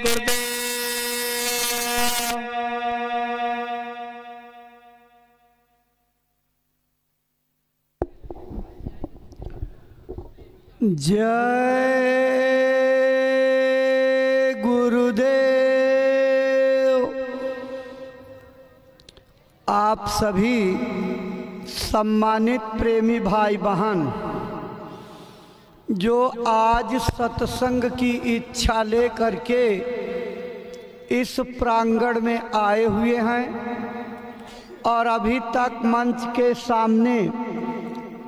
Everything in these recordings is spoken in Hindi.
गुरुदेव। जय गुरुदेव। आप सभी सम्मानित प्रेमी भाई बहन जो आज सत्संग की इच्छा लेकर के इस प्रांगण में आए हुए हैं और अभी तक मंच के सामने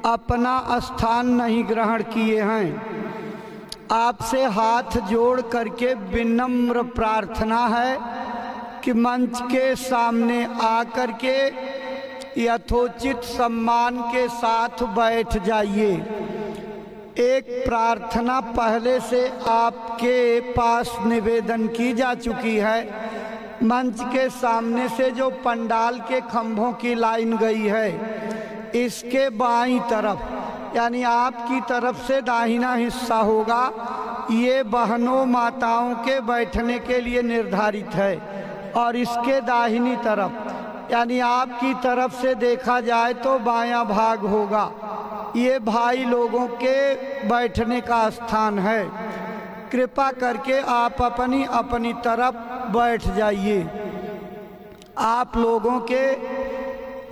अपना स्थान नहीं ग्रहण किए हैं, आपसे हाथ जोड़ करके विनम्र प्रार्थना है कि मंच के सामने आकर के यथोचित सम्मान के साथ बैठ जाइए। एक प्रार्थना पहले से आपके पास निवेदन की जा चुकी है। मंच के सामने से जो पंडाल के खंभों की लाइन गई है, इसके बाईं तरफ यानी आपकी तरफ से दाहिना हिस्सा होगा, ये बहनों माताओं के बैठने के लिए निर्धारित है। और इसके दाहिनी तरफ यानी आपकी तरफ से देखा जाए तो बायां भाग होगा, ये भाई लोगों के बैठने का स्थान है। कृपा करके आप अपनी अपनी तरफ बैठ जाइए। आप लोगों के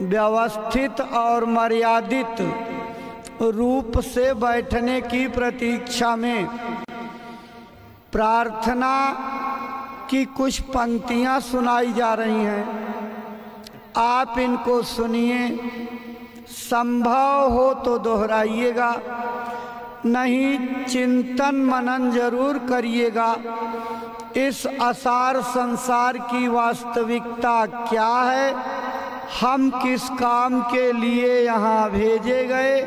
व्यवस्थित और मर्यादित रूप से बैठने की प्रतीक्षा में प्रार्थना की कुछ पंक्तियां सुनाई जा रही हैं। आप इनको सुनिए, संभव हो तो दोहराइएगा, नहीं चिंतन मनन जरूर करिएगा। इस असार संसार की वास्तविकता क्या है, हम किस काम के लिए यहाँ भेजे गए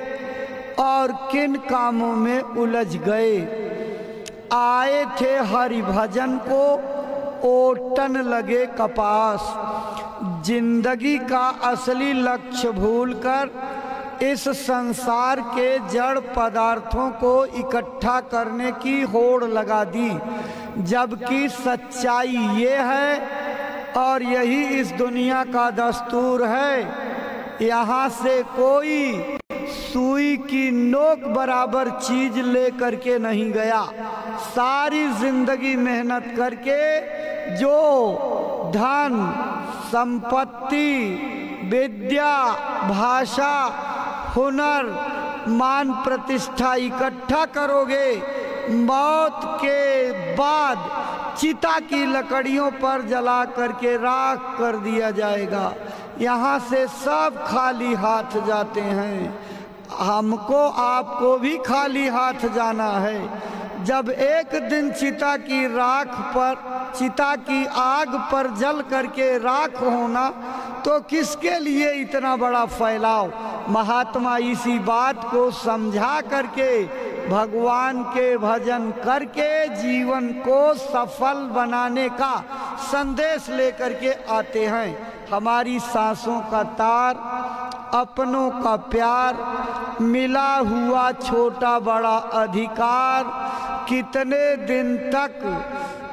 और किन कामों में उलझ गए। आए थे हरि भजन को, ओटन लगे कपास। जिंदगी का असली लक्ष्य भूलकर इस संसार के जड़ पदार्थों को इकट्ठा करने की होड़ लगा दी, जबकि सच्चाई ये है और यही इस दुनिया का दस्तूर है, यहाँ से कोई सुई की नोक बराबर चीज ले करके नहीं गया। सारी जिंदगी मेहनत करके जो धन संपत्ति विद्या भाषा हुनर मान प्रतिष्ठा इकट्ठा करोगे, मौत के बाद चिता की लकड़ियों पर जला करके राख कर दिया जाएगा। यहाँ से सब खाली हाथ जाते हैं, हमको आपको भी खाली हाथ जाना है। जब एक दिन चिता की राख पर, चिता की आग पर जल करके राख होना, तो किसके लिए इतना बड़ा फैलाव। महात्मा इसी बात को समझा करके भगवान के भजन करके जीवन को सफल बनाने का संदेश लेकर के आते हैं। हमारी सांसों का तार, अपनों का प्यार, मिला हुआ छोटा बड़ा अधिकार कितने दिन तक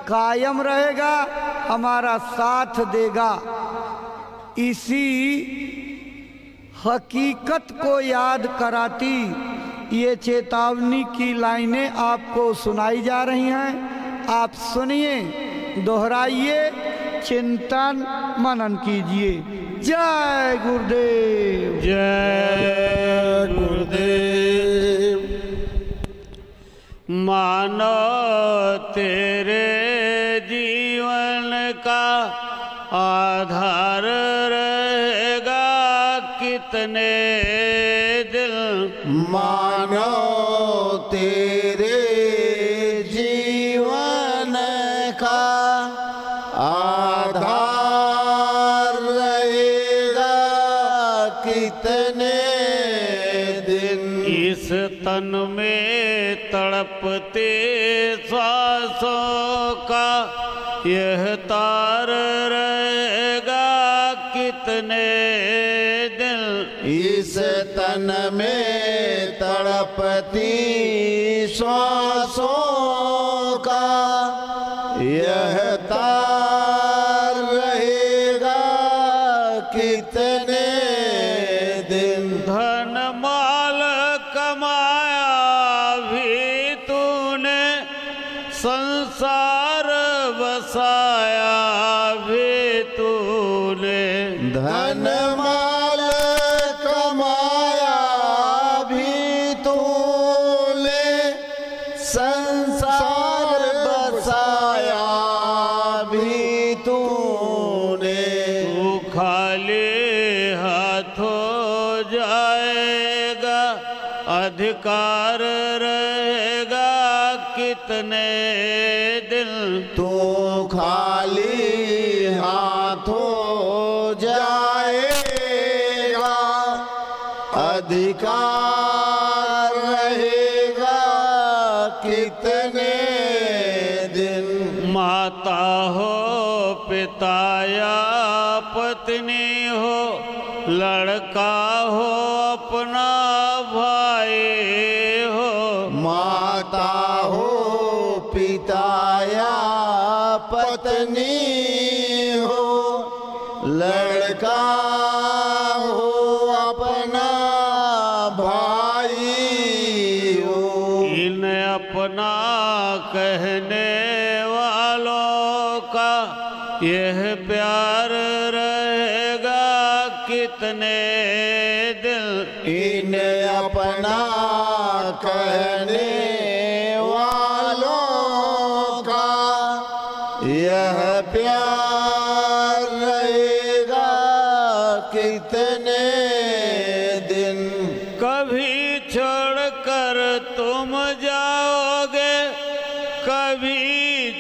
कायम रहेगा, हमारा साथ देगा। इसी हकीकत को याद कराती ये चेतावनी की लाइनें आपको सुनाई जा रही हैं। आप सुनिए, दोहराइए, चिंतन मनन कीजिए। जय गुरुदेव। जय गुरुदेव। मानो तेरे जीवन का आधार रहेगा कितने दिल। मानो तेरे जीवन का आधार रहेगा कितने दिन। इस तन में तड़पते श्वासों का यह तार रहेगा कितने दिन। इस तन में तड़पती श्वासों का यह तार रहेगा कितने दिन। धन माल कमाया भी तूने, संसार बसाया भी तूने। धन माल कमाया भी तूने, संसार बसाया भी तूने। तू खाली हाथ हो जाएगा, अधिकार रहेगा कितने दिन। तू खाली हाथ हो जाएगा, अधिकार रहेगा कितने दिन। माता हो पिता या पत्नी हो, लड़का हो अपना भाई हो। माता हो पिता या पत्नी हो, लड़का हो अपना भाई हो। इन अपना कहने वालों का यह प्यार रहेगा कितने दिन। इन अपना कहने वालों का यह प्यार रहेगा कितने दिन। कभी छोड़कर तुम जाओगे, कभी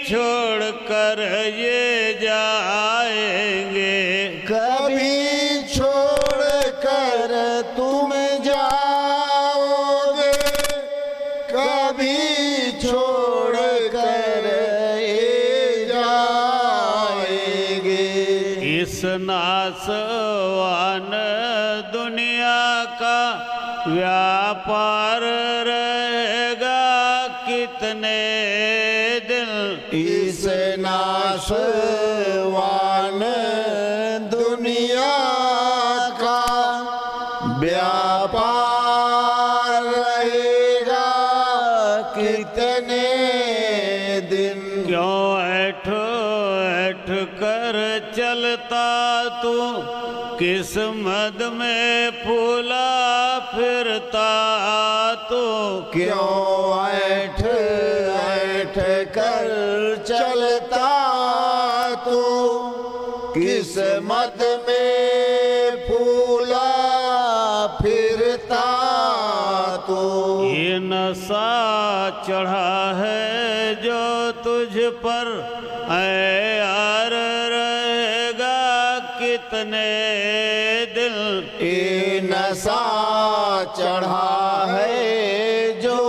छोड़कर ये जाएंगे। कभी छोड़ कर तुम जाओगे, कभी छोड़ कर ये जाएंगे। इस नासवान दुनिया का व्यापार रहेगा कितने दिन। इस नाशवान दुनिया का व्यापार रहेगा कितने दिन। क्यों ऐठ ऐठ कर चलता तू, किस मद में फूला फिरता तू। क्यों ऐठ ऐठ कर चलता तू, किस मद में फूला फिरता तू। ये नशा चढ़ा है जो तुझ पर, ऐ यार रहेगा कितने दिन। ये नशा चढ़ा है जो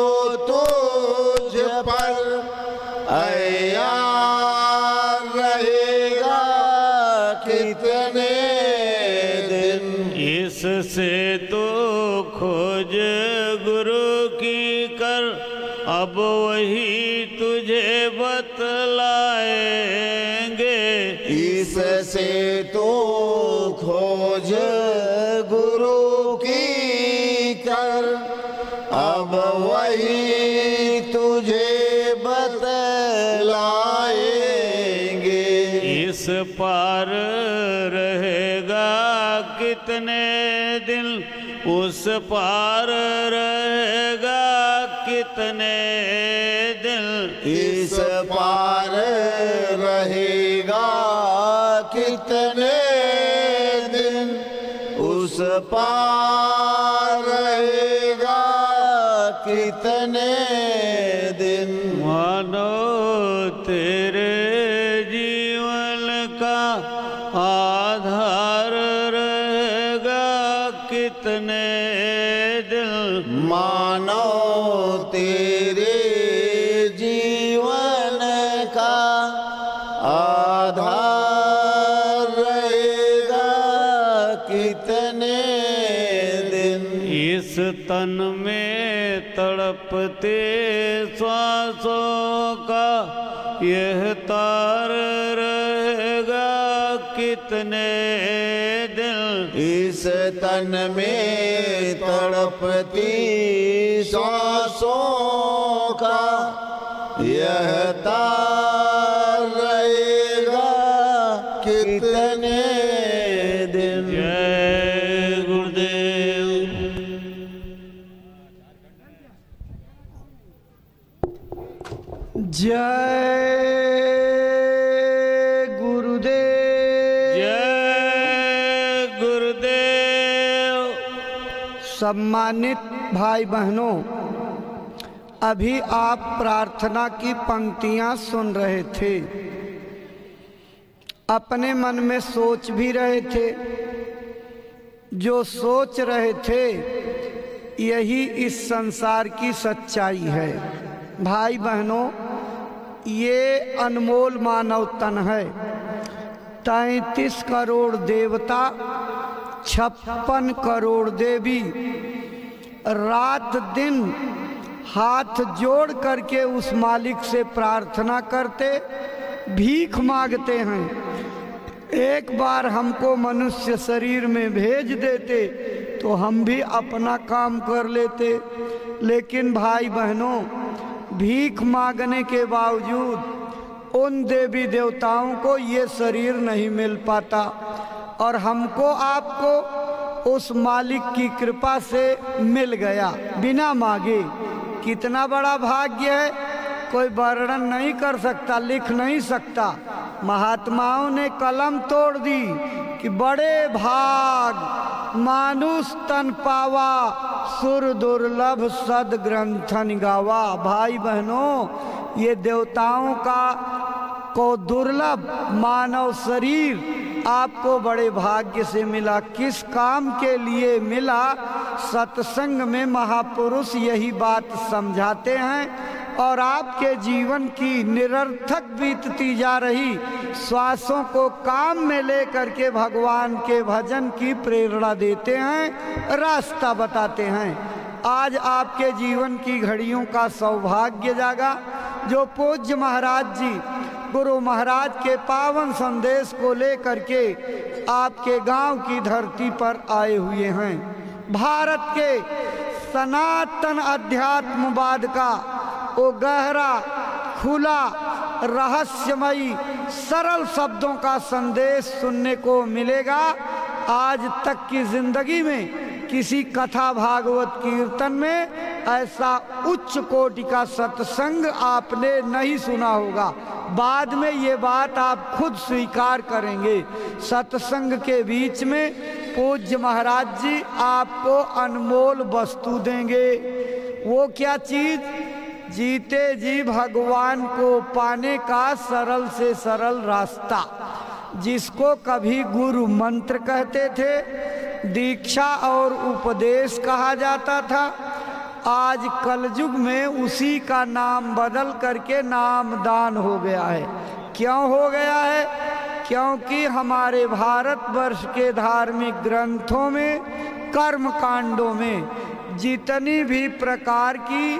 तुझ पर, ऐ यार रहेगा कितने दिन। इससे तो खोज गुरु की कर, अब वही तुझे बतलाएंगे। इससे तो खोज गुरु की कर, अब वही तुझे बतलाएंगे। इस पार रहेगा कितने दिन, उस पार रहेगा कितने दिन। इस पार रहेगा कितने दिन, उस पार रहेगा कितने दिन। मानो तेरे जीवन का आधार रहेगा कितने दिन। मानो तेरे जीवन का आधार रहेगा कितने दिन। इस तन में तड़पते श्वासों का यह तार रहेगा कितने दिन, इस तन में तड़पती सांसों का यह तार रहेगा कितने दिन। जय गुरुदेव। जय गुरुदेव। जय गुरुदेव। सम्मानित भाई बहनों, अभी आप प्रार्थना की पंक्तियां सुन रहे थे, अपने मन में सोच भी रहे थे। जो सोच रहे थे यही इस संसार की सच्चाई है। भाई बहनों, ये अनमोल मानव तन है। 33 करोड़ देवता, 56 करोड़ देवी रात दिन हाथ जोड़ करके उस मालिक से प्रार्थना करते, भीख मांगते हैं। एक बार हमको मनुष्य शरीर में भेज देते तो हम भी अपना काम कर लेते, लेकिन भाई बहनों, भीख मांगने के बावजूद उन देवी देवताओं को ये शरीर नहीं मिल पाता, और हमको आपको उस मालिक की कृपा से मिल गया बिना मांगे। कितना बड़ा भाग्य है, कोई वर्णन नहीं कर सकता, लिख नहीं सकता। महात्माओं ने कलम तोड़ दी कि बड़े भाग मानुष तन पावा, सुर दुर्लभ सद ग्रंथन गावा। भाई बहनों, ये देवताओं को दुर्लभ मानव शरीर आपको बड़े भाग्य से मिला। किस काम के लिए मिला? सत्संग में महापुरुष यही बात समझाते हैं, और आपके जीवन की निरर्थक बीतती जा रही श्वासों को काम में लेकर के भगवान के भजन की प्रेरणा देते हैं, रास्ता बताते हैं। आज आपके जीवन की घड़ियों का सौभाग्य जागा, जो पूज्य महाराज जी गुरु महाराज के पावन संदेश को लेकर के आपके गांव की धरती पर आए हुए हैं। भारत के सनातन अध्यात्मवाद का वो गहरा, खुला, रहस्यमयी, सरल शब्दों का संदेश सुनने को मिलेगा। आज तक की जिंदगी में किसी कथा भागवत कीर्तन में ऐसा उच्च कोटि का सत्संग आपने नहीं सुना होगा। बाद में ये बात आप खुद स्वीकार करेंगे। सत्संग के बीच में पूज्य महाराज जी आपको अनमोल वस्तु देंगे। वो क्या चीज? जीते जी भगवान को पाने का सरल से सरल रास्ता, जिसको कभी गुरु मंत्र कहते थे, दीक्षा और उपदेश कहा जाता था। आज कलयुग में उसी का नाम बदल करके नामदान हो गया है। क्यों हो गया है? क्योंकि हमारे भारतवर्ष के धार्मिक ग्रंथों में, कर्म कांडों में जितनी भी प्रकार की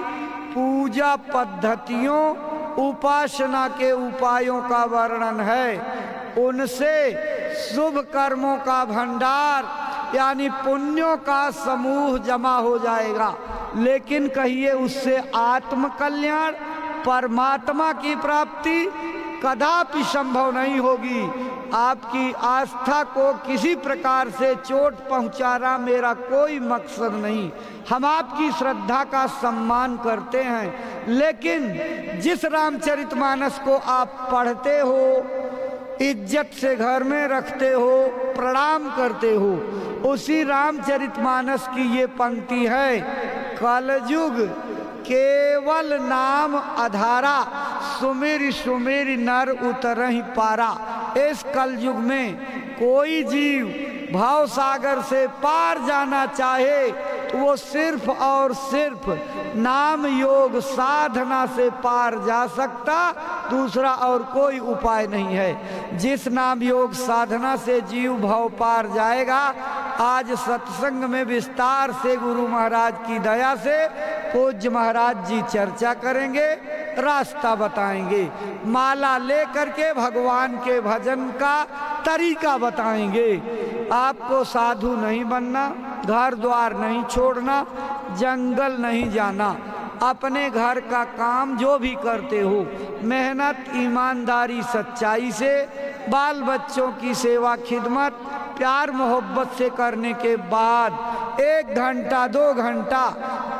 पूजा पद्धतियों, उपासना के उपायों का वर्णन है, उनसे शुभ कर्मों का भंडार यानी पुण्यों का समूह जमा हो जाएगा, लेकिन कहिए उससे आत्म कल्याण, परमात्मा की प्राप्ति कदापि संभव नहीं होगी। आपकी आस्था को किसी प्रकार से चोट पहुंचाना मेरा कोई मकसद नहीं। हम आपकी श्रद्धा का सम्मान करते हैं, लेकिन जिस रामचरितमानस को आप पढ़ते हो, इज्जत से घर में रखते हो, प्रणाम करते हो, उसी रामचरितमानस की ये पंक्ति है, कलयुग केवल नाम आधारा, सुमिर सुमिर नर उतरहि पारा। इस कलयुग में कोई जीव भाव सागर से पार जाना चाहे तो वो सिर्फ और सिर्फ नाम योग साधना से पार जा सकता, दूसरा और कोई उपाय नहीं है। जिस नाम योग साधना से जीव भाव पार जाएगा, आज सत्संग में विस्तार से गुरु महाराज की दया से पूज्य महाराज जी चर्चा करेंगे। रास्ता बताएंगे, माला लेकर के भगवान के भजन का तरीका बताएंगे। आपको साधु नहीं बनना, घर द्वार नहीं छोड़ना, जंगल नहीं जाना, अपने घर का काम जो भी करते हो मेहनत ईमानदारी सच्चाई से, बाल बच्चों की सेवा खिदमत प्यार मोहब्बत से करने के बाद 1 घंटा 2 घंटा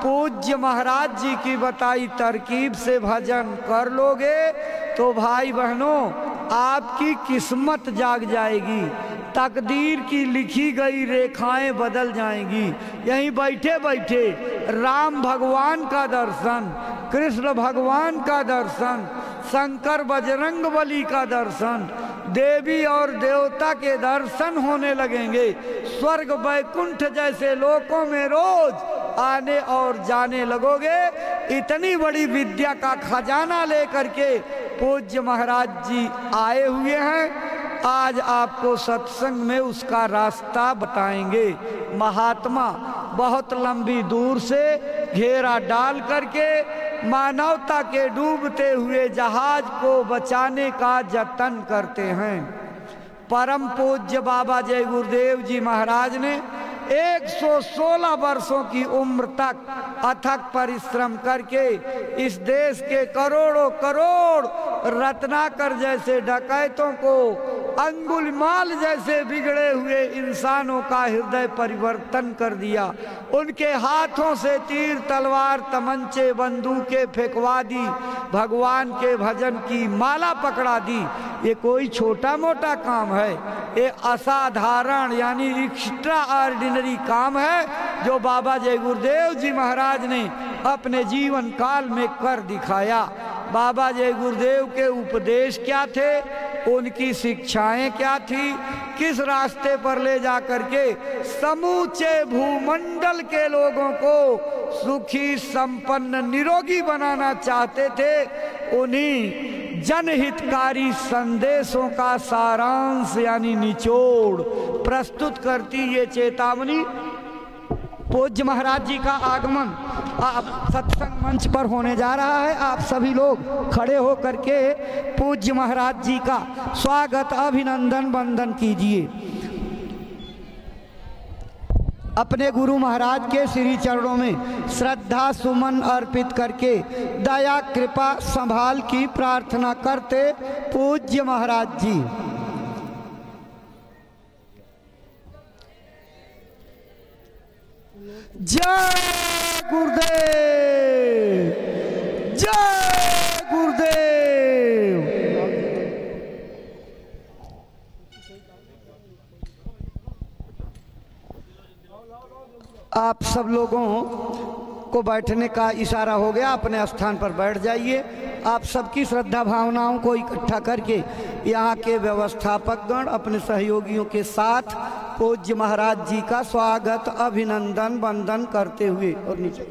पूज्य महाराज जी की बताई तरकीब से भजन कर लोगे तो भाई बहनों आपकी किस्मत जाग जाएगी, तकदीर की लिखी गई रेखाएं बदल जाएंगी। यहीं बैठे बैठे राम भगवान का दर्शन, कृष्ण भगवान का दर्शन, शंकर बजरंग बली का दर्शन, देवी और देवता के दर्शन होने लगेंगे। स्वर्ग वैकुंठ जैसे लोकों में रोज आने और जाने लगोगे। इतनी बड़ी विद्या का खजाना लेकर के पूज्य महाराज जी आए हुए हैं। आज आपको सत्संग में उसका रास्ता बताएंगे। महात्मा बहुत लंबी दूर से घेरा डाल करके मानवता के डूबते हुए जहाज को बचाने का जतन करते हैं। परम पूज्य बाबा जय गुरुदेव जी महाराज ने 116 वर्षों की उम्र तक अथक परिश्रम करके इस देश के करोड़ों करोड़ रत्नाकर जैसे डकैतों को, अंगुलिमाल जैसे बिगड़े हुए इंसानों का हृदय परिवर्तन कर दिया। उनके हाथों से तीर तलवार तमंचे बंदूकें फेंकवा दी, भगवान के भजन की माला पकड़ा दी। ये कोई छोटा मोटा काम है, ये असाधारण यानी एक्स्ट्रा ऑर्डिनरी काम है जो बाबा जय गुरुदेव जी महाराज ने अपने जीवन काल में कर दिखाया। बाबा जय गुरुदेव के उपदेश क्या थे, उनकी शिक्षाएं क्या थी, किस रास्ते पर ले जा करके समूचे भूमंडल के लोगों को सुखी संपन्न निरोगी बनाना चाहते थे, उन्हीं जनहितकारी संदेशों का सारांश यानी निचोड़ प्रस्तुत करती ये चेतावनी। पूज्य महाराज जी का आगमन आप सत्संग मंच पर होने जा रहा है। आप सभी लोग खड़े हो करके पूज्य महाराज जी का स्वागत अभिनंदन वंदन कीजिए। अपने गुरु महाराज के श्री चरणों में श्रद्धा सुमन अर्पित करके दया कृपा संभाल की प्रार्थना करते पूज्य महाराज जी। जय गुरुदेव, जय गुरुदेव। आप सब लोगों को बैठने का इशारा हो गया, अपने स्थान पर बैठ जाइए। आप सबकी श्रद्धा भावनाओं को इकट्ठा करके यहाँ के व्यवस्थापक गण अपने सहयोगियों के साथ पूज्य महाराज जी का स्वागत अभिनंदन वंदन करते हुए और नीचे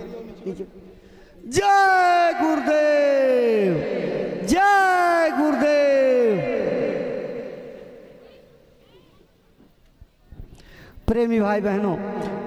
जय गुरुदेव, जय गुरुदेव। प्रेमी भाई बहनों,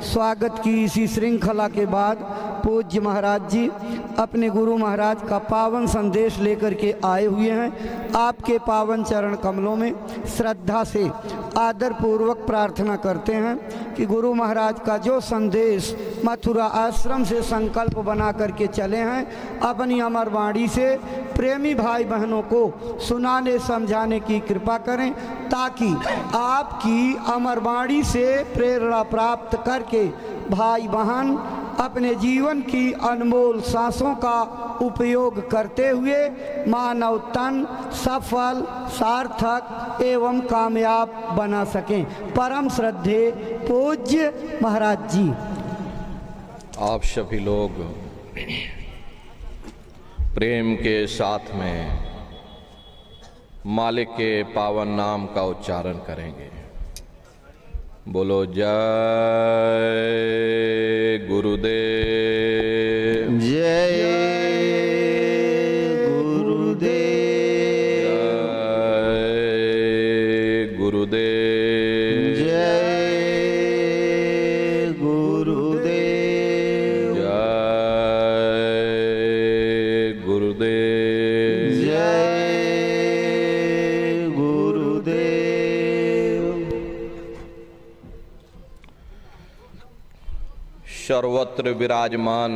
स्वागत की इसी श्रृंखला के बाद पूज्य महाराज जी अपने गुरु महाराज का पावन संदेश लेकर के आए हुए हैं। आपके पावन चरण कमलों में श्रद्धा से आदर पूर्वक प्रार्थना करते हैं कि गुरु महाराज का जो संदेश मथुरा आश्रम से संकल्प बना करके चले हैं, अपनी अमर वाणी से प्रेमी भाई बहनों को सुनाने समझाने की कृपा करें, ताकि आपकी अमर वाणी से प्रेरणा प्राप्त करके भाई बहन अपने जीवन की अनमोल सांसों का उपयोग करते हुए मानव तन सफल, सार्थक एवं कामयाब बना सकें। परम श्रद्धे पूज्य महाराज जी। आप सभी लोग प्रेम के साथ में मालिक के पावन नाम का उच्चारण करेंगे। बोलो जय गुरुदेव, जय गुरुदेव, जय गुरुदेव, जय गुरुदेव, जय गुरुदेव। सर्वत्र विराजमान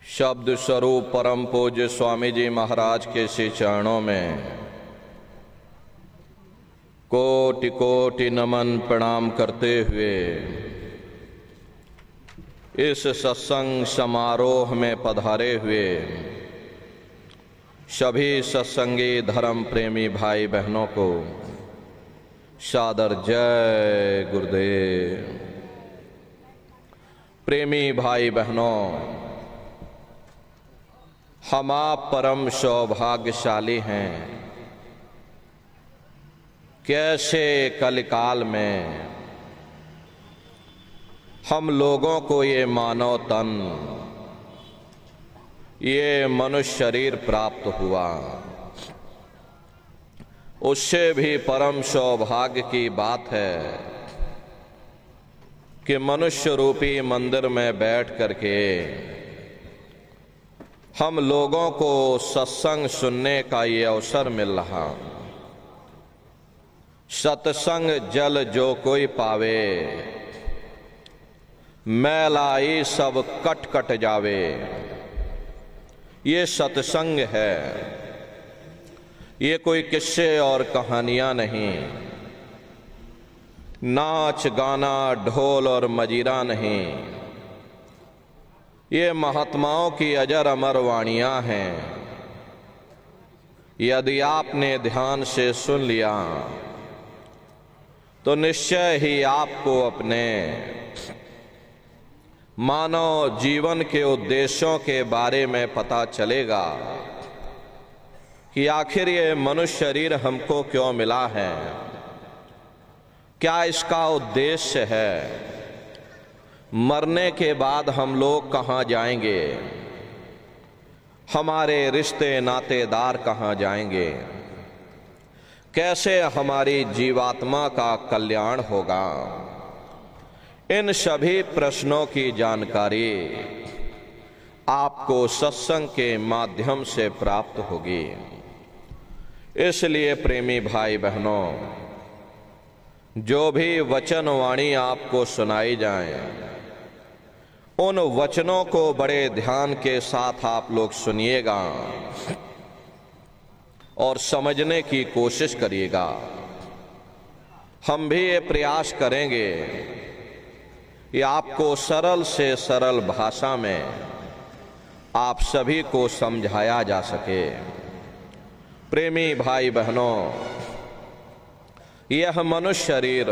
शब्द स्वरूप परम पूज्य स्वामी जी महाराज के श्री चरणों में कोटि कोटि नमन प्रणाम करते हुए इस सत्संग समारोह में पधारे हुए सभी सत्संगी धर्म प्रेमी भाई बहनों को सादर जय गुरुदेव। प्रेमी भाई बहनों, हम आप परम सौभाग्यशाली हैं। कैसे कलिकाल में हम लोगों को ये मानव तन, ये मनुष्य शरीर प्राप्त हुआ। उससे भी परम सौभाग्य की बात है कि मनुष्य रूपी मंदिर में बैठ करके हम लोगों को सत्संग सुनने का ये अवसर मिल रहा। सत्संग जल जो कोई पावे, मैलाई सब कट कट जावे। ये सत्संग है, ये कोई किस्से और कहानियां नहीं, नाच गाना ढोल और मजीरा नहीं। ये महात्माओं की अजर अमर वाणियां हैं। यदि आपने ध्यान से सुन लिया तो निश्चय ही आपको अपने मानव जीवन के उद्देश्यों के बारे में पता चलेगा कि आखिर ये मनुष्य शरीर हमको क्यों मिला है, क्या इसका उद्देश्य है, मरने के बाद हम लोग कहाँ जाएंगे, हमारे रिश्ते नातेदार कहाँ जाएंगे, कैसे हमारी जीवात्मा का कल्याण होगा। इन सभी प्रश्नों की जानकारी आपको सत्संग के माध्यम से प्राप्त होगी। इसलिए प्रेमी भाई बहनों, जो भी वचन वाणी आपको सुनाई जाए, उन वचनों को बड़े ध्यान के साथ आप लोग सुनिएगा और समझने की कोशिश करिएगा। हम भी ये प्रयास करेंगे कि आपको सरल से सरल भाषा में आप सभी को समझाया जा सके। प्रेमी भाई बहनों, यह मनुष्य शरीर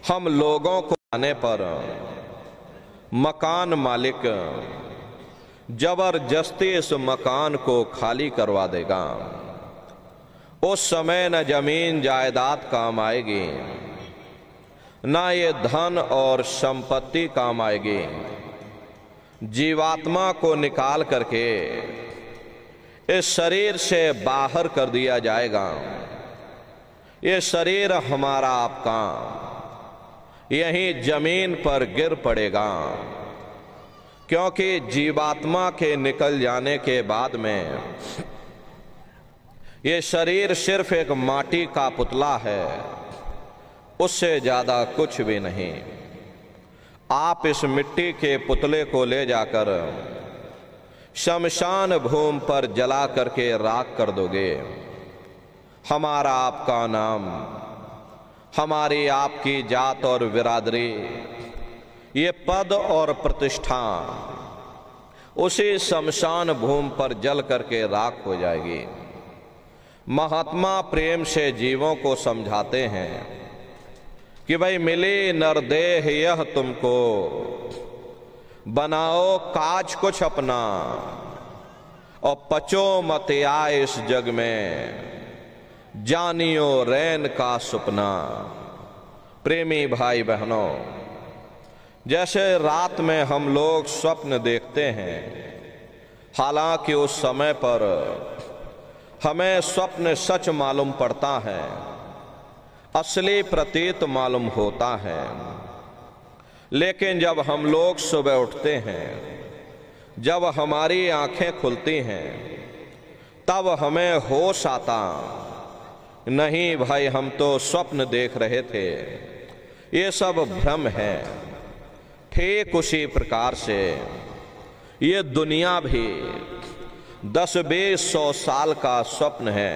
हम लोगों को आने पर मकान मालिक जबरदस्ती इस मकान को खाली करवा देगा। उस समय न जमीन जायदाद काम आएगी, ना ये धन और संपत्ति काम आएगी। जीवात्मा को निकाल करके इस शरीर से बाहर कर दिया जाएगा। ये शरीर हमारा आपका यहीं जमीन पर गिर पड़ेगा, क्योंकि जीवात्मा के निकल जाने के बाद में ये शरीर सिर्फ एक माटी का पुतला है, उससे ज्यादा कुछ भी नहीं। आप इस मिट्टी के पुतले को ले जाकर शमशान भूमि पर जला करके राख कर दोगे। हमारा आपका नाम, हमारी आपकी जात और बिरादरी, ये पद और प्रतिष्ठा उसी शमशान भूमि पर जल करके राख हो जाएगी। महात्मा प्रेम से जीवों को समझाते हैं कि भाई मिली नरदेह यह तुमको, बनाओ काज कुछ अपना और पचो मत आए इस जग में, जानियो रैन का सुपना। प्रेमी भाई बहनों, जैसे रात में हम लोग स्वप्न देखते हैं, हालांकि उस समय पर हमें स्वप्न सच मालूम पड़ता है, असली प्रतीत मालूम होता है। लेकिन जब हम लोग सुबह उठते हैं, जब हमारी आंखें खुलती हैं, तब हमें होश आता, नहीं भाई हम तो स्वप्न देख रहे थे। ये सब भ्रम है। ठीक उसी प्रकार से ये दुनिया भी 10-20-100 साल का स्वप्न है।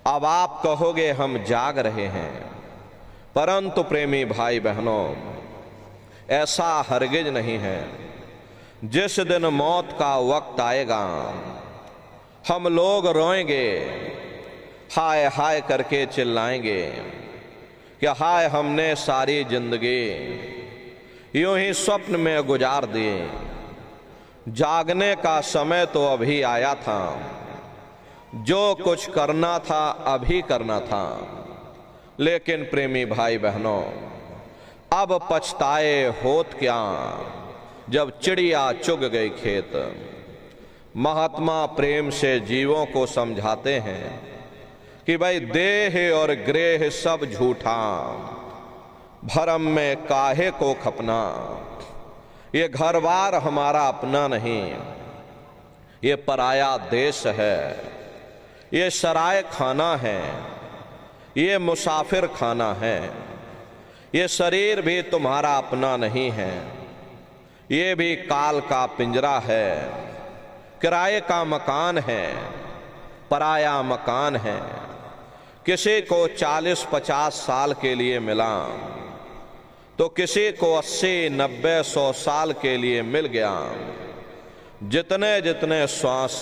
अब आप कहोगे हम जाग रहे हैं, परंतु प्रेमी भाई बहनों, ऐसा हरगिज नहीं है। जिस दिन मौत का वक्त आएगा, हम लोग रोएंगे, हाय हाय करके चिल्लाएंगे कि हाय हमने सारी जिंदगी यूं ही स्वप्न में गुजार दी। जागने का समय तो अभी आया था, जो कुछ करना था अभी करना था। लेकिन प्रेमी भाई बहनों, अब पछताए होत क्या जब चिड़िया चुग गई खेत। महात्मा प्रेम से जीवों को समझाते हैं कि भाई देह और ग्रेह सब झूठा, भरम में काहे को खपना। ये घर बार हमारा अपना नहीं, ये पराया देश है, ये सराय खाना है, ये मुसाफिर खाना है। ये शरीर भी तुम्हारा अपना नहीं है, ये भी काल का पिंजरा है, किराए का मकान है, पराया मकान है। किसी को 40-50 साल के लिए मिला तो किसी को 80-90-100 साल के लिए मिल गया। जितने जितने श्वास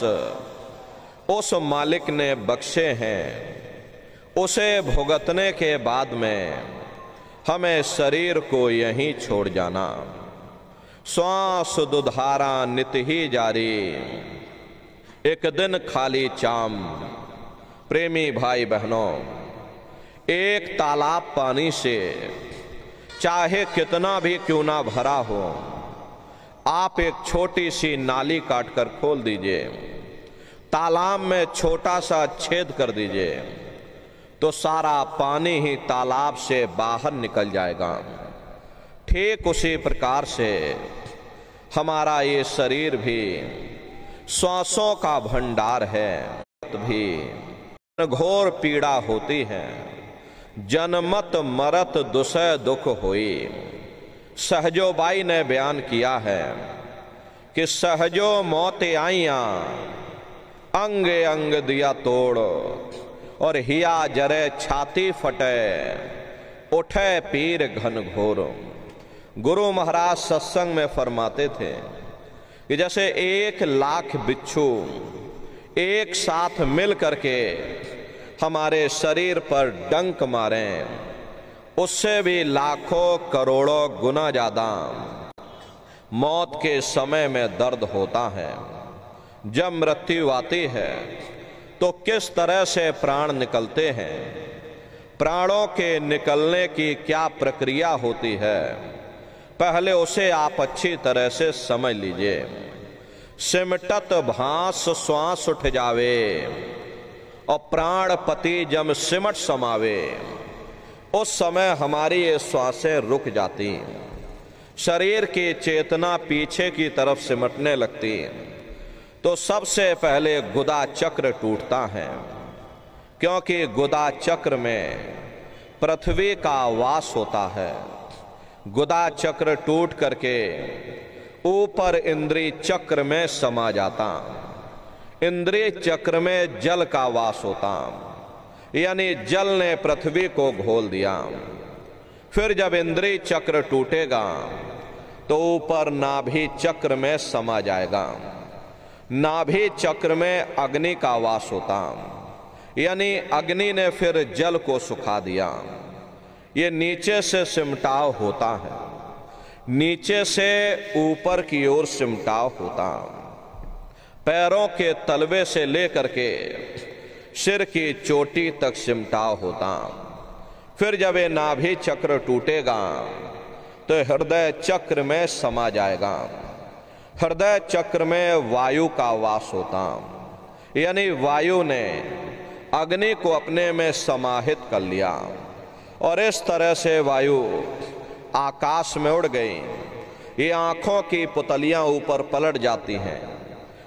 उस मालिक ने बख्शे हैं, उसे भुगतने के बाद में हमें शरीर को यहीं छोड़ जाना। श्वास दुधारा नित ही जारी, एक दिन खाली चाम। प्रेमी भाई बहनों, एक तालाब पानी से चाहे कितना भी क्यों ना भरा हो, आप एक छोटी सी नाली काटकर खोल दीजिए, तालाब में छोटा सा छेद कर दीजिए, तो सारा पानी ही तालाब से बाहर निकल जाएगा। ठीक उसी प्रकार से हमारा ये शरीर भी श्वासों का भंडार है। भी घोर पीड़ा होती है, जनमत मरत दुसह दुख होई। सहजोबाई ने बयान किया है कि सहजो मौत आईया, अंग अंग दिया तोड़, और हिया जरे छाती फटे, उठे पीर घन घोर। गुरु महाराज सत्संग में फरमाते थे कि जैसे 1,00,000 बिच्छू एक साथ मिल करके हमारे शरीर पर डंक मारें, उससे भी लाखों करोड़ों गुना ज्यादा मौत के समय में दर्द होता है। जब मृत्यु आती है तो किस तरह से प्राण निकलते हैं, प्राणों के निकलने की क्या प्रक्रिया होती है, पहले उसे आप अच्छी तरह से समझ लीजिए। सिमटत भांस श्वास उठ जावे, और प्राणपति जब सिमट समावे, उस समय हमारी ये श्वासें रुक जाती, शरीर की चेतना पीछे की तरफ सिमटने लगती। तो सबसे पहले गुदा चक्र टूटता है, क्योंकि गुदा चक्र में पृथ्वी का वास होता है। गुदा चक्र टूट करके ऊपर इंद्रिय चक्र में समा जाता, इंद्रिय चक्र में जल का वास होता, यानी जल ने पृथ्वी को घोल दिया। फिर जब इंद्रिय चक्र टूटेगा तो ऊपर नाभि चक्र में समा जाएगा। नाभि चक्र में अग्नि का वास होता, यानी अग्नि ने फिर जल को सुखा दिया। ये नीचे से सिमटाव होता है, नीचे से ऊपर की ओर सिमटाव होता, पैरों के तलवे से लेकर के सिर की चोटी तक सिमटाव होता। फिर जब ये नाभि चक्र टूटेगा तो हृदय चक्र में समा जाएगा। हृदय चक्र में वायु का वास होता, यानी वायु ने अग्नि को अपने में समाहित कर लिया, और इस तरह से वायु आकाश में उड़ गई। ये आंखों की पुतलियां ऊपर पलट जाती हैं,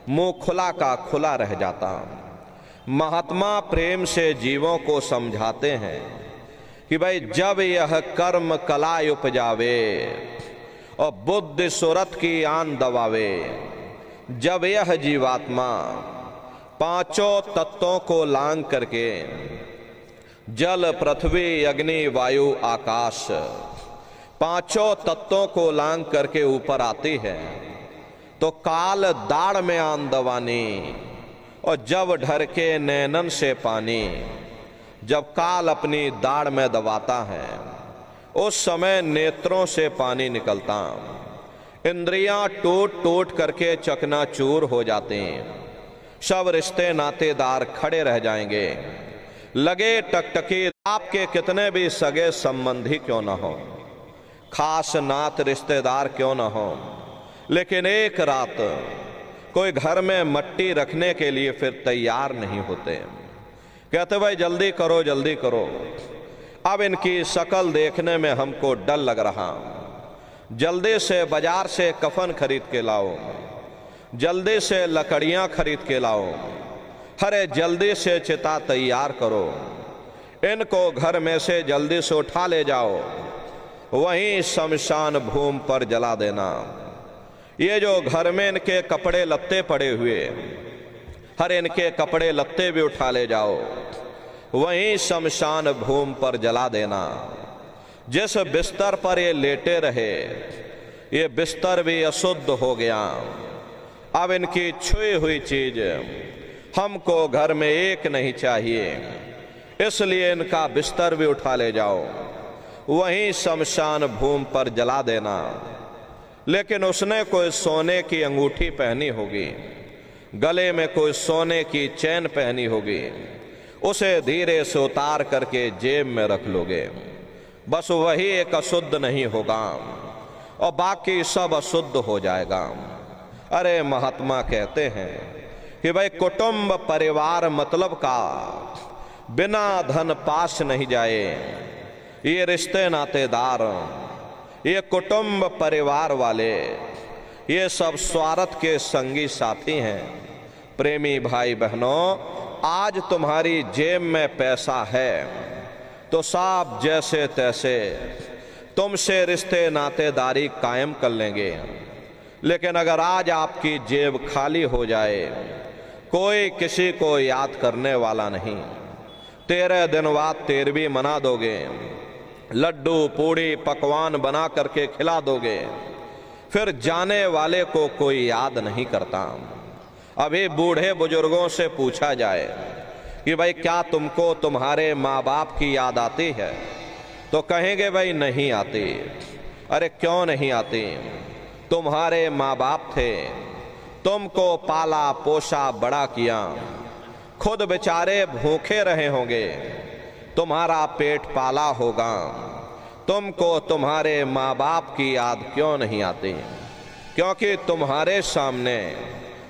मुंह खुला का खुला रह जाता। महात्मा प्रेम से जीवों को समझाते हैं कि भाई जब यह कर्म कला उपजावे और बुद्धि सुरत की आन दबावे, जब यह जीवात्मा पांचों तत्वों को लांग करके जल पृथ्वी अग्नि वायु आकाश पांचों तत्वों को लांग करके ऊपर आती है, तो काल दाढ़ में आन दबानी और जब ढर के नैनन से पानी, जब काल अपनी दाढ़ में दबाता है उस समय नेत्रों से पानी निकलता, इंद्रियां टूट टूट करके चकनाचूर हो जाती, सब रिश्ते नातेदार खड़े रह जाएंगे, लगे टकटकी। आपके कितने भी सगे संबंधी क्यों ना हो, खास नात रिश्तेदार क्यों ना हो, लेकिन एक रात कोई घर में मट्टी रखने के लिए फिर तैयार नहीं होते, कहते भाई जल्दी करो जल्दी करो, अब इनकी शक्ल देखने में हमको डर लग रहा, जल्दी से बाजार से कफन खरीद के लाओ, जल्दी से लकड़ियां खरीद के लाओ, अरे जल्दी से चिता तैयार करो, इनको घर में से जल्दी से उठा ले जाओ, वहीं शमशान भूमि पर जला देना। ये जो घर में इनके कपड़े लत्ते पड़े हुए, हर इनके कपड़े लत्ते भी उठा ले जाओ, वहीं शमशान भूमि पर जला देना। जिस बिस्तर पर ये लेटे रहे ये बिस्तर भी अशुद्ध हो गया, अब इनकी छुई हुई चीज हमको घर में एक नहीं चाहिए, इसलिए इनका बिस्तर भी उठा ले जाओ, वहीं शमशान भूमि पर जला देना। लेकिन उसने कोई सोने की अंगूठी पहनी होगी, गले में कोई सोने की चैन पहनी होगी, उसे धीरे से उतार करके जेब में रख लोगे, बस वही एक अशुद्ध नहीं होगा और बाकी सब अशुद्ध हो जाएगा। अरे महात्मा कहते हैं कि भाई कुटुंब परिवार मतलब का बिना धन पास नहीं जाए, ये रिश्ते नातेदार, ये कुटुंब परिवार वाले, ये सब स्वार्थ के संगी साथी हैं। प्रेमी भाई बहनों, आज तुम्हारी जेब में पैसा है तो साहब जैसे तैसे तुमसे रिश्ते नातेदारी कायम कर लेंगे, लेकिन अगर आज आपकी जेब खाली हो जाए, कोई किसी को याद करने वाला नहीं, 13 दिन बाद 13वीं मना दोगे, लड्डू पूड़ी पकवान बना करके खिला दोगे, फिर जाने वाले को कोई याद नहीं करता। अभी बूढ़े बुजुर्गों से पूछा जाए कि भाई क्या तुमको तुम्हारे माँ बाप की याद आती है, तो कहेंगे भाई नहीं आती। अरे क्यों नहीं आती? तुम्हारे माँ बाप थे, तुमको पाला पोसा बड़ा किया, खुद बेचारे भूखे रहे होंगे, तुम्हारा पेट पाला होगा, तुमको तुम्हारे माँ बाप की याद क्यों नहीं आती? क्योंकि तुम्हारे सामने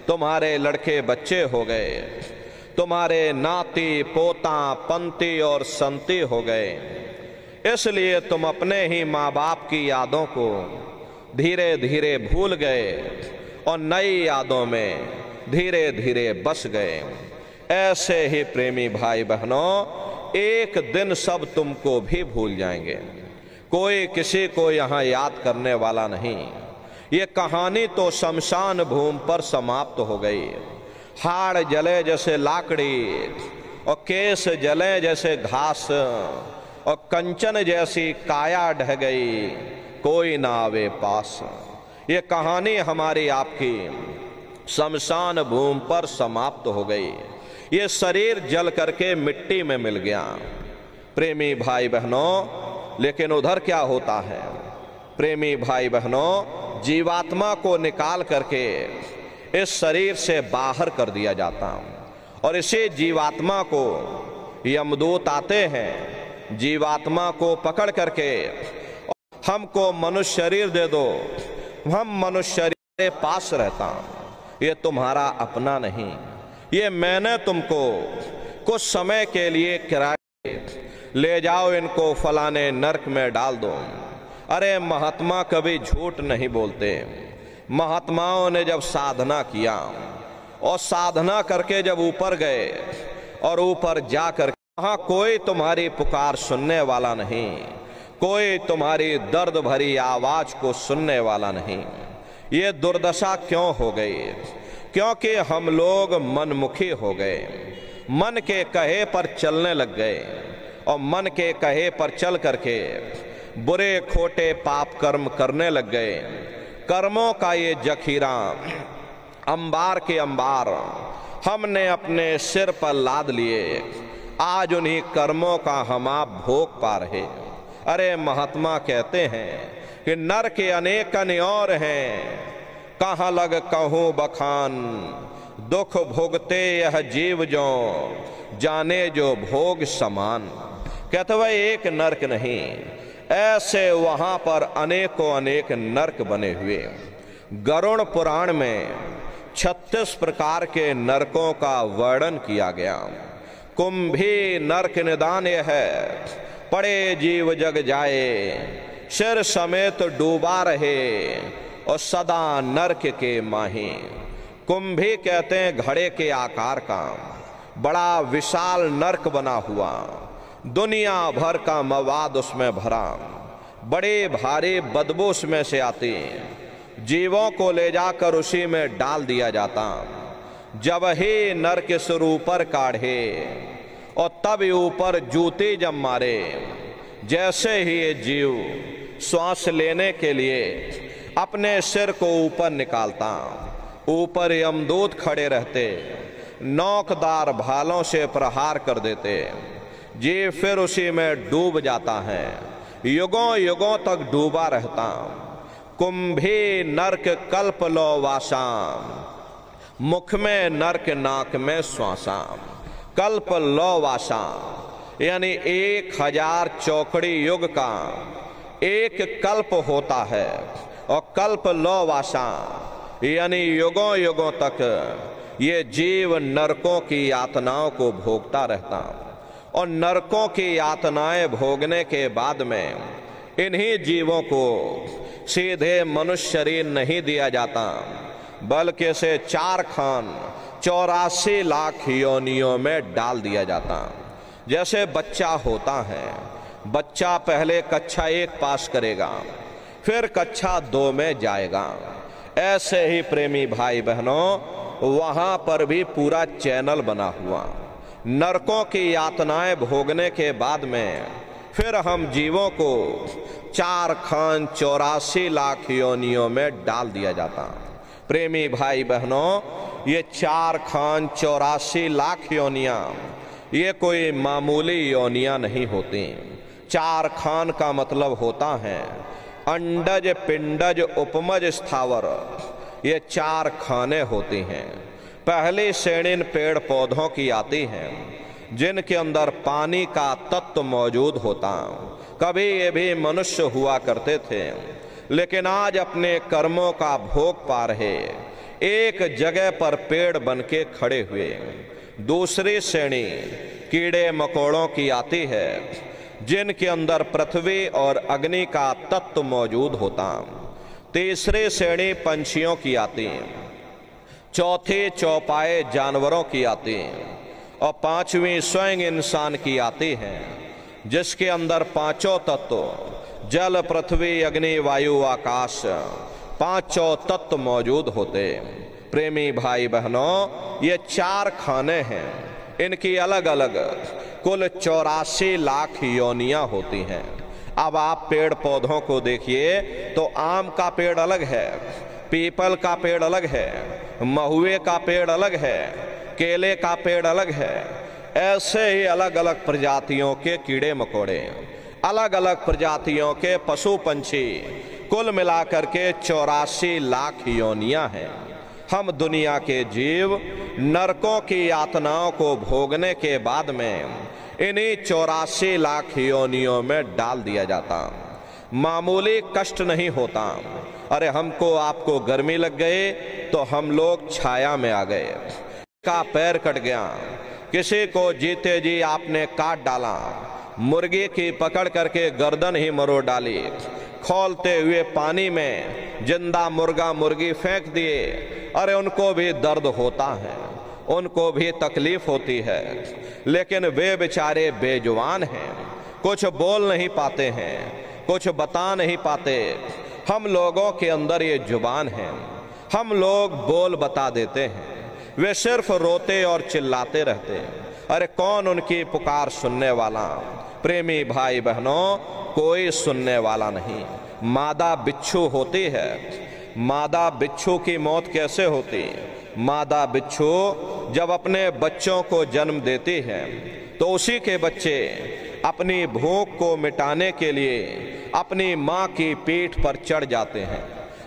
तुम्हारे लड़के बच्चे हो गए, तुम्हारे नाती पोता पंती और संती हो गए, इसलिए तुम अपने ही माँ बाप की यादों को धीरे धीरे भूल गए और नई यादों में धीरे धीरे बस गए। ऐसे ही प्रेमी भाई बहनों, एक दिन सब तुमको भी भूल जाएंगे, कोई किसी को यहाँ याद करने वाला नहीं। ये कहानी तो शमशान भूमि पर समाप्त हो गई। हाड़ जले जैसे लाकड़ी और केस जले जैसे घास और कंचन जैसी काया ढह गई, कोई ना आवे पास। ये कहानी हमारी आपकी शमशान भूमि पर समाप्त हो गई। ये शरीर जल करके मिट्टी में मिल गया। प्रेमी भाई बहनों, लेकिन उधर क्या होता है? प्रेमी भाई बहनों, जीवात्मा को निकाल करके इस शरीर से बाहर कर दिया जाता, और इसी जीवात्मा को यमदूत आते हैं, जीवात्मा को पकड़ करके हमको मनुष्य शरीर दे दो, हम मनुष्य शरीर के पास रहता, ये तुम्हारा अपना नहीं, ये मैंने तुमको कुछ समय के लिए किराए ले जाओ, इनको फलाने नरक में डाल दो। अरे महात्मा कभी झूठ नहीं बोलते। महात्माओं ने जब साधना किया और साधना करके जब ऊपर गए और ऊपर जा कर वहां कोई तुम्हारी पुकार सुनने वाला नहीं, कोई तुम्हारी दर्द भरी आवाज को सुनने वाला नहीं। ये दुर्दशा क्यों हो गई? क्योंकि हम लोग मनमुखी हो गए, मन के कहे पर चलने लग गए और मन के कहे पर चल करके बुरे खोटे पाप कर्म करने लग गए। कर्मों का ये जखीरा अंबार के अंबार हमने अपने सिर पर लाद लिए, आज उन्हीं कर्मों का हम आप भोग पा रहे। अरे महात्मा कहते हैं कि नर के अनेक और हैं, कहाँ लग कहूँ बखान, दुख भोगते यह जीव जो जाने जो भोग समान। कहते वह एक नरक नहीं, ऐसे वहां पर अनेकों अनेक नरक बने हुए। गरुड़ पुराण में 36 प्रकार के नरकों का वर्णन किया गया। कुंभी नरक निदान यह है, पड़े जीव जग जाए, सिर समेत डूबा रहे और सदा नरक के माही। कुंभी कहते हैं घड़े के आकार का बड़ा विशाल नरक बना हुआ, दुनिया भर का मवाद उसमें भरा, बड़े भारी बदबू उसमें से आती, जीवों को ले जाकर उसी में डाल दिया जाता। जब ही नरक सिर ऊपर काढ़े और तब ऊपर जूती जब मारे, जैसे ही ये जीव श्वास लेने के लिए अपने सिर को ऊपर निकालता, ऊपर यमदूत खड़े रहते, नोकदार भालों से प्रहार कर देते। जीव फिर उसी में डूब जाता है, युगों युगों तक डूबा रहता। कुंभी नरक कल्प लो वासा, मुख में नरक नाक में श्वासा। कल्प लो वासा यानी 1000 चौकड़ी युग का एक कल्प होता है, और कल्प लो वासा यानी युगों युगों तक ये जीव नरकों की यातनाओं को भोगता रहता। और नरकों की यातनाएं भोगने के बाद में इन्हीं जीवों को सीधे मनुष्य शरीर नहीं दिया जाता, बल्कि इसे 4 खान 84 लाख योनियों में डाल दिया जाता। जैसे बच्चा होता है, बच्चा पहले कक्षा 1 पास करेगा, फिर कक्षा 2 में जाएगा। ऐसे ही प्रेमी भाई बहनों वहां पर भी पूरा चैनल बना हुआ। नरकों की यातनाएं भोगने के बाद में फिर हम जीवों को 4 खान 84 लाख योनियों में डाल दिया जाता। प्रेमी भाई बहनों, ये 4 खान 84 लाख योनियां ये कोई मामूली योनियां नहीं होती। 4 खान का मतलब होता है अंडज पिंडज उपमज स्थावर, ये 4 खाने होती हैं। पहली श्रेणी पेड़ पौधों की आती है जिनके अंदर पानी का तत्व मौजूद होता। कभी ये भी मनुष्य हुआ करते थे, लेकिन आज अपने कर्मों का भोग पा रहे एक जगह पर पेड़ बन के खड़े हुए। दूसरी श्रेणी कीड़े मकोड़ों की आती है जिनके अंदर पृथ्वी और अग्नि का तत्व मौजूद होता। तीसरी श्रेणी पंछियों की आती, चौथी चौपाए जानवरों की आती, और 5वीं स्वयं इंसान की आती है जिसके अंदर 5 तत्व जल पृथ्वी अग्नि वायु आकाश 5 तत्व मौजूद होते। प्रेमी भाई बहनों, ये 4 खाने हैं, इनकी अलग अलग कुल 84 लाख योनियां होती हैं। अब आप पेड़ पौधों को देखिए तो आम का पेड़ अलग है, पीपल का पेड़ अलग है, महुए का पेड़ अलग है, केले का पेड़ अलग है। ऐसे ही अलग अलग प्रजातियों के कीड़े मकोड़े, अलग अलग प्रजातियों के पशु पंछी, कुल मिलाकर के 84 लाख योनियां हैं। हम दुनिया के जीव नरकों की यातनाओं को भोगने के बाद में इन्हीं 84 लाख योनियों में डाल दिया जाता। मामूली कष्ट नहीं होता। अरे हमको आपको गर्मी लग गई तो हम लोग छाया में आ गए, का पैर कट गया, किसी को जीते जी आपने काट डाला, मुर्गी की पकड़ करके गर्दन ही मरोड़ डाली, खौलते हुए पानी में जिंदा मुर्गा मुर्गी फेंक दिए, अरे उनको भी दर्द होता है। उनको भी तकलीफ होती है, लेकिन वे बेचारे बेजुबान हैं, कुछ बोल नहीं पाते हैं, कुछ बता नहीं पाते। हम लोगों के अंदर ये जुबान है, हम लोग बोल बता देते हैं, वे सिर्फ रोते और चिल्लाते रहते हैं। अरे कौन उनकी पुकार सुनने वाला? प्रेमी भाई बहनों, कोई सुनने वाला नहीं। मादा बिच्छू होती है। मादा बिच्छू की मौत कैसे होती? मादा बिच्छू जब अपने बच्चों को जन्म देती है तो उसी के बच्चे अपनी भूख को मिटाने के लिए अपनी माँ की पीठ पर चढ़ जाते हैं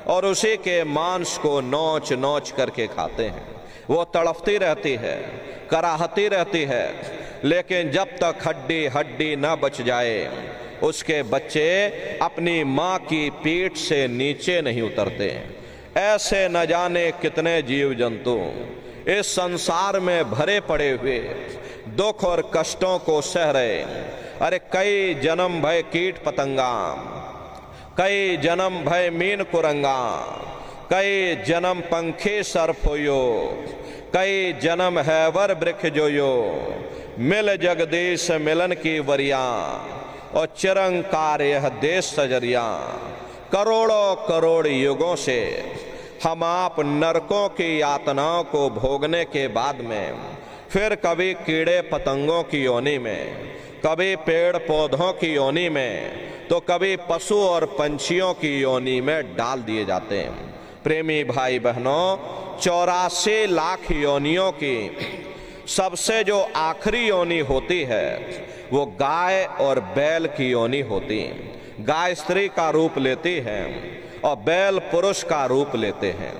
और उसी के मांस को नोच नोच करके खाते हैं। वो तड़पती रहती है, कराहती रहती है, लेकिन जब तक हड्डी हड्डी न बच जाए उसके बच्चे अपनी माँ की पीठ से नीचे नहीं उतरते। ऐसे न जाने कितने जीव जंतु इस संसार में भरे पड़े हुए दुख और कष्टों को सह रहे। अरे कई जन्म भय कीट पतंगा, कई जन्म भय मीन कुरंगा, कई जन्म पंखी सर्प होयो, कई जन्म हैवर वृक्ष जोयो, मिल जगदीश मिलन की वरिया और चिरंकार यह देश सजरिया। करोड़ों करोड़ युगों से हम आप नरकों की यातनाओं को भोगने के बाद में फिर कभी कीड़े पतंगों की योनि में, कभी पेड़ पौधों की योनि में, तो कभी पशु और पंछियों की योनि में डाल दिए जाते हैं। प्रेमी भाई बहनों, 84 लाख योनियों की सबसे जो आखिरी योनि होती है वो गाय और बैल की योनि होती है। गाय स्त्री का रूप लेती है और बैल पुरुष का रूप लेते हैं।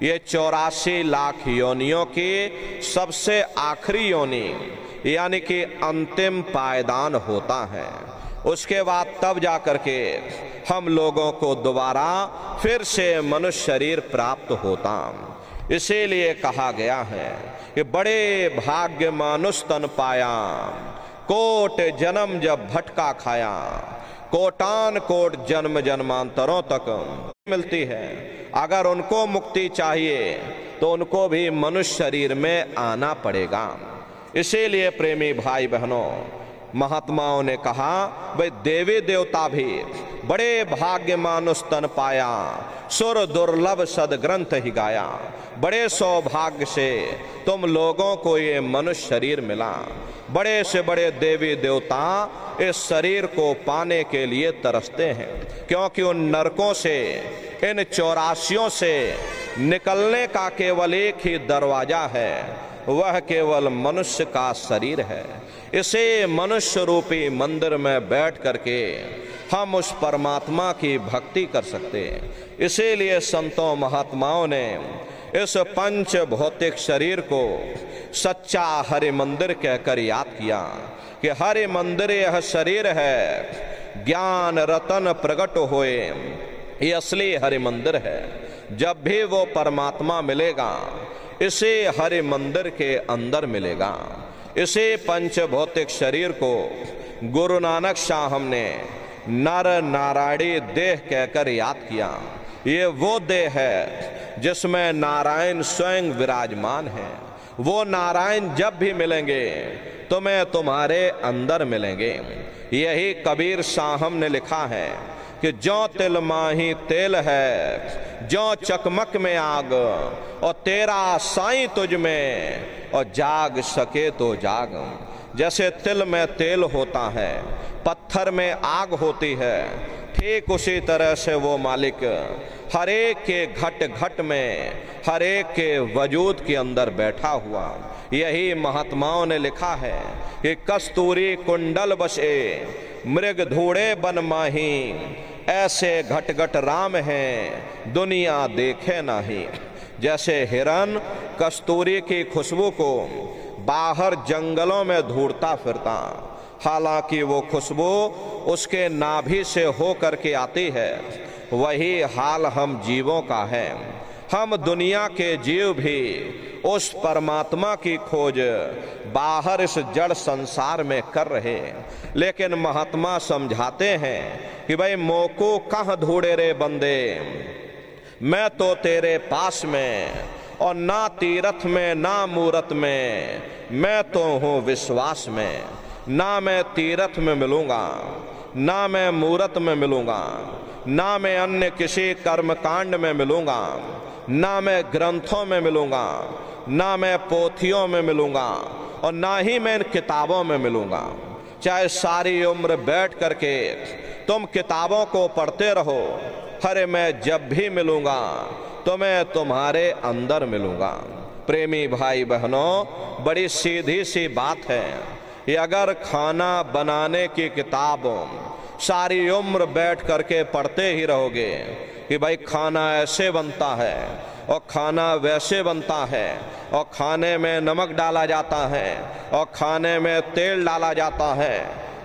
ये 84 लाख योनियों की सबसे आखिरी योनि यानी कि अंतिम पायदान होता है। उसके बाद तब जा करके हम लोगों को दोबारा फिर से मनुष्य शरीर प्राप्त होता। इसीलिए कहा गया है कि बड़े भाग्य मानुष तन पाया, कोट जन्म जब भटका खाया, कोटान कोट जन्म जन्मांतरों तक मिलती है। अगर उनको मुक्ति चाहिए तो उनको भी मनुष्य शरीर में आना पड़ेगा। इसीलिए प्रेमी भाई बहनों, महात्माओं ने कहा भाई देवी देवता भी बड़े भाग्य मानुष तन पाया, सुर दुर्लभ सदग्रंथ ही गाया। बड़े सौभाग्य से तुम लोगों को ये मनुष्य शरीर मिला। बड़े से बड़े देवी देवता इस शरीर को पाने के लिए तरसते हैं, क्योंकि उन नरकों से, इन 84 से निकलने का केवल एक ही दरवाजा है, वह केवल मनुष्य का शरीर है। इसे मनुष्य रूपी मंदिर में बैठ करके हम उस परमात्मा की भक्ति कर सकते हैं। इसीलिए संतों महात्माओं ने इस पंच भौतिक शरीर को सच्चा हरि मंदिर कहकर याद किया कि हरि मंदिर यह शरीर है, ज्ञान रतन प्रकट होए, ये असली हरि मंदिर है। जब भी वो परमात्मा मिलेगा इसे हरि मंदिर के अंदर मिलेगा। इसे पंच भौतिक शरीर को गुरु नानक शाह हमने नर नारायणी देह कहकर याद किया। ये वो देह है जिसमें नारायण स्वयं विराजमान है। वो नारायण जब भी मिलेंगे तुम्हें तुम्हारे अंदर मिलेंगे। यही कबीर साहब ने लिखा है कि जो तिल माही तेल है, जो चकमक में आग, और तेरा साईं तुझ में, और जाग सके तो जाग। जैसे तिल में तेल होता है, पत्थर में आग होती है, ठीक उसी तरह से वो मालिक हर एक के घट घट में, हर एक के वजूद के अंदर बैठा हुआ। यही महात्माओं ने लिखा है कि कस्तूरी कुंडल बसे, मृग धूड़े बन माही, ऐसे घट घट राम हैं दुनिया देखे नहीं। जैसे हिरन कस्तूरी की खुशबू को बाहर जंगलों में ढूंढता फिरता, हालांकि वो खुशबू उसके नाभि से हो करके आती है, वही हाल हम जीवों का है। हम दुनिया के जीव भी उस परमात्मा की खोज बाहर इस जड़ संसार में कर रहे हैं, लेकिन महात्मा समझाते हैं कि भाई मोको कहाँ ढूंढे रे बंदे, मैं तो तेरे पास में और ना तीरथ में ना मूरत में, मैं तो हूँ विश्वास में। ना मैं तीरथ में मिलूँगा, ना मैं मूरत में मिलूँगा, ना मैं अन्य किसी कर्मकांड में मिलूँगा, ना मैं ग्रंथों में मिलूँगा, ना मैं पोथियों में मिलूँगा, और ना ही मैं इन किताबों में मिलूँगा। चाहे सारी उम्र बैठ करके तुम किताबों को पढ़ते रहो, अरे मैं जब भी मिलूँगा तो मैं तुम्हारे अंदर मिलूँगा। प्रेमी भाई बहनों, बड़ी सीधी सी बात है ये। अगर खाना बनाने की किताब सारी उम्र बैठ करके पढ़ते ही रहोगे कि भाई खाना ऐसे बनता है और खाना वैसे बनता है और खाने में नमक डाला जाता है और खाने में तेल डाला जाता है,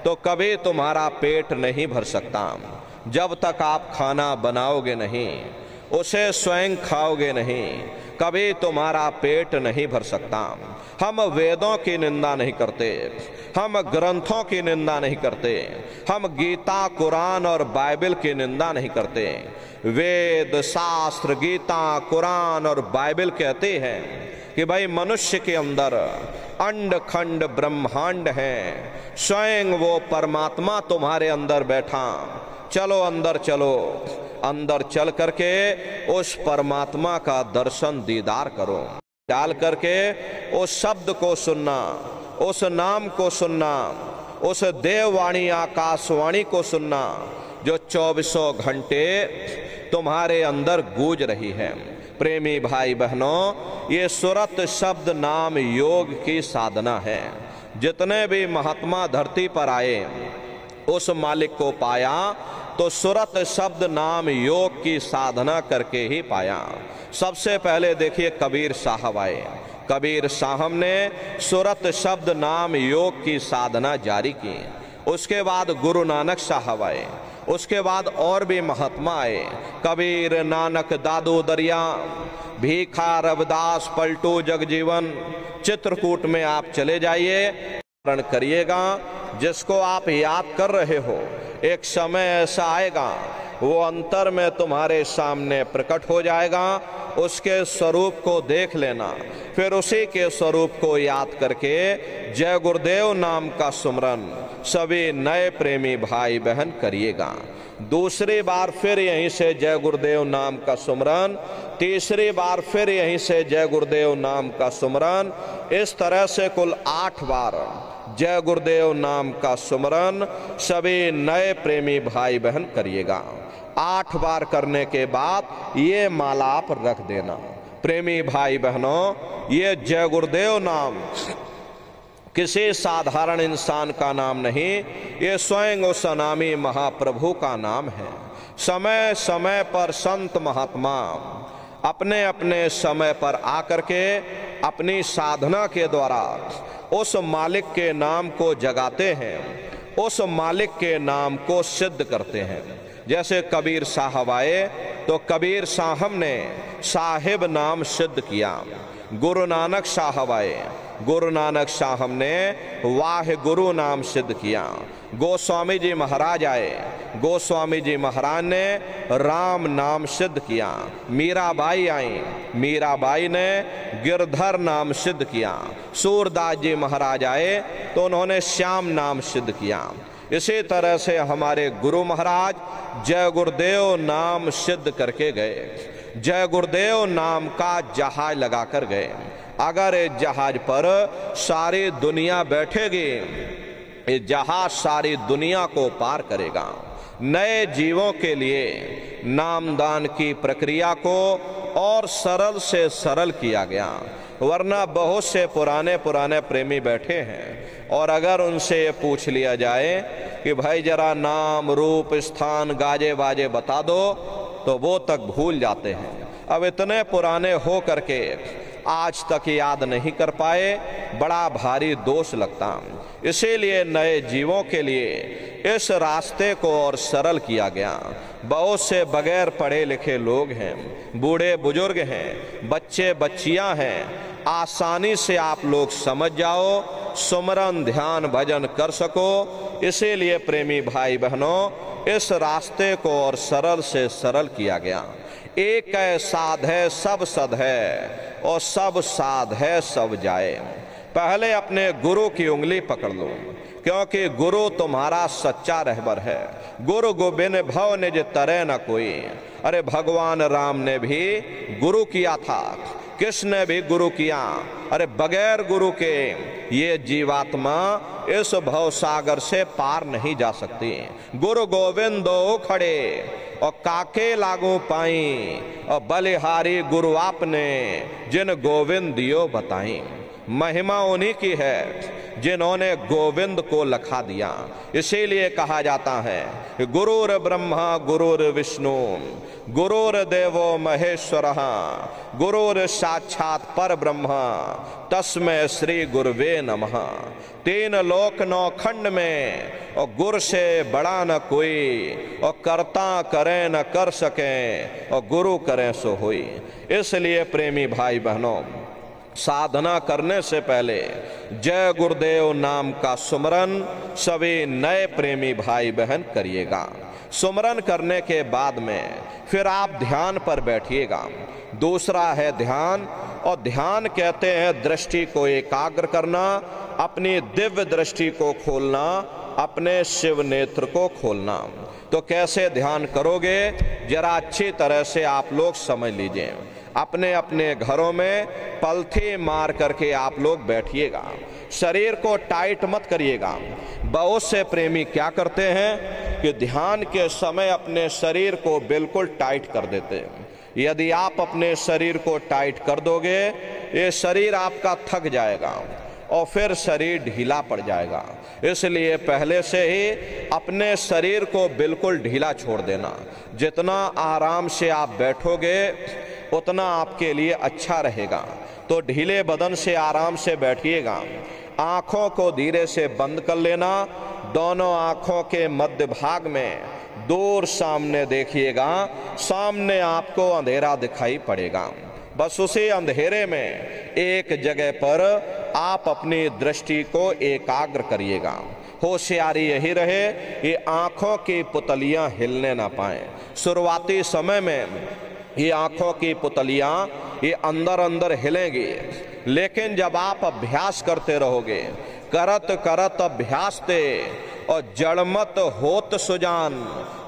तो कभी तुम्हारा पेट नहीं भर सकता। जब तक आप खाना बनाओगे नहीं, उसे स्वयं खाओगे नहीं, कभी तुम्हारा पेट नहीं भर सकता। हम वेदों की निंदा नहीं करते, हम ग्रंथों की निंदा नहीं करते, हम गीता, कुरान और बाइबल की निंदा नहीं करते। वेद, शास्त्र, गीता, कुरान और बाइबल कहते हैं कि भाई मनुष्य के अंदर अंड खंड ब्रह्मांड है, स्वयं वो परमात्मा तुम्हारे अंदर बैठा। चलो अंदर चलो, अंदर चल करके उस परमात्मा का दर्शन दीदार करो। डाल करके उस शब्द को सुनना, उस नाम को सुनना, उस देववाणी आकाशवाणी को सुनना जो 24 घंटे तुम्हारे अंदर गूंज रही है। प्रेमी भाई बहनों, ये सुरत शब्द नाम योग की साधना है। जितने भी महात्मा धरती पर आए उस मालिक को पाया तो सुरत शब्द नाम योग की साधना करके ही पाया। सबसे पहले देखिए कबीर साहब आए। कबीर साहब ने सुरत शब्द नाम योग की साधना जारी की। उसके बाद गुरु नानक साहब आए। उसके बाद और भी महात्मा आए, कबीर, नानक, दादू दरिया, भीखा, रविदास, पलटू, जगजीवन। चित्रकूट में आप चले जाइए, स्मरण करिएगा। जिसको आप याद कर रहे हो, एक समय ऐसा आएगा वो अंतर में तुम्हारे सामने प्रकट हो जाएगा। उसके स्वरूप को देख लेना, फिर उसी के स्वरूप को याद करके जय गुरुदेव नाम का सुमरन सभी नए प्रेमी भाई बहन करिएगा। दूसरी बार फिर यहीं से जय गुरुदेव नाम का सुमरन, तीसरी बार फिर यहीं से जय गुरुदेव नाम का सुमरन। इस तरह से कुल 8 बार जय गुरुदेव नाम का सुमरन सभी नए प्रेमी भाई बहन करिएगा। 8 बार करने के बाद ये माला आप रख देना। प्रेमी भाई बहनों, ये जय गुरुदेव नाम किसी साधारण इंसान का नाम नहीं, ये स्वयं उस अनामी महाप्रभु का नाम है। समय समय पर संत महात्मा अपने अपने समय पर आकर के अपनी साधना के द्वारा उस मालिक के नाम को जगाते हैं, उस मालिक के नाम को सिद्ध करते हैं। जैसे कबीर साहब आए तो कबीर साहब ने साहिब नाम सिद्ध किया। गुरु नानक साहब आए, गुरु नानक साहब ने वाह गुरु नाम सिद्ध किया। गोस्वामी जी महाराज आए, गोस्वामी जी महाराज ने राम नाम सिद्ध किया। मीराबाई आई, मीराबाई ने गिरधर नाम सिद्ध किया। सूरदास जी महाराज आए तो उन्होंने श्याम नाम सिद्ध किया। इसी तरह से हमारे गुरु महाराज जय गुरुदेव नाम सिद्ध करके गए। जय गुरुदेव नाम का जहाज लगा कर गए। अगर इस जहाज पर सारी दुनिया बैठेगी, ये जहाज सारी दुनिया को पार करेगा। नए जीवों के लिए नामदान की प्रक्रिया को और सरल से सरल किया गया। वरना बहुत से पुराने पुराने प्रेमी बैठे हैं और अगर उनसे ये पूछ लिया जाए कि भाई जरा नाम, रूप, स्थान, गाजे बाजे बता दो, तो वो तक भूल जाते हैं। अब इतने पुराने हो करके आज तक याद नहीं कर पाए, बड़ा भारी दोष लगता। इसीलिए नए जीवों के लिए इस रास्ते को और सरल किया गया। बहुत से बगैर पढ़े लिखे लोग हैं, बूढ़े बुजुर्ग हैं, बच्चे बच्चियां हैं। आसानी से आप लोग समझ जाओ, सुमरन, ध्यान, भजन कर सको। इसीलिए प्रेमी भाई बहनों, इस रास्ते को और सरल से सरल किया गया। एक है साध है सब सद है, और सब साध है सब जाए। पहले अपने गुरु की उंगली पकड़ लो, क्योंकि गुरु तुम्हारा सच्चा रहबर है। गुरु गोबिन भव निज तरह न कोई। अरे भगवान राम ने भी गुरु किया था, कृष्ण ने भी गुरु किया। अरे बगैर गुरु के ये जीवात्मा इस भव सागर से पार नहीं जा सकती। गुरु गोविंद दो खड़े और काके लागू पाई, और बलिहारी गुरु आपने जिन गोविंद दियो बताई। महिमा उन्हीं की है जिन्होंने गोविंद को लखा दिया। इसीलिए कहा जाता है गुरुर ब्रह्मा गुरुर विष्णु गुरुर देवो महेश्वरः गुरुर साक्षात पर ब्रह्म तस्मै श्री गुरुवे नमः। तीन लोक नौ खंड में और गुरु से बड़ा न कोई, और कर्ता करे न कर सके और गुरु करे सो होई। इसलिए प्रेमी भाई बहनों, साधना करने से पहले जय गुरुदेव नाम का सुमरन सभी नए प्रेमी भाई बहन करिएगा। सुमरन करने के बाद में फिर आप ध्यान पर बैठिएगा। दूसरा है ध्यान, और ध्यान कहते हैं दृष्टि को एकाग्र करना, अपनी दिव्य दृष्टि को खोलना, अपने शिव नेत्र को खोलना। तो कैसे ध्यान करोगे, जरा अच्छी तरह से आप लोग समझ लीजिए। अपने अपने घरों में पलथी मार करके आप लोग बैठिएगा। शरीर को टाइट मत करिएगा। बहुत से प्रेमी क्या करते हैं कि ध्यान के समय अपने शरीर को बिल्कुल टाइट कर देते हैं। यदि आप अपने शरीर को टाइट कर दोगे, ये शरीर आपका थक जाएगा और फिर शरीर ढीला पड़ जाएगा। इसलिए पहले से ही अपने शरीर को बिल्कुल ढीला छोड़ देना। जितना आराम से आप बैठोगे उतना आपके लिए अच्छा रहेगा। तो ढीले बदन से आराम से बैठिएगा। आँखों को धीरे से बंद कर लेना। दोनों आँखों के मध्य भाग में दूर सामने देखिएगा, सामने आपको अंधेरा दिखाई पड़ेगा। बस उसी अंधेरे में एक जगह पर आप अपनी दृष्टि को एकाग्र करिएगा। होशियारी यही रहे ये आँखों की पुतलियाँ हिलने ना पाएं। शुरुआती समय में ये आँखों की पुतलियाँ ये अंदर अंदर हिलेंगी, लेकिन जब आप अभ्यास करते रहोगे, करत करत अभ्यास ते और जड़मत होत सुजान,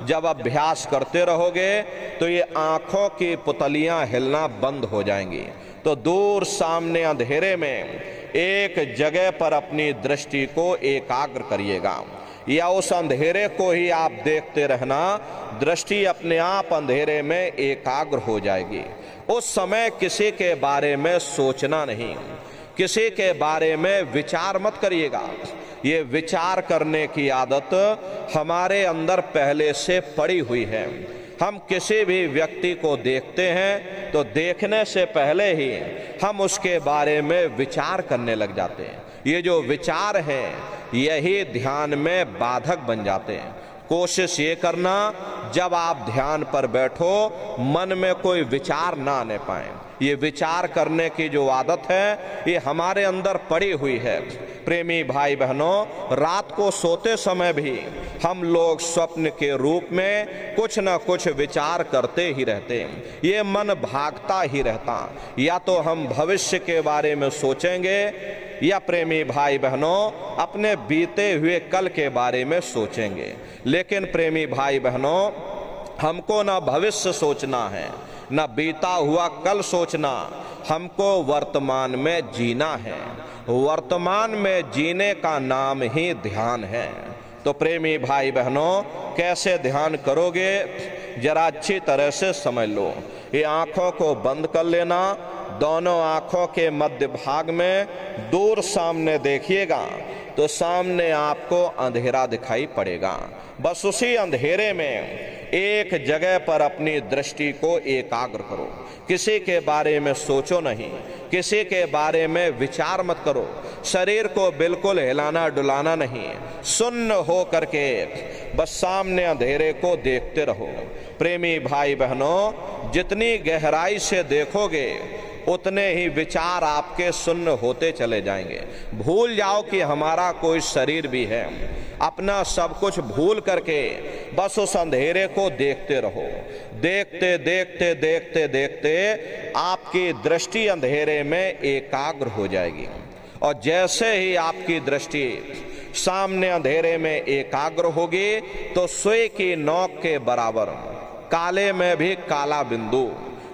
जब अभ्यास करते रहोगे तो ये आँखों की पुतलियाँ हिलना बंद हो जाएंगी। तो दूर सामने अंधेरे में एक जगह पर अपनी दृष्टि को एकाग्र करिएगा, या उस अंधेरे को ही आप देखते रहना। दृष्टि अपने आप अंधेरे में एकाग्र हो जाएगी। उस समय किसी के बारे में सोचना नहीं, किसी के बारे में विचार मत करिएगा। ये विचार करने की आदत हमारे अंदर पहले से पड़ी हुई है। हम किसी भी व्यक्ति को देखते हैं तो देखने से पहले ही हम उसके बारे में विचार करने लग जाते हैं। ये जो विचार हैं यही ध्यान में बाधक बन जाते हैं। कोशिश ये करना जब आप ध्यान पर बैठो मन में कोई विचार ना आने पाए। ये विचार करने की जो आदत है ये हमारे अंदर पड़ी हुई है। प्रेमी भाई बहनों, रात को सोते समय भी हम लोग स्वप्न के रूप में कुछ न कुछ विचार करते ही रहते हैं। ये मन भागता ही रहता, या तो हम भविष्य के बारे में सोचेंगे, या प्रेमी भाई बहनों अपने बीते हुए कल के बारे में सोचेंगे। लेकिन प्रेमी भाई बहनों, हमको ना भविष्य सोचना है, ना बीता हुआ कल सोचना, हमको वर्तमान में जीना है। वर्तमान में जीने का नाम ही ध्यान है। तो प्रेमी भाई बहनों, कैसे ध्यान करोगे जरा अच्छी तरह से समझ लो। ये आँखों को बंद कर लेना। दोनों आँखों के मध्य भाग में दूर सामने देखिएगा तो सामने आपको अंधेरा दिखाई पड़ेगा। बस उसी अंधेरे में एक जगह पर अपनी दृष्टि को एकाग्र करो। किसी के बारे में सोचो नहीं, किसी के बारे में विचार मत करो। शरीर को बिल्कुल हिलाना डुलाना नहीं, सुन्न हो करके बस सामने अंधेरे को देखते रहो। प्रेमी भाई बहनों, जितनी गहराई से देखोगे उतने ही विचार आपके शून्य होते चले जाएंगे। भूल जाओ कि हमारा कोई शरीर भी है। अपना सब कुछ भूल करके बस उस अंधेरे को देखते रहो। देखते देखते देखते देखते आपकी दृष्टि अंधेरे में एकाग्र हो जाएगी। और जैसे ही आपकी दृष्टि सामने अंधेरे में एकाग्र होगी तो सुई की नोक के बराबर काले में भी काला बिंदु,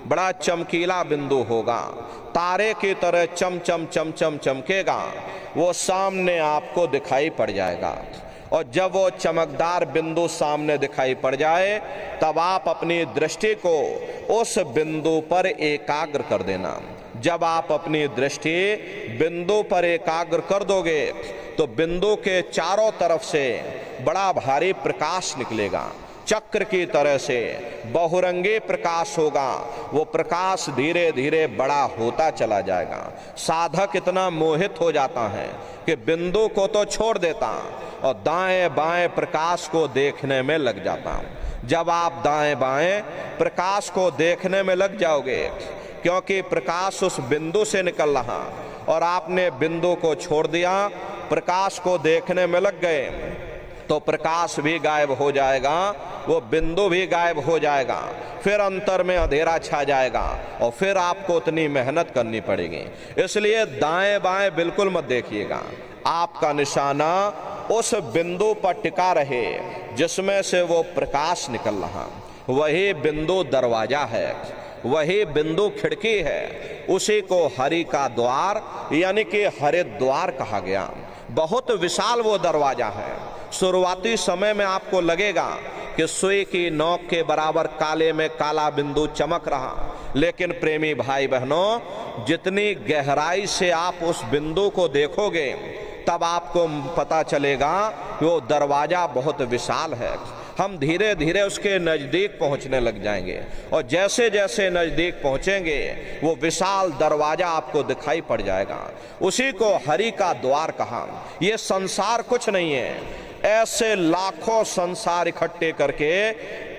बड़ा चमकीला बिंदु होगा, तारे की तरह चम चम चम चम चमकेगा, वो सामने आपको दिखाई पड़ जाएगा। और जब वो चमकदार बिंदु सामने दिखाई पड़ जाए तब आप अपनी दृष्टि को उस बिंदु पर एकाग्र कर देना। जब आप अपनी दृष्टि बिंदु पर एकाग्र कर दोगे तो बिंदु के चारों तरफ से बड़ा भारी प्रकाश निकलेगा, चक्र की तरह से बहुरंगी प्रकाश होगा। वो प्रकाश धीरे धीरे बड़ा होता चला जाएगा। साधक इतना मोहित हो जाता है कि बिंदु को तो छोड़ देता और दाएं बाएं प्रकाश को देखने में लग जाता। जब आप दाएं बाएं प्रकाश को देखने में लग जाओगे, क्योंकि प्रकाश उस बिंदु से निकल रहा और आपने बिंदु को छोड़ दिया, प्रकाश को देखने में लग गए, तो प्रकाश भी गायब हो जाएगा, वो बिंदु भी गायब हो जाएगा, फिर अंतर में अंधेरा छा जाएगा और फिर आपको उतनी मेहनत करनी पड़ेगी। इसलिए दाएं बाएं बिल्कुल मत देखिएगा। आपका निशाना उस बिंदु पर टिका रहे जिसमें से वो प्रकाश निकल रहा। वही बिंदु दरवाजा है, वही बिंदु खिड़की है। उसी को हरि का द्वार यानी कि हरिद्वार कहा गया। बहुत विशाल वो दरवाजा है। शुरुआती समय में आपको लगेगा कि सुई की नोक के बराबर काले में काला बिंदु चमक रहा, लेकिन प्रेमी भाई बहनों, जितनी गहराई से आप उस बिंदु को देखोगे तब आपको पता चलेगा कि वो दरवाजा बहुत विशाल है। हम धीरे धीरे उसके नज़दीक पहुंचने लग जाएंगे और जैसे जैसे नज़दीक पहुंचेंगे वो विशाल दरवाजा आपको दिखाई पड़ जाएगा। उसी को हरि का द्वार कहा। ये संसार कुछ नहीं है, ऐसे लाखों संसार इकट्ठे करके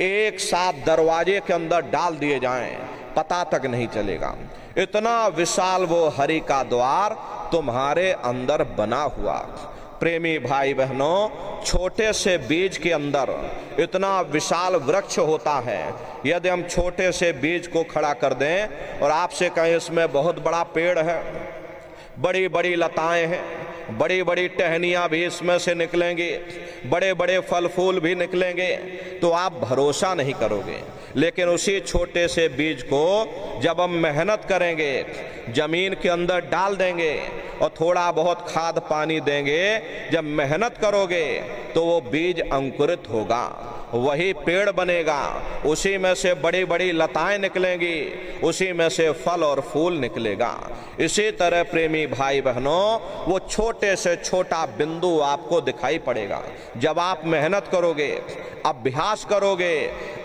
एक साथ दरवाजे के अंदर डाल दिए जाएं, पता तक नहीं चलेगा। इतना विशाल वो हरि का द्वार तुम्हारे अंदर बना हुआ। प्रेमी भाई बहनों, छोटे से बीज के अंदर इतना विशाल वृक्ष होता है। यदि हम छोटे से बीज को खड़ा कर दें और आपसे कहें इसमें बहुत बड़ा पेड़ है, बड़ी बड़ी लताएं हैं, बड़ी बड़ी टहनियाँ भी इसमें से निकलेंगी, बड़े बड़े फल फूल भी निकलेंगे, तो आप भरोसा नहीं करोगे। लेकिन उसी छोटे से बीज को जब हम मेहनत करेंगे, जमीन के अंदर डाल देंगे और थोड़ा बहुत खाद पानी देंगे, जब मेहनत करोगे तो वो बीज अंकुरित होगा, वही पेड़ बनेगा, उसी में से बड़ी बड़ी लताएं निकलेंगी, उसी में से फल और फूल निकलेगा। इसी तरह प्रेमी भाई बहनों, वो छोटे से छोटा बिंदु आपको दिखाई पड़ेगा। जब आप मेहनत करोगे, अभ्यास करोगे,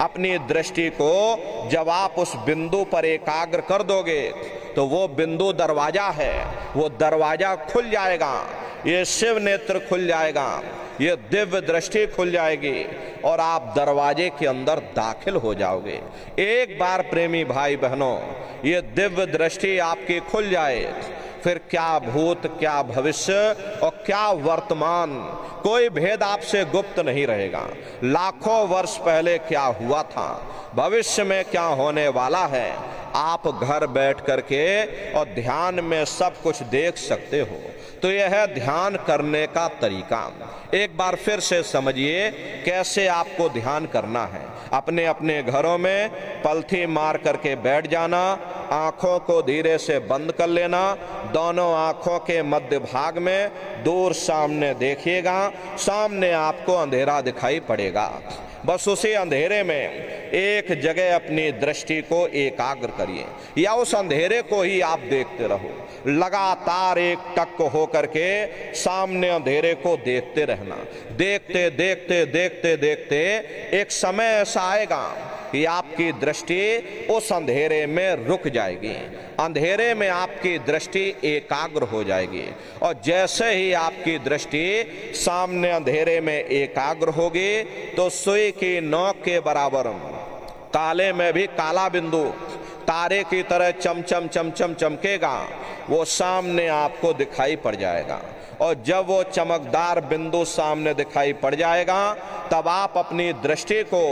अपनी दृष्टि को जब आप उस बिंदु पर एकाग्र कर दोगे तो वो बिंदु दरवाजा है, वो दरवाजा खुल जाएगा, ये शिव नेत्र खुल जाएगा, ये दिव्य दृष्टि खुल जाएगी और आप दरवाजे के अंदर दाखिल हो जाओगे। एक बार प्रेमी भाई बहनों, ये दिव्य दृष्टि आपकी खुल जाए, फिर क्या भूत, क्या भविष्य और क्या वर्तमान, कोई भेद आपसे गुप्त नहीं रहेगा। लाखों वर्ष पहले क्या हुआ था, भविष्य में क्या होने वाला है, आप घर बैठ करके और ध्यान में सब कुछ देख सकते हो। तो यह है ध्यान करने का तरीका। एक बार फिर से समझिए कैसे आपको ध्यान करना है। अपने अपने घरों में पलथी मार करके बैठ जाना, आँखों को धीरे से बंद कर लेना, दोनों आँखों के मध्य भाग में दूर सामने देखिएगा, सामने आपको अंधेरा दिखाई पड़ेगा। बस उसी अंधेरे में एक जगह अपनी दृष्टि को एकाग्र करिए या उस अंधेरे को ही आप देखते रहो। लगातार एक टक हो करके सामने अंधेरे को देखते रहना। देखते देखते देखते देखते एक समय ऐसा आएगा कि आपकी दृष्टि उस अंधेरे में रुक जाएगी, अंधेरे में आपकी दृष्टि एकाग्र हो जाएगी। और जैसे ही आपकी दृष्टि सामने अंधेरे में एकाग्र होगी तो सुई की नोक के बराबर काले में भी काला बिंदु, तारे की तरह चमचम चमचम चमकेगा, वो सामने आपको दिखाई पड़ जाएगा। और जब वो चमकदार बिंदु सामने दिखाई पड़ जाएगा तब आप अपनी दृष्टि को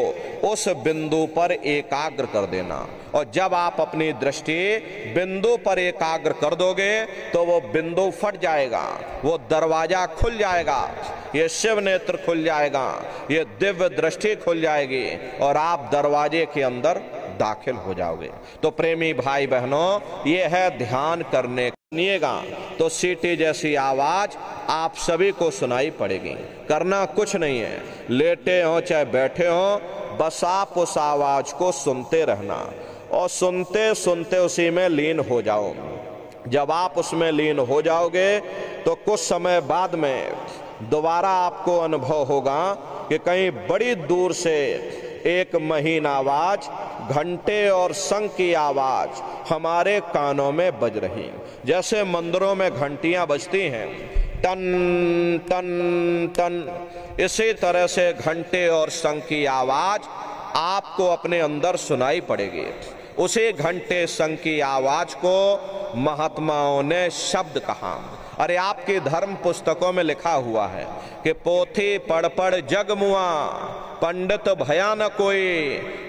उस बिंदु पर एकाग्र कर देना। और जब आप अपनी दृष्टि बिंदु पर एकाग्र कर दोगे तो वो बिंदु फट जाएगा, वो दरवाजा खुल जाएगा, ये शिव नेत्र खुल जाएगा, ये दिव्य दृष्टि खुल जाएगी और आप दरवाजे के अंदर दाखिल हो जाओगे। तो प्रेमी भाई बहनों, ये है ध्यान करने। सुनिएगा तो सीटी जैसी आवाज आप सभी को सुनाई पड़ेगी। करना कुछ नहीं है, लेटे हो चाहे बैठे हो, बस आप उस आवाज को सुनते रहना और सुनते सुनते उसी में लीन हो जाओ। जब आप उसमें लीन हो जाओगे तो कुछ समय बाद में दोबारा आपको अनुभव होगा कि कहीं बड़ी दूर से एक महीन आवाज, घंटे और शंख की आवाज हमारे कानों में बज रही, जैसे मंदिरों में घंटियां बजती हैं, टन टन टन। इसी तरह से घंटे और शंख की आवाज आपको अपने अंदर सुनाई पड़ेगी। उसी घंटे शंख की आवाज को महात्माओं ने शब्द कहा। अरे आपकी धर्म पुस्तकों में लिखा हुआ है कि पोथी पढ़ पढ़ जग मुआ, पंडित भया न कोई,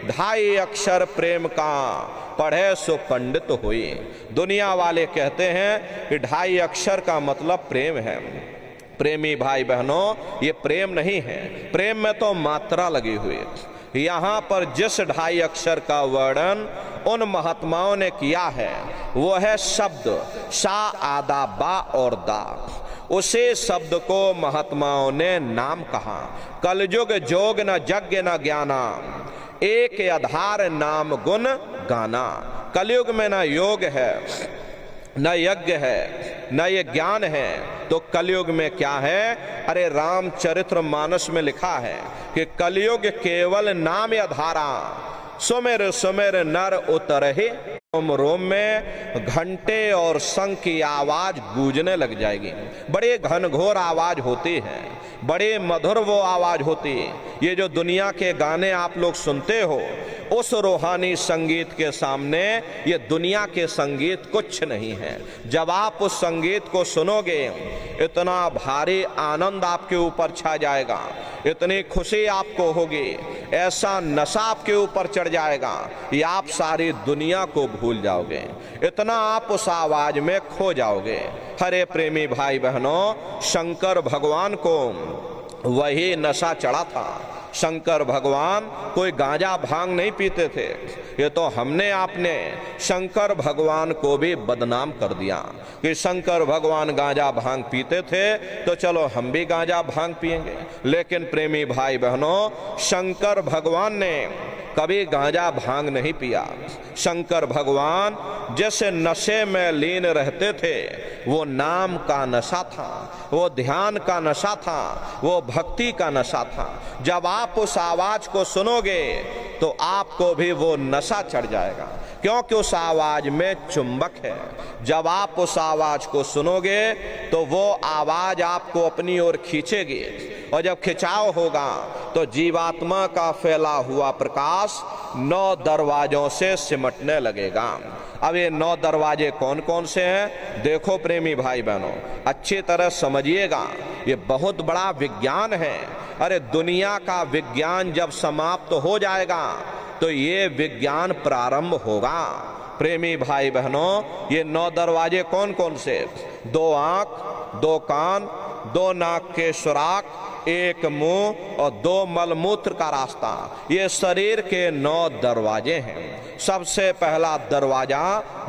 2.5 अक्षर प्रेम का, पढ़े सो पंडित हुई। दुनिया वाले कहते हैं कि 2.5 अक्षर का मतलब प्रेम है। प्रेमी भाई बहनों, ये प्रेम नहीं है, प्रेम में तो मात्रा लगी हुई है। यहाँ पर जिस 2.5 अक्षर का वर्णन उन महात्माओं ने किया है वो है शब्द सा, आदा, बा और दा। उसी शब्द को महात्माओं ने नाम कहा। कलयुग जोग न यज्ञ न ज्ञाना, एक आधार नाम गुण गाना। कलयुग में न योग है, न यज्ञ है, न ये ज्ञान है, तो कलयुग में क्या है? अरे रामचरितमानस में लिखा है कि कलयुग केवल नाम आधारा, सुमेर सुमेर नर उतरहि। रोम रोम में घंटे और शंख की आवाज गूंजने लग जाएगी। बड़े घनघोर आवाज होती है, बड़े मधुर वो आवाज होती है। ये जो दुनिया के गाने आप लोग सुनते हो, उस रूहानी संगीत के सामने ये दुनिया के संगीत कुछ नहीं है। जब आप उस संगीत को सुनोगे इतना भारी आनंद आपके ऊपर छा जाएगा, इतनी खुशी आपको होगी, ऐसा नशा आपके ऊपर चढ़ जाएगा या आप सारी दुनिया को भूल जाओगे, इतना आप उस आवाज में खो जाओगे। हरे प्रेमी भाई बहनों, शंकर भगवान को वही नशा चढ़ा था। शंकर भगवान कोई गांजा भांग नहीं पीते थे। ये तो हमने आपने शंकर भगवान को भी बदनाम कर दिया कि शंकर भगवान गांजा भांग पीते थे तो चलो हम भी गांजा भांग पिएंगे। लेकिन प्रेमी भाई बहनों, शंकर भगवान ने कभी गांजा भांग नहीं पिया। शंकर भगवान जैसे नशे में लीन रहते थे, वो नाम का नशा था, वो ध्यान का नशा था, वो भक्ति का नशा था। जब आप उस आवाज को सुनोगे तो आपको भी वो नशा चढ़ जाएगा, क्योंकि उस आवाज में चुंबक है। जब आप उस आवाज को सुनोगे तो वो आवाज आपको अपनी ओर खींचेगी, और जब खिंचाव होगा तो जीवात्मा का फैला हुआ प्रकाश 9 दरवाजों से सिमटने लगेगा। अब ये 9 दरवाजे कौन कौन से हैं? देखो प्रेमी भाई बहनों, अच्छी तरह समझिएगा, ये बहुत बड़ा विज्ञान है। अरे दुनिया का विज्ञान जब समाप्त हो जाएगा तो ये विज्ञान प्रारंभ होगा। प्रेमी भाई बहनों, ये 9 दरवाजे कौन कौन से? 2 आंख, 2 कान, 2 नाक के सुराख, 1 मुंह और 2 मलमूत्र का रास्ता, ये शरीर के 9 दरवाजे हैं। सबसे पहला दरवाजा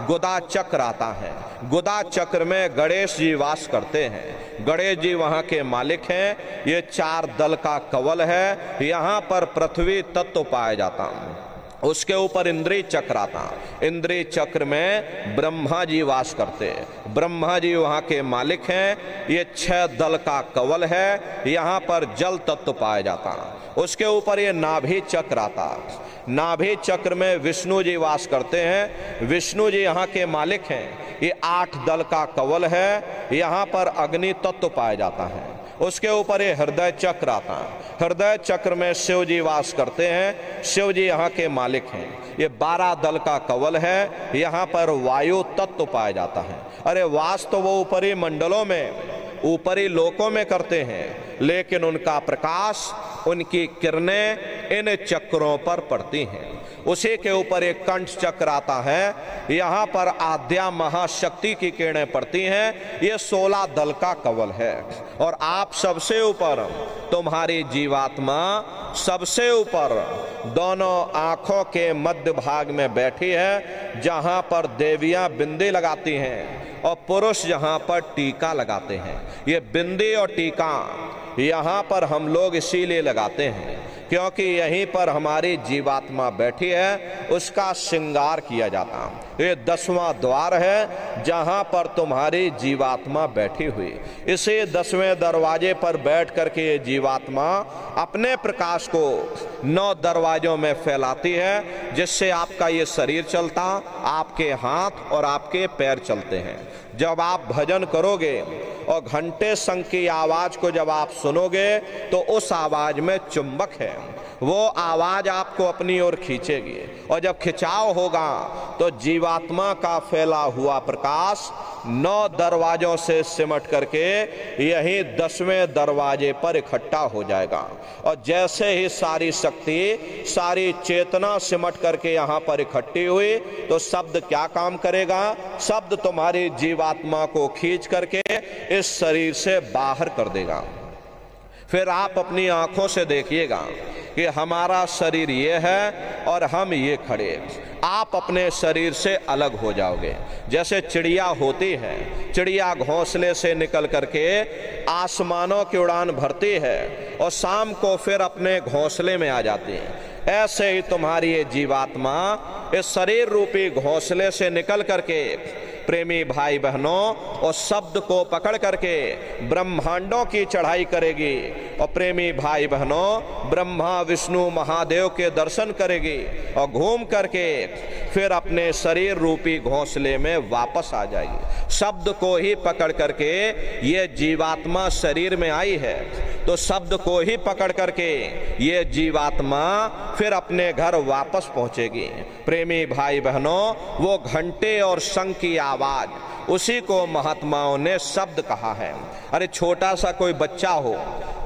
गुदा चक्र आता है। गुदा चक्र में गणेश जी वास करते हैं। गणेश जी वहाँ के मालिक हैं। ये 4 दल का कवल है, यहाँ पर पृथ्वी तत्व पाया जाता है। उसके ऊपर इंद्रिय चक्र आता। इंद्रिय चक्र में ब्रह्मा जी वास करते। ब्रह्मा जी वहाँ के मालिक हैं। ये 6 दल का कवल है, यहाँ पर जल तत्व पाया जाता। उसके ऊपर ये नाभि चक्र आता। नाभि चक्र में विष्णु जी वास करते हैं। विष्णु जी यहाँ के मालिक हैं। ये 8 दल का कवल है, यहाँ पर अग्नि तत्व पाया जाता है। उसके ऊपर ये हृदय चक्र आता है। हृदय चक्र में शिव जी वास करते हैं। शिव जी यहाँ के मालिक हैं। ये 12 दल का कवल है। यहाँ पर वायु तत्व पाया जाता है। अरे वास तो वो ऊपरी मंडलों में, ऊपरी लोकों में करते हैं, लेकिन उनका प्रकाश, उनकी किरणें इन चक्रों पर पड़ती हैं। उसी के ऊपर एक कंठ चक्र आता है। यहाँ पर आद्या महाशक्ति की किरणें पड़ती हैं। ये 16 दल का कवल है। और आप सबसे ऊपर, तुम्हारी जीवात्मा सबसे ऊपर दोनों आंखों के मध्य भाग में बैठी है, जहाँ पर देवियाँ बिंदी लगाती हैं और पुरुष यहाँ पर टीका लगाते हैं। ये बिंदी और टीका यहाँ पर हम लोग इसीलिए लगाते हैं क्योंकि यहीं पर हमारी जीवात्मा बैठी है, उसका श्रृंगार किया जाता है। ये 10वां द्वार है जहाँ पर तुम्हारी जीवात्मा बैठी हुई। इसी 10वें दरवाजे पर बैठ करके ये जीवात्मा अपने प्रकाश को 9 दरवाजों में फैलाती है, जिससे आपका ये शरीर चलता, आपके हाथ और आपके पैर चलते हैं। जब आप भजन करोगे और घंटे शंख की आवाज को जब आप सुनोगे तो उस आवाज में चुंबक है, वो आवाज आपको अपनी ओर खींचेगी। और जब खिंचाव होगा तो जीवात्मा का फैला हुआ प्रकाश 9 दरवाजों से सिमट करके यही 10वें दरवाजे पर इकट्ठा हो जाएगा। और जैसे ही सारी शक्ति, सारी चेतना सिमट करके यहाँ पर इकट्ठी हुई तो शब्द क्या काम करेगा? शब्द तुम्हारी जीवात्मा को खींच करके इस शरीर से बाहर कर देगा। फिर आप अपनी आंखों से देखिएगा कि हमारा शरीर ये है और हम ये खड़े। आप अपने शरीर से अलग हो जाओगे। जैसे चिड़िया होती है, चिड़िया घोंसले से निकल करके आसमानों की उड़ान भरती है और शाम को फिर अपने घोंसले में आ जाती है। ऐसे ही तुम्हारी ये जीवात्मा इस शरीर रूपी घोंसले से निकल करके प्रेमी भाई बहनों और शब्द को पकड़ करके ब्रह्मांडों की चढ़ाई करेगी। और प्रेमी भाई बहनों ब्रह्मा विष्णु महादेव के दर्शन करेगी और घूम करके फिर अपने शरीर रूपी घोंसले में वापस आ जाएगी। शब्द को ही पकड़ करके ये जीवात्मा शरीर में आई है, तो शब्द को ही पकड़ करके ये जीवात्मा फिर अपने घर वापस पहुंचेगी। प्रेमी भाई बहनों, वो घंटे और शंख की आवाज, उसी को महात्माओं ने शब्द कहा है। अरे छोटा सा कोई बच्चा हो,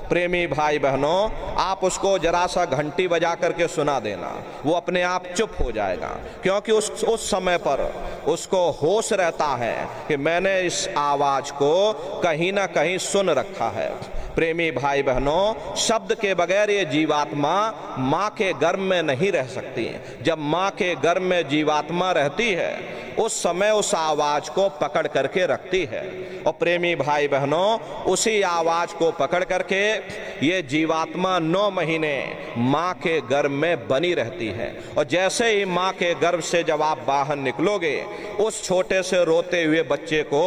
प्रेमी भाई बहनों, आप उसको जरा सा घंटी बजा करके सुना देना, वो अपने आप चुप हो जाएगा, क्योंकि उस समय पर उसको होश रहता है कि मैंने इस आवाज को कहीं ना कहीं सुन रखा है। प्रेमी भाई बहनों, शब्द के बगैर ये जीवात्मा माँ के गर्भ में नहीं रह सकती। जब माँ के गर्भ में जीवात्मा रहती है उस समय उस आवाज को पकड़ करके रखती है। और प्रेमी भाई बहनों, उसी आवाज को पकड़ करके ये जीवात्मा 9 महीने माँ के गर्भ में बनी रहती है। और जैसे ही माँ के गर्भ से जब आप बाहर निकलोगे, उस छोटे से रोते हुए बच्चे को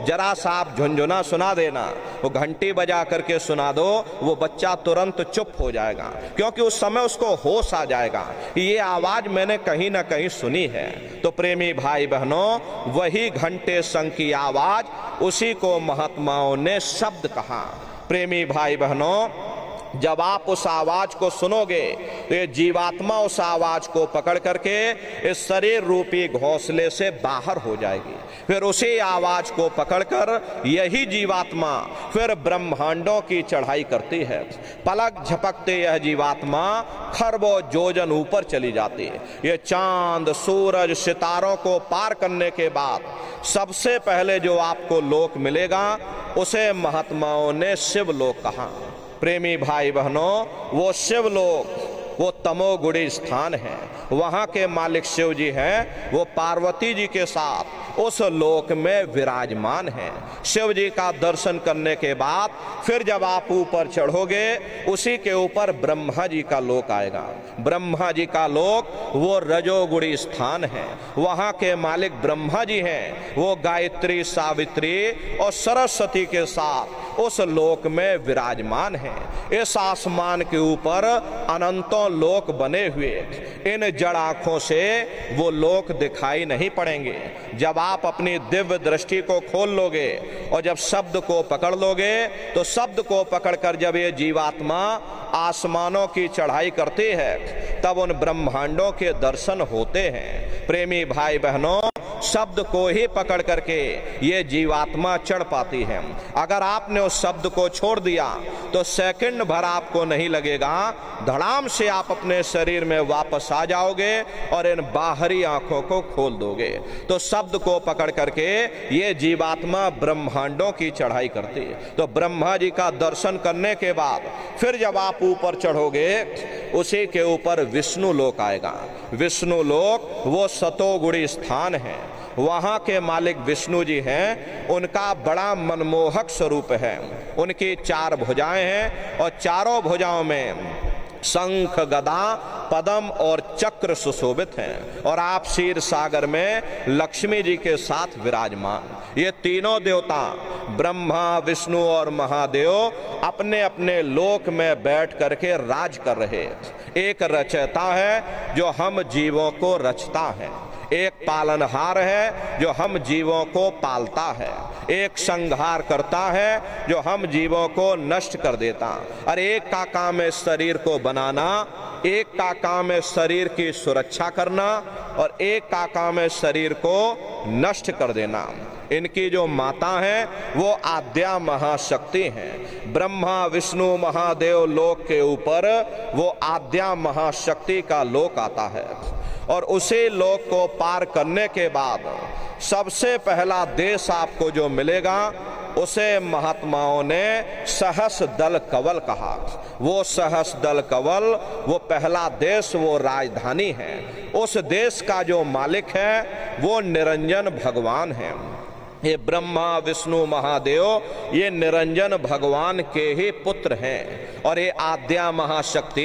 जरा सा आप झुनझुना सुना देना, वो घंटी बजा करके सुना दो, वो बच्चा तुरंत चुप हो जाएगा, क्योंकि उस समय उसको होश आ जाएगा ये आवाज मैंने कहीं ना कहीं सुनी है। तो प्रेमी भाई बहनों, वही घंटे शंख की आवाज, उसी को महात्माओं ने शब्द कहा। प्रेमी भाई बहनों, जब आप उस आवाज को सुनोगे तो ये जीवात्मा उस आवाज को पकड़ करके इस शरीर रूपी घोंसले से बाहर हो जाएगी। फिर उसी आवाज को पकड़कर यही जीवात्मा फिर ब्रह्मांडों की चढ़ाई करती है। पलक झपकते यह जीवात्मा खरबों योजन ऊपर चली जाती है। ये चांद, सूरज, सितारों को पार करने के बाद सबसे पहले जो आपको लोक मिलेगा उसे महात्माओं ने शिवलोक कहा। प्रेमी भाई बहनों, वो शिवलोक वो तमोगुणी स्थान है। वहाँ के मालिक शिव जी हैं, वो पार्वती जी के साथ उस लोक में विराजमान हैं। शिव जी का दर्शन करने के बाद फिर जब आप ऊपर चढ़ोगे, उसी के ऊपर ब्रह्मा जी का लोक आएगा। ब्रह्मा जी का लोक वो रजोगुणी स्थान है। वहाँ के मालिक ब्रह्मा जी हैं, वो गायत्री, सावित्री और सरस्वती के साथ उस लोक में विराजमान है। इस आसमान के ऊपर अनंतों लोक बने हुए, इन जड़ आंखों से वो लोक दिखाई नहीं पड़ेंगे। जब आप अपनी दिव्य दृष्टि को खोल लोगे और जब शब्द को पकड़ लोगे, तो शब्द को पकड़कर जब ये जीवात्मा आसमानों की चढ़ाई करती है, तब उन ब्रह्मांडों के दर्शन होते हैं। प्रेमी भाई बहनों, शब्द को ही पकड़ करके ये जीवात्मा चढ़ पाती है। अगर आपने उस शब्द को छोड़ दिया तो सेकंड भर आपको नहीं लगेगा, धड़ाम से आप अपने शरीर में वापस आ जाओगे और इन बाहरी आंखों को खोल दोगे। तो शब्द को पकड़ करके ये जीवात्मा ब्रह्मांडों की चढ़ाई करती है। तो ब्रह्मा जी का दर्शन करने के बाद फिर जब आप ऊपर चढ़ोगे, उसी के ऊपर विष्णु लोक आएगा। विष्णु लोक वो सतोगुणी स्थान है, वहाँ के मालिक विष्णु जी हैं। उनका बड़ा मनमोहक स्वरूप है। उनकी 4 भुजाएं हैं और चारों भुजाओं में शंख, गदा, पद्म और चक्र सुशोभित हैं। और आप क्षीर सागर में लक्ष्मी जी के साथ विराजमान। ये तीनों देवता ब्रह्मा, विष्णु और महादेव अपने अपने लोक में बैठ करके राज कर रहे। एक रचयिता है जो हम जीवों को रचता है, एक पालनहार है जो हम जीवों को पालता है, एक संहार करता है जो हम जीवों को नष्ट कर देता। और एक का काम है शरीर को बनाना, एक का काम है शरीर की सुरक्षा करना, और एक का काम है शरीर को नष्ट कर देना। इनकी जो माता है वो आद्या महाशक्ति हैं। ब्रह्मा, विष्णु, महादेव लोक के ऊपर वो आद्या महाशक्ति का लोक आता है। और उसी लोक को पार करने के बाद सबसे पहला देश आपको जो मिलेगा, उसे महात्माओं ने सहस दल कवल कहा। वो सहस दल कवल वो पहला देश, वो राजधानी है। उस देश का जो मालिक है वो निरंजन भगवान है। ये ब्रह्मा, विष्णु, महादेव ये निरंजन भगवान के ही पुत्र हैं। और ये आद्या महाशक्ति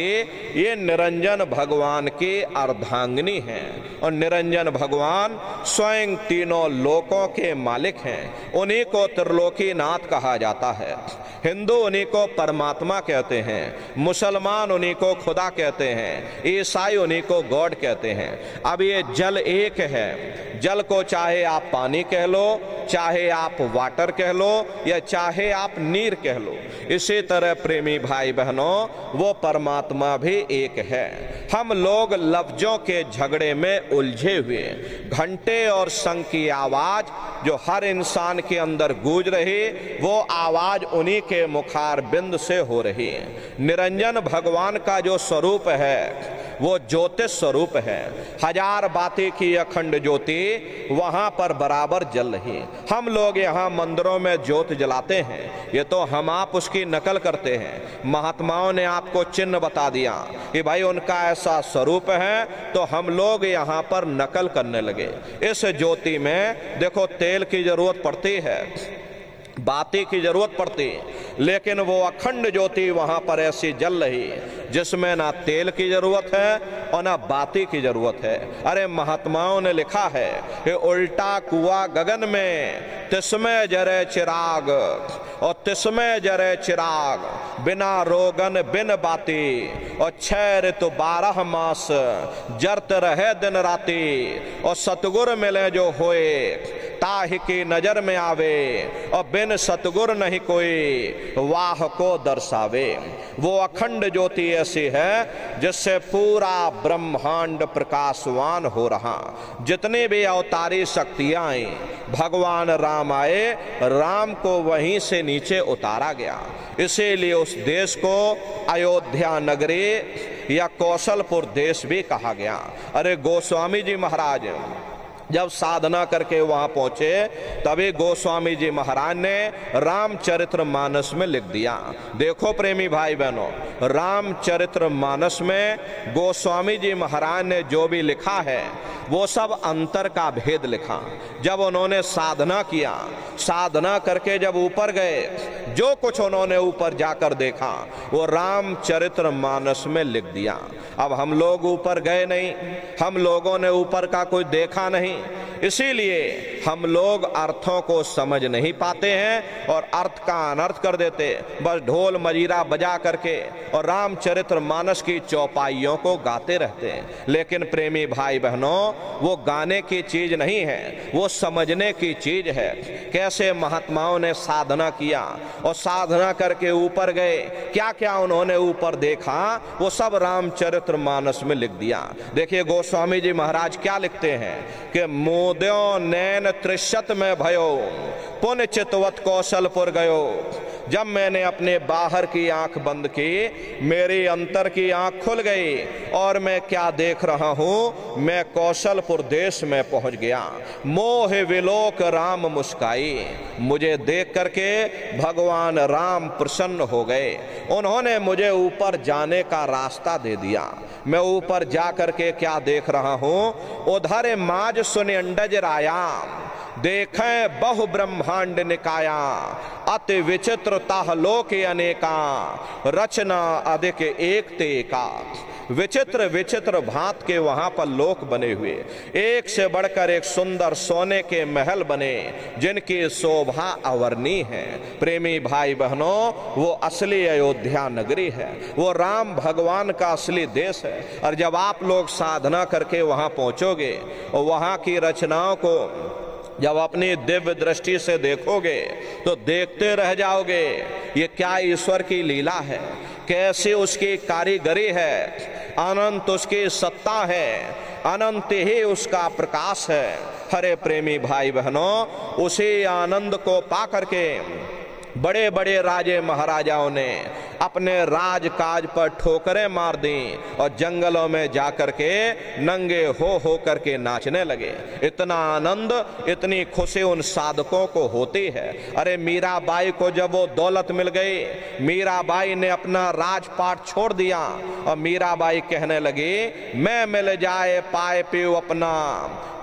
ये निरंजन भगवान की अर्धांगिनी हैं। और निरंजन भगवान स्वयं तीनों लोकों के मालिक हैं। उन्हीं को त्रिलोकीनाथ कहा जाता है। हिंदू उन्हीं को परमात्मा कहते हैं, मुसलमान उन्हीं को खुदा कहते हैं, ईसाई उन्हीं को गॉड कहते हैं। अब ये जल एक है। जल को चाहे आप पानी कह लो, चाहे आप वाटर कह लो, या चाहे आप नीर कह लो। इसी तरह प्रेमी भाई बहनों, वो परमात्मा भी एक है। हम लोग लफ्जों के झगड़े में उलझे हुए, घंटे और शंख की आवाज जो हर इंसान के अंदर गूंज रही, वो आवाज उन्हीं के मुखार बिंद से हो रही है। निरंजन भगवान का जो स्वरूप है वो ज्योतिष स्वरूप है। 1000 बाती की अखंड ज्योति वहां पर बराबर जल रही। हम लोग यहाँ मंदिरों में ज्योत जलाते हैं, ये तो हम आप उसकी नकल करते हैं। महात्माओं ने आपको चिन्ह बता दिया कि भाई उनका ऐसा स्वरूप है, तो हम लोग यहाँ पर नकल करने लगे। इस ज्योति में देखो तेल की जरूरत पड़ती है, बाती की जरूरत पड़ती, लेकिन वो अखंड ज्योति वहां पर ऐसी जल रही जिसमें ना तेल की जरूरत है और ना बाती की जरूरत है। अरे महात्माओं ने लिखा है कि उल्टा कुआ गगन में तिसमें जरे चिराग, और तिसमें जरे चिराग, बिना रोगन बिन बाती, और 6 ऋतु 12 मास जरत रहे दिन राती, और सतगुर मिले जो होए ताहि की नजर में आवे, और बिन सतगुर नहीं कोई वाह को दर्शावे। वो अखंड ज्योति ऐसी है जिससे पूरा ब्रह्मांड प्रकाशवान हो रहा। जितनी भी अवतारी शक्तियां आई, भगवान राम आए, राम को वहीं से नीचे उतारा गया। इसीलिए उस देश को अयोध्या नगरी या कौशलपुर देश भी कहा गया। अरे गोस्वामी जी महाराज जब साधना करके वहां पहुंचे, तभी गोस्वामी जी महाराज ने रामचरित्र मानस में लिख दिया। देखो प्रेमी भाई बहनों, रामचरित्र मानस में गोस्वामी जी महाराज ने जो भी लिखा है वो सब अंतर का भेद लिखा। जब उन्होंने साधना किया, साधना करके जब ऊपर गए, जो कुछ उन्होंने ऊपर जाकर देखा वो रामचरित्र मानस में लिख दिया। अब हम लोग ऊपर गए नहीं, हम लोगों ने ऊपर का कोई देखा नहीं, इसीलिए हम लोग अर्थों को समझ नहीं पाते हैं और अर्थ का अनर्थ कर देते, बस ढोल मजीरा बजा करके और रामचरित्र मानस की चौपाइयों को गाते रहते हैं। लेकिन प्रेमी भाई बहनों, वो गाने की चीज नहीं है, वो समझने की चीज है। कैसे महात्माओं ने साधना किया और साधना करके ऊपर गए, क्या क्या उन्होंने ऊपर देखा, वो सब रामचरित्र मानस में लिख दिया। देखिए गोस्वामी जी महाराज क्या लिखते हैं कि मोद्यो नैन त्रिशत में भयो पुण्य चितवत कौशलपुर गयो। जब मैंने अपने बाहर की आंख बंद की, मेरी अंतर की आंख खुल गई और मैं क्या देख रहा हूं, मैं कौशलपुर देश में पहुंच गया। मोह विलोक राम मुस्काई, मुझे देख करके भगवान राम प्रसन्न हो गए। उन्होंने मुझे ऊपर जाने का रास्ता दे दिया। मैं ऊपर जा करके क्या देख रहा हूं, उधर माज सुनि अंडज राया, देखें बहु ब्रह्मांड निकाया, अति विचित्र ताह लोक अनेका, रचना अधिक एक ते का। विचित्र विचित्र भांत के वहां पर लोक बने हुए, एक से बढ़कर एक सुंदर सोने के महल बने, जिनकी शोभा अवर्णीय है। प्रेमी भाई बहनों, वो असली अयोध्या नगरी है, वो राम भगवान का असली देश है। और जब आप लोग साधना करके वहां पहुंचोगे और वहां की रचनाओं को जब अपनी दिव्य दृष्टि से देखोगे तो देखते रह जाओगे, ये क्या ईश्वर की लीला है, कैसे उसकी कारीगरी है, अनंत उसकी सत्ता है, अनंत ही उसका प्रकाश है। हरे प्रेमी भाई बहनों, उसी आनंद को पा करके बड़े बड़े राजे महाराजाओं ने अपने राजकाज पर ठोकरें मार दी और जंगलों में जाकर के नंगे हो करके नाचने लगे। इतना आनंद, इतनी खुशी उन साधकों को होती है। अरे मीराबाई को जब वो दौलत मिल गई, मीराबाई ने अपना राजपाट छोड़ दिया और मीराबाई कहने लगी, मैं मिल जाए पाए पीऊ अपना,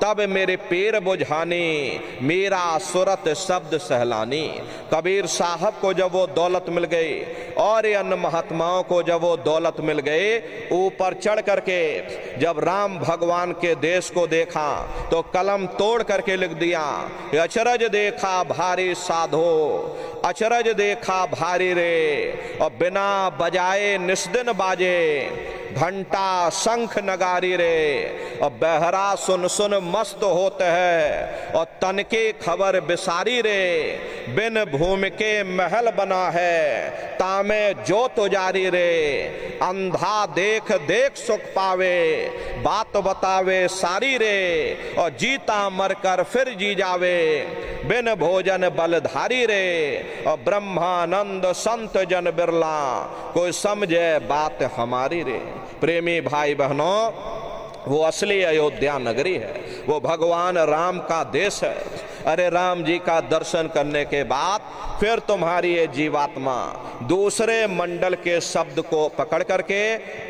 तब मेरे पीर बुझानी, मीरा सुरत शब्द सहलानी। कबीर साहब को जब वो दौलत मिल गई और अन्य महात्माओं को जब वो दौलत मिल गई, ऊपर चढ़ करके जब राम भगवान के देश को देखा तो कलम तोड़ करके लिख दिया, अचरज देखा भारी साधो, अचरज देखा भारी रे, और बिना बजाए निस्दिन बाजे, घंटा शंख नगारी रे, और बहरा सुन सुन मस्त होते हैं, और तन की खबर बिसारी रे, बिन भूमि के महल बना है, तामे जोत उजारी रे, अंधा देख देख सुख पावे, बात बतावे सारी रे, और जीता मरकर फिर जी जावे, बिन भोजन बलधारी रे, और ब्रह्मानंद संत जन बिरला, कोई समझे बात हमारी रे। प्रेमी भाई बहनों, वो असली अयोध्या नगरी है, वो भगवान राम का देश है। अरे राम जी का दर्शन करने के बाद फिर तुम्हारी ये जीवात्मा दूसरे मंडल के शब्द को पकड़ करके,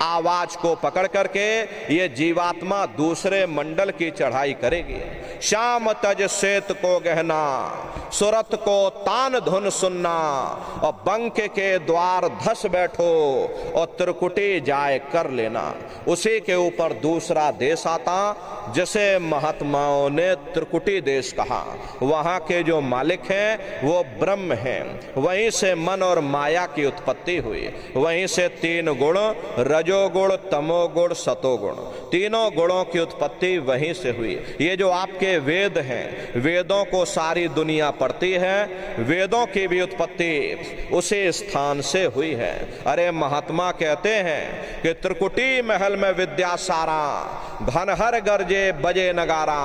आवाज को पकड़ करके, ये जीवात्मा दूसरे मंडल की चढ़ाई करेगी। श्याम तज श्वेत को गहना, सुरत को तान धुन सुनना, और बंक के द्वार धस बैठो, और त्रिकुटी जाए कर लेना। उसी के ऊपर दूसरा देश आता जिसे महात्माओं ने त्रिकुटी देश कहा। वहां के जो मालिक हैं वो ब्रह्म हैं, वहीं से मन और माया की उत्पत्ति हुई, वहीं से तीन गुण, रजोगुण, तमोगुण, सतोगुण, तीनों गुणों की उत्पत्ति वहीं से हुई। ये जो आपके वेद हैं, वेदों को सारी दुनिया पढ़ती है, वेदों की भी उत्पत्ति उसी स्थान से हुई है। अरे महात्मा कहते हैं कि त्रिकुटी महल में विद्या सारा, घनहर गरजे बजे नगारा,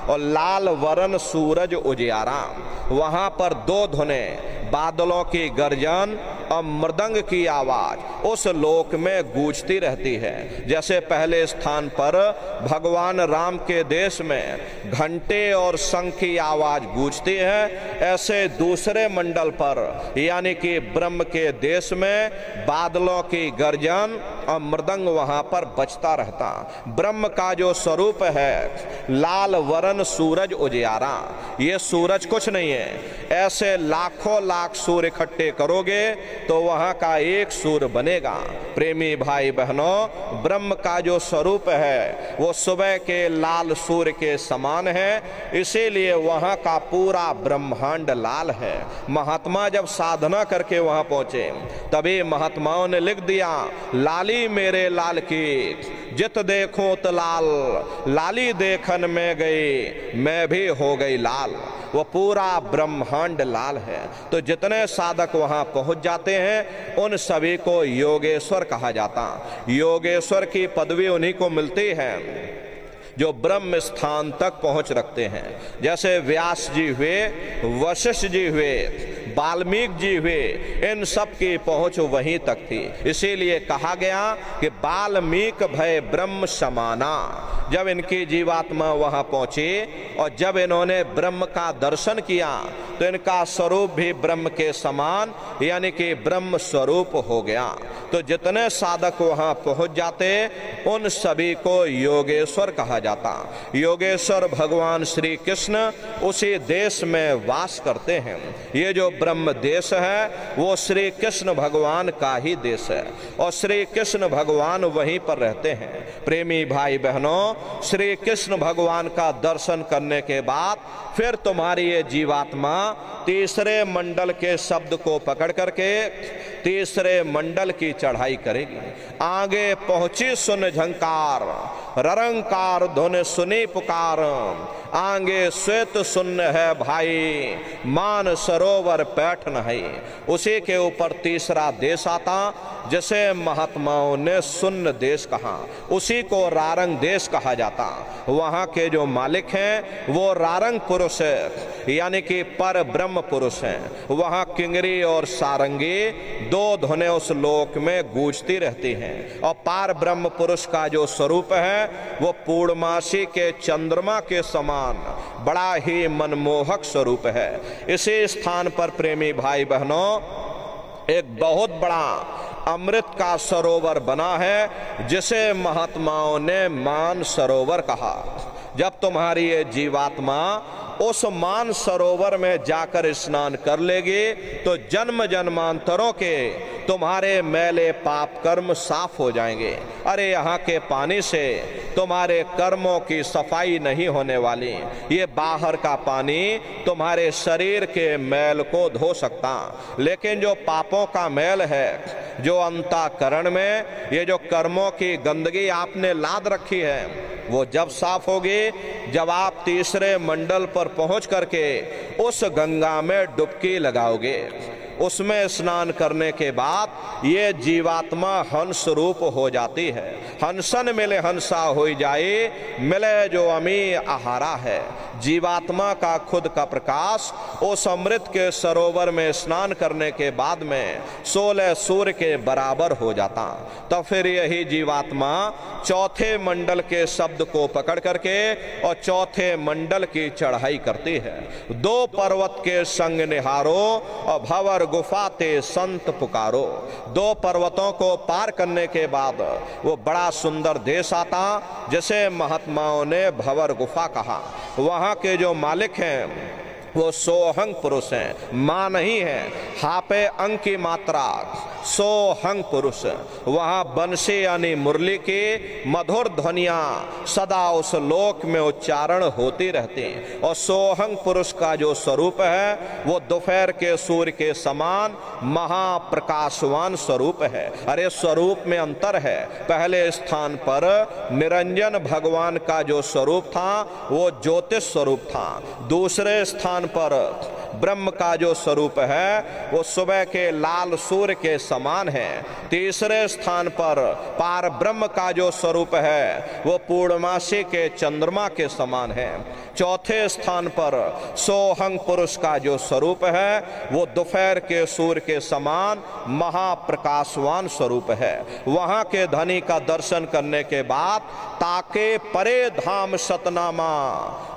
और लाल वरण सूरज उजियारा। वहां पर दो धुने, बादलों की गर्जन और मृदंग की आवाज उस लोक में गूंजती रहती है। जैसे पहले स्थान पर भगवान राम के देश में घंटे और शंख की आवाज गूंजती है, ऐसे दूसरे मंडल पर यानी कि ब्रह्म के देश में बादलों की गर्जन और मृदंग वहां पर बजता रहता। ब्रह्म का जो स्वरूप है लाल वरण सूरज उजियारा, ये सूरज कुछ नहीं है। ऐसे लाखों लाख सूर्य इकट्ठे करोगे तो वहां का एक सूर्य बनेगा। प्रेमी भाई बहनों, ब्रह्म का जो स्वरूप है वो सुबह के लाल सूर्य के समान है, इसीलिए वहां का पूरा ब्रह्मांड लाल है। महात्मा जब साधना करके वहां पहुंचे तभी महात्माओं ने लिख दिया, लाली मेरे लाल की जित देखूं तो लाल, लाली देखन में गई मैं भी हो गई लाल। वो पूरा ब्रह्मांड लाल है। तो जितने साधक वहां पहुंच जाते हैं उन सभी को योगेश्वर कहा जाता। योगेश्वर की पदवी उन्हीं को मिलती है जो ब्रह्म स्थान तक पहुंच रखते हैं। जैसे व्यास जी हुए, वशिष्ठ जी हुए, वाल्मीकि जी हुए, इन सब की पहुंच वहीं तक थी। इसीलिए कहा गया कि वाल्मीकि भय ब्रह्म समाना। जब इनकी जीवात्मा वहां पहुंची और जब इन्होंने ब्रह्म का दर्शन किया तो इनका स्वरूप भी ब्रह्म के समान यानी कि ब्रह्म स्वरूप हो गया। तो जितने साधक वहां पहुंच जाते उन सभी को योगेश्वर कहा जाता। योगेश्वर भगवान श्री कृष्ण उसी देश में वास करते हैं। ये जो ब्रह्म देश है वो श्री कृष्ण भगवान का ही देश है और श्री कृष्ण भगवान वहीं पर रहते हैं। प्रेमी भाई बहनों, श्री कृष्ण भगवान का दर्शन करने के बाद फिर तुम्हारी ये जीवात्मा तीसरे मंडल के शब्द को पकड़ करके तीसरे मंडल की चढ़ाई करेगी। आगे पहुंची सुन झंकार, ररंकार धुन सुनी पुकार, आगे श्वेत सुन्न है भाई, मान सरोवर पैठन है। उसी के ऊपर तीसरा देश आता जिसे महात्माओं ने सुन्न देश कहा, उसी को रारंग देश कहा जाता। वहां के जो मालिक हैं वो रारंग पुरुष है यानी कि पर ब्रह्म पुरुष हैं। वहां किंगरी और सारंगी दो धुनें उस लोक में गूंजती रहती हैं और पार ब्रह्म पुरुष का जो स्वरूप है वो पूर्णमासी के चंद्रमा के समान बड़ा ही मनमोहक स्वरूप है। इसी स्थान पर प्रेमी भाई बहनों एक बहुत बड़ा अमृत का सरोवर बना है जिसे महात्माओं ने मान सरोवर कहा। जब तुम्हारी ये जीवात्मा उस मान सरोवर में जाकर स्नान कर लेगी तो जन्म जन्मांतरों के तुम्हारे मैले पाप कर्म साफ हो जाएंगे। अरे यहाँ के पानी से तुम्हारे कर्मों की सफाई नहीं होने वाली, ये बाहर का पानी तुम्हारे शरीर के मैल को धो सकता, लेकिन जो पापों का मैल है, जो अंतःकरण में ये जो कर्मों की गंदगी आपने लाद रखी है, वो जब साफ होगी जब आप तीसरे मंडल पर पहुंच करके उस गंगा में डुबकी लगाओगे। उसमें स्नान करने के बाद ये जीवात्मा हंस रूप हो जाती है। हंसन मिले हंसा हो जाए, मिले जो अमी आहारा है। जीवात्मा का खुद का प्रकाश उस अमृत के सरोवर में स्नान करने के बाद में 16 सूर्य के बराबर हो जाता। तब फिर यही जीवात्मा चौथे मंडल के शब्द को पकड़ करके और चौथे मंडल की चढ़ाई करती है। 2 पर्वत के संग निहारो और भंवर गुफा ते संत पुकारो। 2 पर्वतों को पार करने के बाद वो बड़ा सुंदर देश आता जिसे महात्माओं ने भंवर गुफा कहा। वहां के जो मालिक हैं वो सोहंग पुरुष हैं, मां नहीं है। हापे अंग की मात्रा सोहंग पुरुष। वहां बंसी यानी मुरली की मधुर ध्वनियां सदा उस लोक में उच्चारण होती रहती। और सोहंग पुरुष का जो स्वरूप है वो दोपहर के सूर्य के समान महाप्रकाशवान स्वरूप है। अरे स्वरूप में अंतर है। पहले स्थान पर निरंजन भगवान का जो स्वरूप था वो ज्योतिष स्वरूप था। दूसरे स्थान पर ब्रह्म का जो स्वरूप है वो सुबह के लाल सूर्य के समान है। तीसरे स्थान पर पार ब्रह्म का जो स्वरूप है वो पूर्णमासी के चंद्रमा के समान है। चौथे स्थान पर सोहंग पुरुष का जो स्वरूप है वो दोपहर के सूर्य के समान महाप्रकाशवान स्वरूप है। वहां के धनी का दर्शन करने के बाद ताके परे धाम सतनामा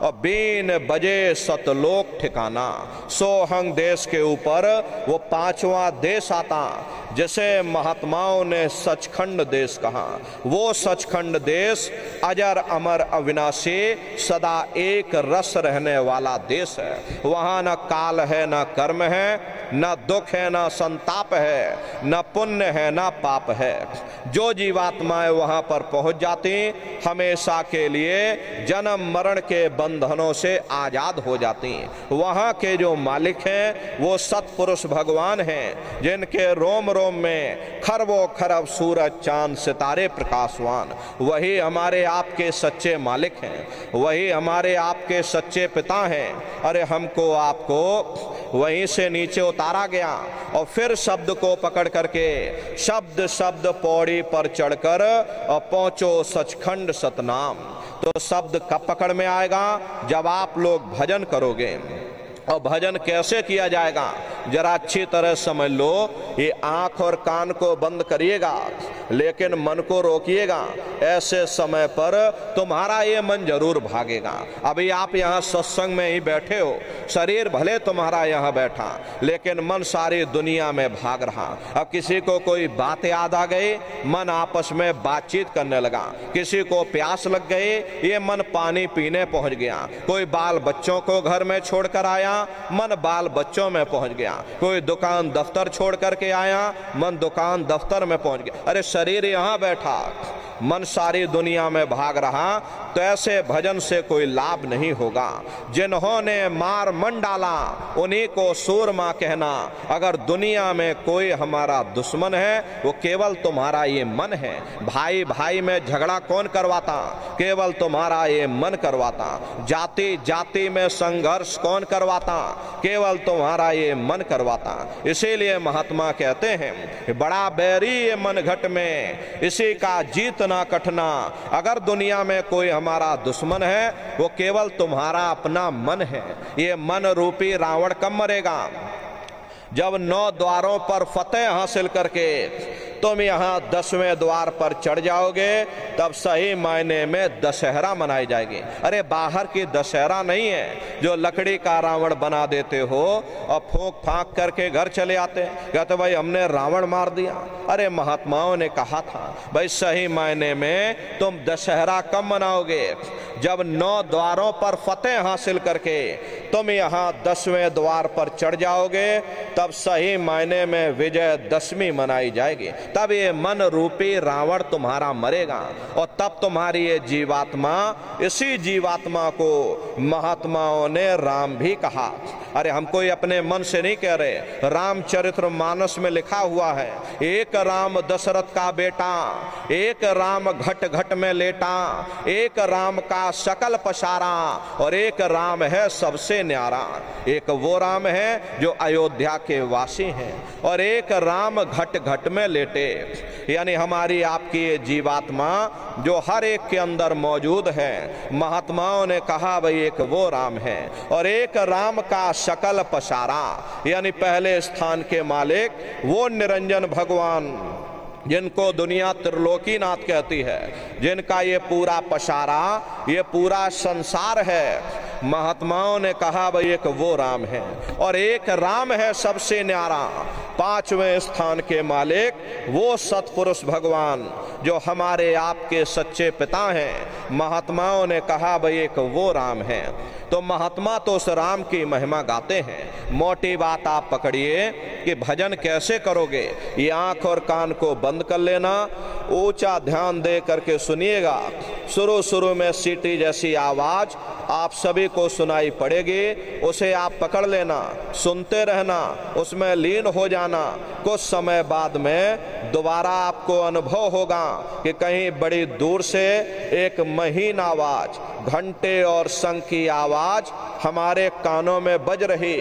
और बीन बजे सतलोक ठिकाना। सोहंग देश के ऊपर वो 5वां देश आता जिसे महात्माओं ने सचखंड देश कहा। वो सचखंड देश अजर अमर अविनाशी सदा एक रस रहने वाला देश है। वहाँ न काल है, न कर्म है, न दुख है, न संताप है, न पुण्य है, न पाप है। जो जीवात्माएं वहाँ पर पहुँच जाती हमेशा के लिए जन्म मरण के बंधनों से आज़ाद हो जाती। वहाँ के जो मालिक हैं वो सतपुरुष भगवान हैं, जिनके रोम रोम में खरबों खरब सूरज चांद सितारे प्रकाशवान। वही हमारे आपके सच्चे मालिक हैं, वही हमारे आपके सच्चे पिता हैं। अरे हमको आपको वहीं से नीचे उतारा गया और फिर शब्द को पकड़ करके शब्द शब्द पौड़ी पर चढ़कर और पहुंचो सचखंड सतनाम। तो शब्द कब पकड़ में आएगा? जब आप लोग भजन करोगे। और भजन कैसे किया जाएगा जरा अच्छी तरह समझ लो। ये आंख और कान को बंद करिएगा लेकिन मन को रोकिएगा। ऐसे समय पर तुम्हारा ये मन जरूर भागेगा। अभी आप यहाँ सत्संग में ही बैठे हो, शरीर भले तुम्हारा यहाँ बैठा लेकिन मन सारी दुनिया में भाग रहा। अब किसी को कोई बात याद आ गई, मन आपस में बातचीत करने लगा। किसी को प्यास लग गई, ये मन पानी पीने पहुंच गया। कोई बाल बच्चों को घर में छोड़कर आया, मन बाल बच्चों में पहुंच गया। कोई दुकान दफ्तर छोड़ करके आया, मन दुकान दफ्तर में पहुंच गया। अरे शरीर यहाँ बैठा, मन सारी दुनिया में भाग रहा। तो ऐसे भजन से कोई लाभ नहीं होगा। जिन्होंने मार मन डाला उन्हीं को सूरमा कहना। अगर दुनिया में कोई हमारा दुश्मन है वो केवल तुम्हारा ये मन है। भाई भाई में झगड़ा कौन करवाता? केवल तुम्हारा ये मन करवाता। जाति जाति में संघर्ष कौन करवाता? केवल तुम्हारा ये मन करवाता। इसीलिए महात्मा कहते हैं बड़ा बैरी ये मन घट में, इसी का जीतना कठना। अगर दुनिया में कोई हमारा दुश्मन है वो केवल तुम्हारा अपना मन है। ये मन रूपी रावण कब मरेगा? जब 9 द्वारों पर फतेह हासिल करके तुम यहाँ 10वें द्वार पर चढ़ जाओगे तब सही मायने में दशहरा मनाई जाएगी। अरे बाहर की दशहरा नहीं है जो लकड़ी का रावण बना देते हो और फूंक फांक करके घर चले आते, कहते भाई हमने रावण मार दिया। अरे महात्माओं ने कहा था भाई सही मायने में तुम दशहरा कब मनाओगे? जब 9 द्वारों पर फतेह हासिल करके तुम यहाँ 10वें द्वार पर चढ़ जाओगे तब सही मायने में विजयदशमी मनाई जाएगी। तब ये मन रूपी रावण तुम्हारा मरेगा और तब तुम्हारी ये जीवात्मा, इसी जीवात्मा को महात्माओं ने राम भी कहा। अरे हम कोई अपने मन से नहीं कह रहे, रामचरित्र मानस में लिखा हुआ है। एक राम दशरथ का बेटा, एक राम घट घट में लेटा, एक राम का सकल पसारा और एक राम है सबसे न्यारा। एक वो राम है जो अयोध्या के वासी हैं और एक राम घट घट में लेटे। यानी हमारी आपकी ये जीवात्मा जो हर एक के अंदर मौजूद है। महात्माओं ने कहा भाई एक वो राम है और एक राम का सकल पसारा, यानी पहले स्थान के मालिक वो निरंजन भगवान जिनको दुनिया त्रिलोकीनाथ कहती है, जिनका ये पूरा पसारा, ये पूरा संसार है। महात्माओं ने कहा भाई एक वो राम है और एक राम है सबसे न्यारा। 5वें स्थान के मालिक वो सतपुरुष भगवान जो हमारे आपके सच्चे पिता हैं। महात्माओं ने कहा भाई एक वो राम है। तो महात्मा तो उस राम की महिमा गाते हैं। मोटी बात आप पकड़िए कि भजन कैसे करोगे। ये आंख और कान को बंद कर लेना, ऊंचा ध्यान दे करके सुनिएगा। शुरू शुरू में सीटी जैसी आवाज आप सभी को सुनाई पड़ेगी, उसे आप पकड़ लेना, सुनते रहना, उसमें लीन हो जाना। कुछ समय बाद में दोबारा आपको अनुभव होगा कि कहीं बड़ी दूर से एक महीन आवाज, घंटे और शंख की आवाज हमारे कानों में बज रही।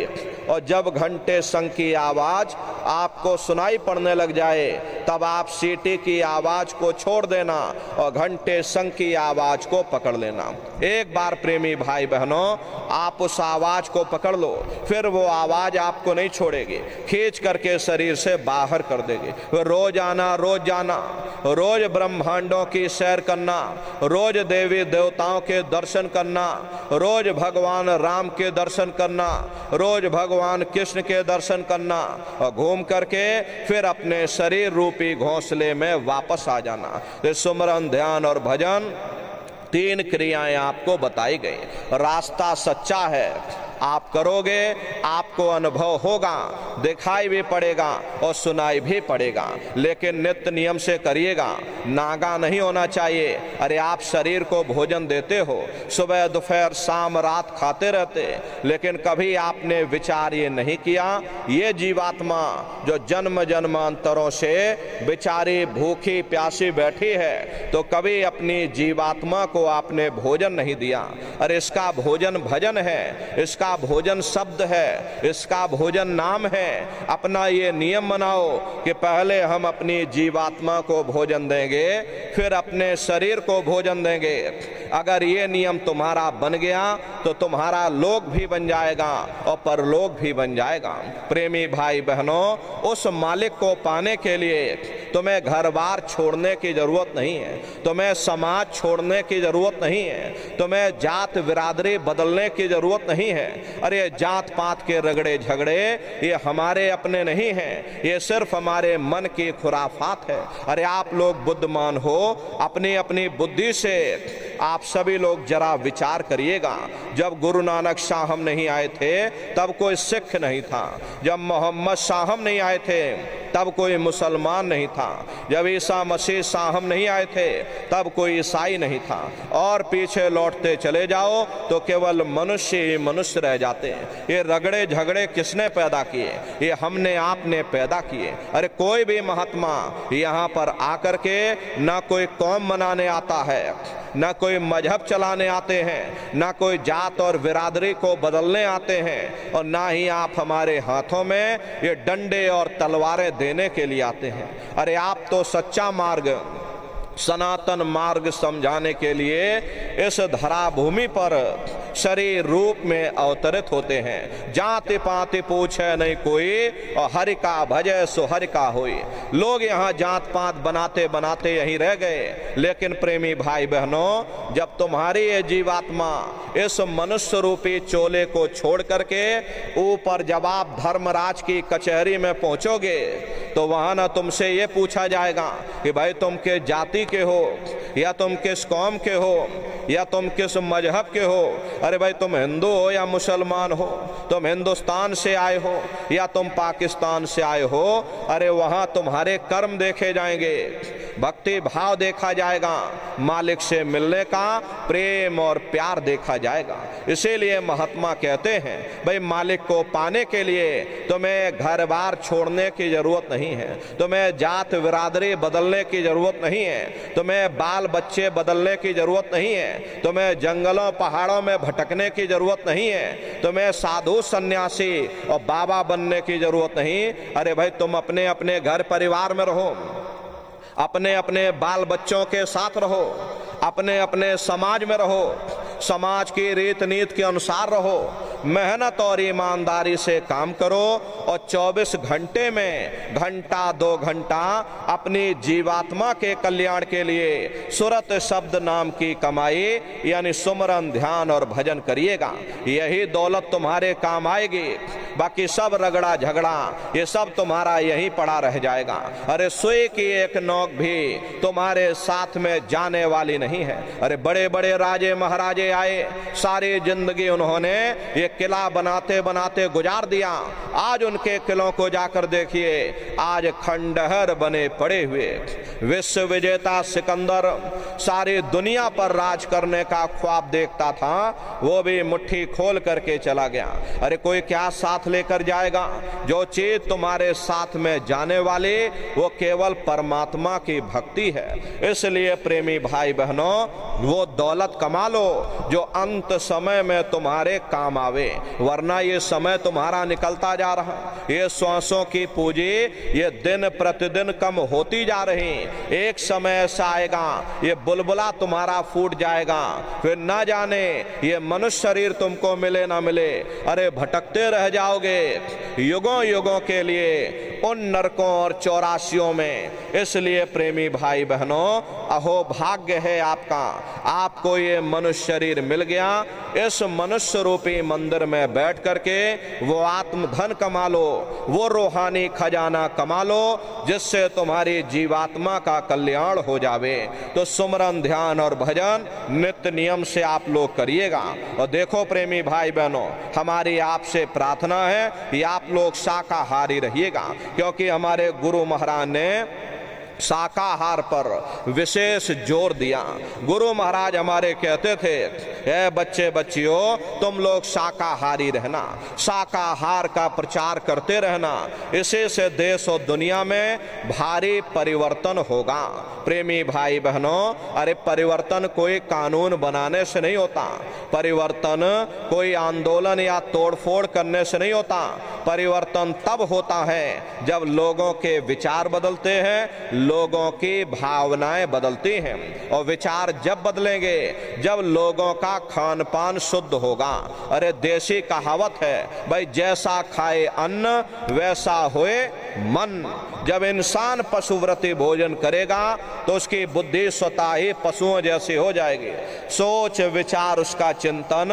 और जब घंटे शंख की आवाज आपको सुनाई पड़ने लग जाए तब आप सीटी की आवाज को छोड़ देना और घंटे शंख की आवाज को पकड़ लेना। एक बार प्रेमी भाई बहनों आप उस आवाज को पकड़ लो, फिर वो आवाज आपको नहीं छोड़ेगी, खींच करके शरीर से बाहर कर देगी। रोज आना, रोज जाना, रोज ब्रह्मांडों की सैर करना, रोज देवी देवताओं के दर्शन करना, रोज भगवान राम के दर्शन करना, रोज भगवान भगवान कृष्ण के दर्शन करना और घूम करके फिर अपने शरीर रूपी घोंसले में वापस आ जाना। तो सुमरन, ध्यान और भजन, 3 क्रियाएं आपको बताई गई। रास्ता सच्चा है, आप करोगे, आपको अनुभव होगा, दिखाई भी पड़ेगा और सुनाई भी पड़ेगा, लेकिन नित्य नियम से करिएगा। नागा नहीं होना चाहिए। अरे आप शरीर को भोजन देते हो, सुबह दोपहर शाम रात खाते रहते, लेकिन कभी आपने विचार ये नहीं किया, ये जीवात्मा जो जन्म जन्मांतरों से बेचारी भूखी प्यासी बैठी है, तो कभी अपनी जीवात्मा को आपने भोजन नहीं दिया। अरे इसका भोजन भजन है, इसका भोजन शब्द है, इसका भोजन नाम है। अपना ये नियम बनाओ कि पहले हम अपनी जीवात्मा को भोजन देंगे, फिर अपने शरीर को भोजन देंगे। अगर ये नियम तुम्हारा बन गया तो तुम्हारा लोक भी बन जाएगा और परलोक भी बन जाएगा। प्रेमी भाई बहनों, उस मालिक को पाने के लिए तुम्हें घर बार छोड़ने की जरूरत नहीं है, तुम्हें समाज छोड़ने की जरूरत नहीं है, तुम्हें जात बिरादरी बदलने की जरूरत नहीं है। अरे जात पात के रगड़े झगड़े ये हमारे अपने नहीं हैं, ये सिर्फ हमारे मन की खुराफात है। अरे आप लोग बुद्धिमान हो, अपनी अपनी बुद्धि से आप सभी लोग जरा विचार करिएगा। जब गुरु नानक साहब नहीं आए थे तब कोई सिख नहीं था, जब मोहम्मद साहब नहीं आए थे तब कोई मुसलमान नहीं था, जब ईसा मसीह साहब नहीं आए थे तब कोई ईसाई नहीं था, और पीछे लौटते चले जाओ तो केवल मनुष्य ही मनुष्य रह जाते हैं। ये रगड़े झगड़े किसने पैदा किए? ये हमने आपने पैदा किए। अरे कोई भी महात्मा यहाँ पर आकर के ना कोई कौम मनाने आता है, ना कोई मजहब चलाने आते हैं, ना कोई जात और बिरादरी को बदलने आते हैं, और ना ही आप हमारे हाथों में ये डंडे और तलवारें देने के लिए आते हैं। अरे आप तो सच्चा मार्ग, सनातन मार्ग समझाने के लिए इस धरा भूमि पर शरीर रूप में अवतरित होते हैं। जाति पाति पूछे नहीं कोई, और हरि का भजय सो हरि का होई। लोग यहाँ जात पात बनाते बनाते यहीं रह गए, लेकिन प्रेमी भाई बहनों, जब तुम्हारी ये जीवात्मा इस मनुष्य रूपी चोले को छोड़ करके ऊपर जब आप धर्मराज की कचहरी में पहुंचोगे तो वहां ना तुमसे ये पूछा जाएगा कि भाई तुम किस जाति के हो, या तुम किस कौम के हो, या तुम किस मजहब के हो। अरे भाई तुम हिंदू हो या मुसलमान हो, तुम हिंदुस्तान से आए हो या तुम पाकिस्तान से आए हो। अरे वहां तुम्हारे कर्म देखे जाएंगे, भक्ति भाव देखा जाएगा, मालिक से मिलने का प्रेम और प्यार देखा जाएगा। इसीलिए महात्मा कहते हैं भाई मालिक को पाने के लिए तुम्हें घर बार छोड़ने की जरूरत नहीं है, तुम्हें जात बिरादरी बदलने की जरूरत नहीं है, तुम्हें बाल बच्चे बदलने की जरूरत नहीं है, तुम्हें जंगलों पहाड़ों में भटकने की जरूरत नहीं है, तुम्हें साधु सन्यासी और बाबा बनने की जरूरत नहीं। अरे भाई तुम अपने अपने घर परिवार में रहो, अपने अपने बाल बच्चों के साथ रहो, अपने अपने समाज में रहो, समाज की रीत नीत के अनुसार रहो, मेहनत और ईमानदारी से काम करो, और 24 घंटे में घंटा 2 घंटा अपनी जीवात्मा के कल्याण के लिए सुरत शब्द नाम की कमाई यानी सुमरन, ध्यान और भजन करिएगा। यही दौलत तुम्हारे काम आएगी, बाकी सब रगड़ा झगड़ा ये सब तुम्हारा यहीं पड़ा रह जाएगा। अरे सुई की एक नोक भी तुम्हारे साथ में जाने वाली नहीं है। अरे बड़े बड़े राजे महाराजे आए, सारी जिंदगी उन्होंने ये किला बनाते बनाते गुजार दिया। आज उनके किलों को जाकर देखिए, आज खंडहर बने पड़े हुए। विश्व विजेता सिकंदर सारी दुनिया पर राज करने का ख्वाब देखता था, वो भी मुट्ठी खोल करके चला गया। अरे कोई क्या साथ लेकर जाएगा? जो चीज तुम्हारे साथ में जाने वाली वो केवल परमात्मा की भक्ति है। इसलिए प्रेमी भाई बहनों, वो दौलत कमा लो जो अंत समय में तुम्हारे काम आवे, वरना ये समय तुम्हारा निकलता जा रहा, ये श्वासों की पूंजी ये दिन प्रतिदिन कम होती जा रही। एक समय ऐसा आएगा ये बुलबुला तुम्हारा फूट जाएगा, फिर ना जाने ये मनुष्य शरीर तुमको मिले ना मिले। अरे भटकते रह जाओगे। युगों युगों के लिए उन नरकों और चौरासियों में। इसलिए प्रेमी भाई बहनों, अहो भाग्य है आपका, आपको ये मनुष्य शरीर मिल गया। इस मनुष्य रूपी मंदिर में बैठ करके वो आत्म धन कमा लो, वो रूहानी खजाना कमा लो, जिससे तुम्हारी जीवात्मा का कल्याण हो जावे। तो सुमरन, ध्यान और भजन नित्य नियम से आप लोग करिएगा। और देखो प्रेमी भाई बहनों, हमारी आपसे प्रार्थना है कि आप लोग शाकाहारी रहिएगा, क्योंकि हमारे गुरु महाराज ने शाकाहार पर विशेष जोर दिया। गुरु महाराज हमारे कहते थे, ए बच्चे बच्चियों, तुम लोग शाकाहारी रहना, शाकाहार का प्रचार करते रहना, इसी से देश और दुनिया में भारी परिवर्तन होगा। प्रेमी भाई बहनों, अरे परिवर्तन कोई कानून बनाने से नहीं होता, परिवर्तन कोई आंदोलन या तोड़फोड़ करने से नहीं होता। परिवर्तन तब होता है जब लोगों के विचार बदलते हैं, लोगों की भावनाएं बदलती हैं। और विचार जब बदलेंगे जब लोगों का खान पान शुद्ध होगा। अरे देसी कहावत है भाई, जैसा खाए अन्न वैसा होए मन। जब इंसान पशुव्रती भोजन करेगा तो उसकी बुद्धि स्वतः ही पशुओं जैसी हो जाएगी, सोच विचार उसका चिंतन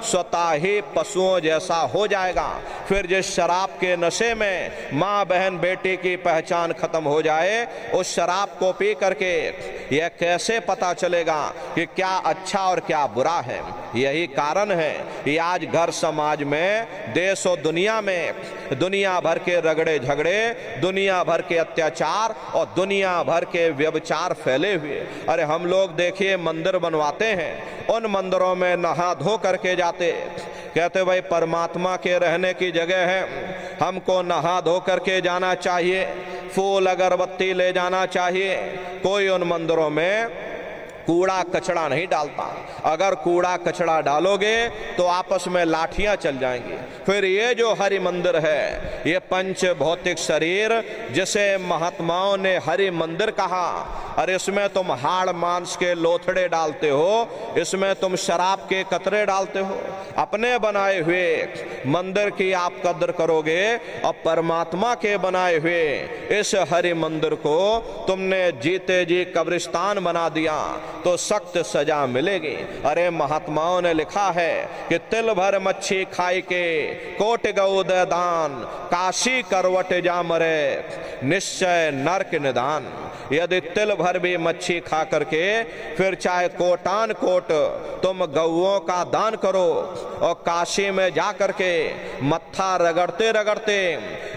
स्वतः ही पशुओं जैसा हो जाएगा। फिर जिस शराब के नशे में माँ बहन बेटी की पहचान खत्म हो जाए, उस शराब को पी करके यह कैसे पता चलेगा कि क्या अच्छा और क्या बुरा है। यही कारण है कि आज घर समाज में, देश और दुनिया में दुनिया भर के रगड़े झगड़े, दुनिया भर के अत्याचार और दुनिया भर के व्यभिचार फैले हुए। अरे हम लोग देखिए मंदिर बनवाते हैं, उन मंदिरों में नहा धो करके जाते, कहते भाई परमात्मा के रहने की जगह है, हमको नहा धो करके जाना चाहिए, फूल अगरबत्ती ले जाना चाहिए। कोई उन मंदिरों में कूड़ा कचड़ा नहीं डालता। अगर कूड़ा कचड़ा डालोगे तो आपस में लाठियां चल जाएंगी। फिर ये जो हरि मंदिर है, ये पंच भौतिक शरीर जिसे महात्माओं ने हरि मंदिर कहा, अरे इसमें तुम हाड़ मांस के लोथड़े डालते हो, इसमें तुम शराब के कतरे डालते हो। अपने बनाए हुए मंदिर की आप कद्र करोगे और परमात्मा के बनाए हुए इस हरि मंदिर को तुमने जीते जी कब्रिस्तान बना दिया तो सख्त सजा मिलेगी। अरे महात्माओं ने लिखा है कि तिल भर मच्छी खाई के कोट गौ दे दान, काशी करवट जा मरे निश्चय नरक निदान। यदि तिल भर भी मच्छी खा करके फिर चाहे कोटान कोट तुम गौओं का दान करो और काशी में जा करके मत्था रगड़ते रगड़ते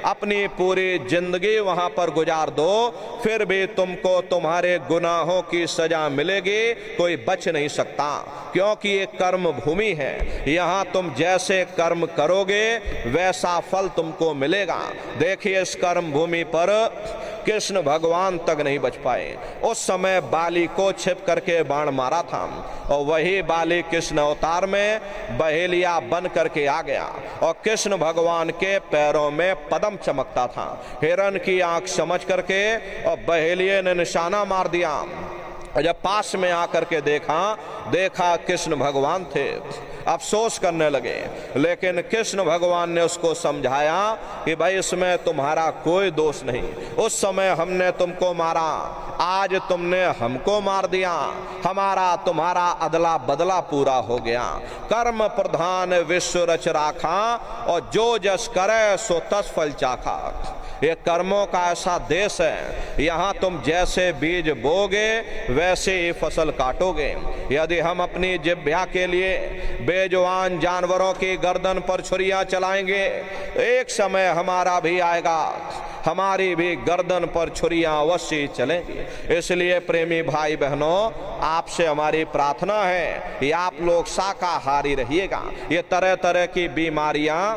अपनी पूरी जिंदगी वहां पर गुजार दो, फिर भी तुमको तुम्हारे गुनाहों की सजा मिलेगी, कोई बच नहीं सकता। क्योंकि ये कर्म भूमि है, यहाँ तुम जैसे कर्म करोगे वैसा फल तुमको मिलेगा। देखिए इस कर्म भूमि पर कृष्ण भगवान तक नहीं बच पाए। उस समय बाली को छिप करके बाण मारा था और वही बाली कृष्ण अवतार में बहेलिया बन करके आ गया और कृष्ण भगवान के पैरों में पद्म चमकता था। हिरण की आंख समझ करके और बहेलिये ने निशाना मार दिया। जब पास में आकर के देखा कृष्ण भगवान थे, अफसोस करने लगे। लेकिन कृष्ण भगवान ने उसको समझाया कि भाई इसमें तुम्हारा कोई दोष नहीं, उस समय हमने तुमको मारा, आज तुमने हमको मार दिया, हमारा तुम्हारा अदला बदला पूरा हो गया। कर्म प्रधान विश्व रच राखा और जो जस करे सो तस फल चाखा। ये कर्मों का ऐसा देश है, यहाँ तुम जैसे बीज बोगे वैसे ही फसल काटोगे। यदि हम अपनी जिह्वा के लिए बेजुबान जानवरों की गर्दन पर छुरियां चलाएंगे, एक समय हमारा भी आएगा, हमारी भी गर्दन पर छुरियां अवश्य चलेंगी। इसलिए प्रेमी भाई बहनों, आपसे हमारी प्रार्थना है कि आप लोग शाकाहारी रहिएगा। ये तरह तरह की बीमारियां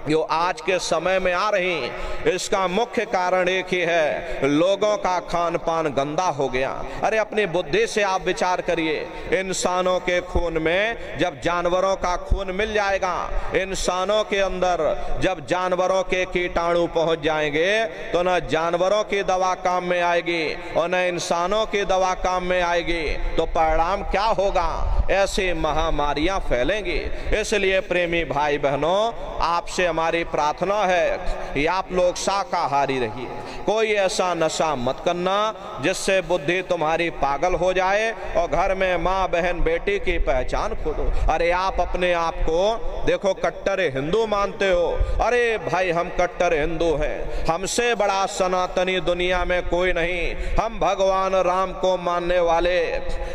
जो आज के समय में आ रही, इसका मुख्य कारण एक ही है, लोगों का खान पान गंदा हो गया। अरे अपनी बुद्धि से आप विचार करिए, इंसानों के खून में जब जानवरों का खून मिल जाएगा, इंसानों के अंदर जब जानवरों के कीटाणु पहुंच जाएंगे तो न जानवरों की दवा काम में आएगी और न इंसानों की दवा काम में आएगी, तो परिणाम क्या होगा? ऐसी महामारियां फैलेंगी। इसलिए प्रेमी भाई बहनों, आपसे हमारी प्रार्थना है कि आप लोग शाकाहारी रहिए। कोई ऐसा नशा मत करना जिससे बुद्धि तुम्हारी पागल हो जाए और घर में माँ बहन बेटी की पहचान खो दो। अरे आप अपने आप को देखो कट्टर हिंदू मानते हो, अरे भाई हम कट्टर हिंदू हैं, हमसे बड़ा सनातनी दुनिया में कोई नहीं। हम भगवान राम को मानने वाले,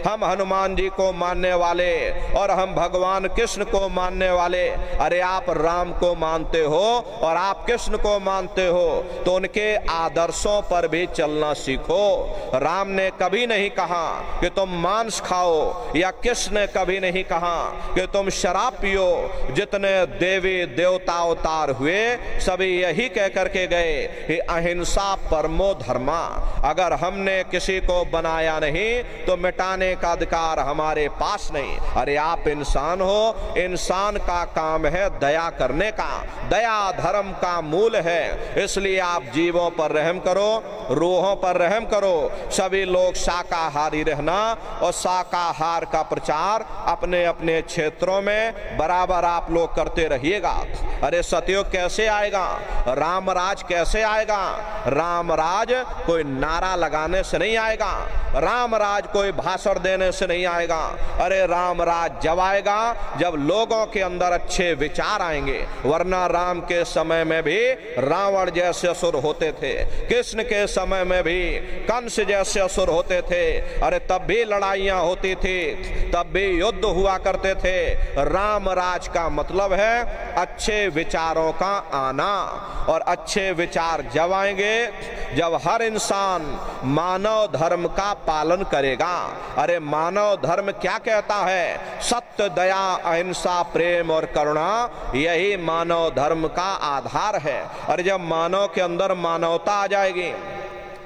हम हनुमान जी को मानने वाले और हम भगवान कृष्ण को मानने वाले। अरे आप राम को मानते हो और आप कृष्ण को मानते हो तो उनके आदर्शों पर भी चलना सीखो। राम ने कभी नहीं कहा कि तुम मांस खाओ या कृष्ण ने कभी नहीं कहा कि तुम शराब पियो। जितने देवी देवता अवतार हुए सभी यही कह करके गए कि अहिंसा परमो धर्मा। अगर हमने किसी को बनाया नहीं तो मिटाने का अधिकार हमारे पास नहीं। अरे आप इंसान हो, इंसान का काम है दया करने का, दया धर्म का मूल है। इसलिए आप जीवों पर रहम करो, रूहों पर रहम करो। सभी लोग शाकाहारी रहना और शाकाहार का प्रचार अपने अपने क्षेत्रों में बराबर आप लोग करते रहिएगा। अरे सतयुग कैसे आएगा, राम राज कैसे आएगा? राम राज कोई नारा लगाने से नहीं आएगा, राम राज कोई भाषण देने से नहीं आएगा। अरे राम राज जब आएगा जब लोगों के अंदर अच्छे विचार आएंगे। वरना राम के समय में भी रावण जैसे असुर होते थे, कृष्ण के समय में भी कंस जैसे असुर होते थे। अरे तब भी लड़ाइयां होती थी, तब भी युद्ध हुआ करते थे। राम राज का मतलब है अच्छे विचारों का आना, और अच्छे विचार जब आएंगे जब हर इंसान मानव धर्म का पालन करेगा। अरे मानव धर्म क्या कहता है? सत्य, दया, अहिंसा, प्रेम और करुणा, यही मानव धर्म का आधार है। और जब मानव के अंदर मानवता आ जाएगी,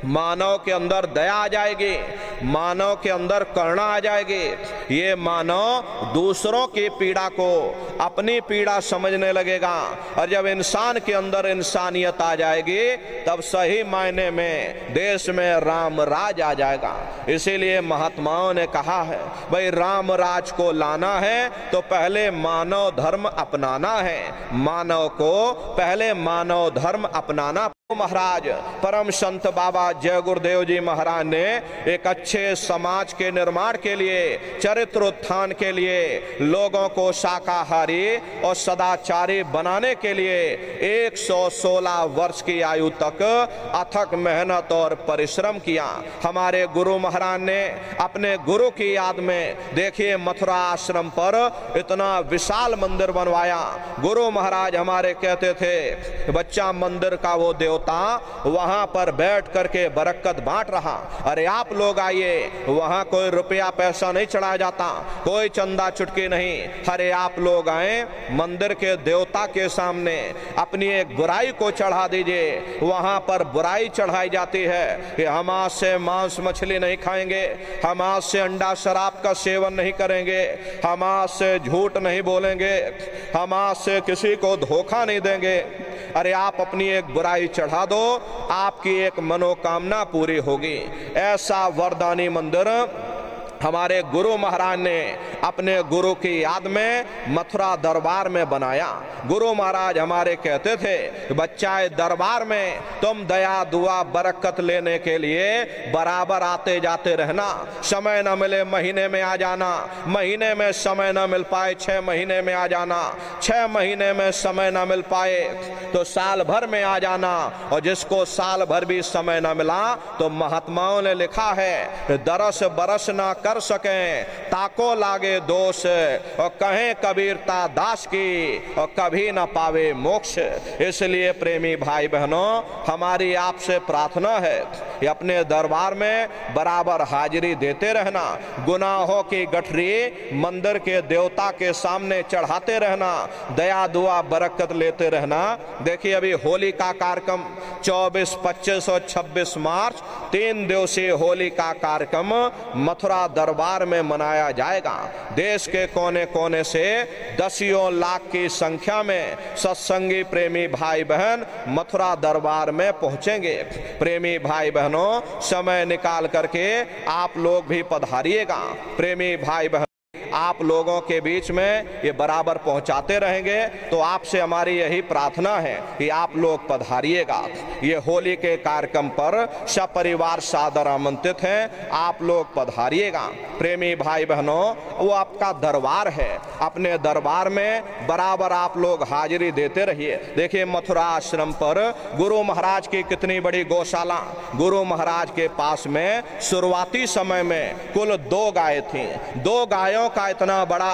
मानव के अंदर दया आ जाएगी, मानव के अंदर करुणा आ जाएगी, ये मानव दूसरों की पीड़ा को अपनी पीड़ा समझने लगेगा। और जब इंसान के अंदर इंसानियत आ जाएगी तब सही मायने में देश में राम राज आ जाएगा। इसीलिए महात्माओं ने कहा है भाई राम राज को लाना है तो पहले मानव धर्म अपनाना है, मानव को पहले मानव धर्म अपनाना। महाराज परम संत बाबा जय गुरुदेव जी महाराज ने एक अच्छे समाज के निर्माण के लिए, चरित्र उत्थान के लिए, लोगों को शाकाहारी और सदाचारी बनाने के लिए 116 वर्ष की आयु तक अथक मेहनत और परिश्रम किया। हमारे गुरु महाराज ने अपने गुरु की याद में देखिए मथुरा आश्रम पर इतना विशाल मंदिर बनवाया। गुरु महाराज हमारे कहते थे बच्चा मंदिर का वो देवता वहां पर बैठ करके बरकत बांट रहा। अरे आप लोग आइए, वहां कोई रुपया पैसा नहीं चढ़ाया जाता, कोई चंदा चुटकी नहीं। अरे आप लोग आए, मंदिर के देवता के सामने अपनी एक बुराई को चढ़ा दीजिए। वहां पर बुराई चढ़ाई जाती है कि हम आज से मांस मछली नहीं खाएंगे, हम आज से अंडा शराब का सेवन नहीं करेंगे, हम आज से झूठ नहीं बोलेंगे, हम आज से किसी को धोखा नहीं देंगे। अरे आप अपनी एक बुराई चढ़ा दो, आपकी एक मनोकामना पूरी होगी। ऐसा वरदानी मंदिर हमारे गुरु महाराज ने अपने गुरु की याद में मथुरा दरबार में बनाया। गुरु महाराज हमारे कहते थे बच्चा दरबार में तुम दया दुआ बरकत लेने के लिए बराबर आते जाते रहना। समय न मिले महीने में आ जाना, महीने में समय न मिल पाए 6 महीने में आ जाना, 6 महीने में समय न मिल पाए तो साल भर में आ जाना। और जिसको साल भर भी समय न मिला तो महात्माओं ने लिखा है दरस बरस ना कर सकें ताको लागे दोष, और कहें कबीरता दास की और कभी न पावे मोक्ष। इसलिए प्रेमी भाई बहनों हमारी आपसे प्रार्थना है कि अपने दरबार में बराबर हाजिरी देते रहना, गुनाहों की गठरी मंदिर के देवता के सामने चढ़ाते रहना, दया दुआ बरकत लेते रहना। देखिए अभी होली का कार्यक्रम 24, 25 और 26 मार्च 3 दिवसीय होली का कार्यक्रम मथुरा दरबार में मनाया जाएगा। देश के कोने कोने से दसियों लाख की संख्या में सत्संगी प्रेमी भाई बहन मथुरा दरबार में पहुंचेंगे। प्रेमी भाई बहनों समय निकाल करके आप लोग भी पधारिएगा। प्रेमी भाई बहन आप लोगों के बीच में ये बराबर पहुंचाते रहेंगे। तो आपसे हमारी यही प्रार्थना है कि आप लोग पधारिएगा। ये होली के कार्यक्रम पर सब परिवार सादर आमंत्रित हैं, आप लोग पधारिएगा। प्रेमी भाई बहनों, वो आपका दरबार है, अपने दरबार में बराबर आप लोग हाजिरी देते रहिए। देखिए मथुरा आश्रम पर गुरु महाराज की कितनी बड़ी गौशाला। गुरु महाराज के पास में शुरुआती समय में कुल 2 गायें थीं। 2 गायों का इतना बड़ा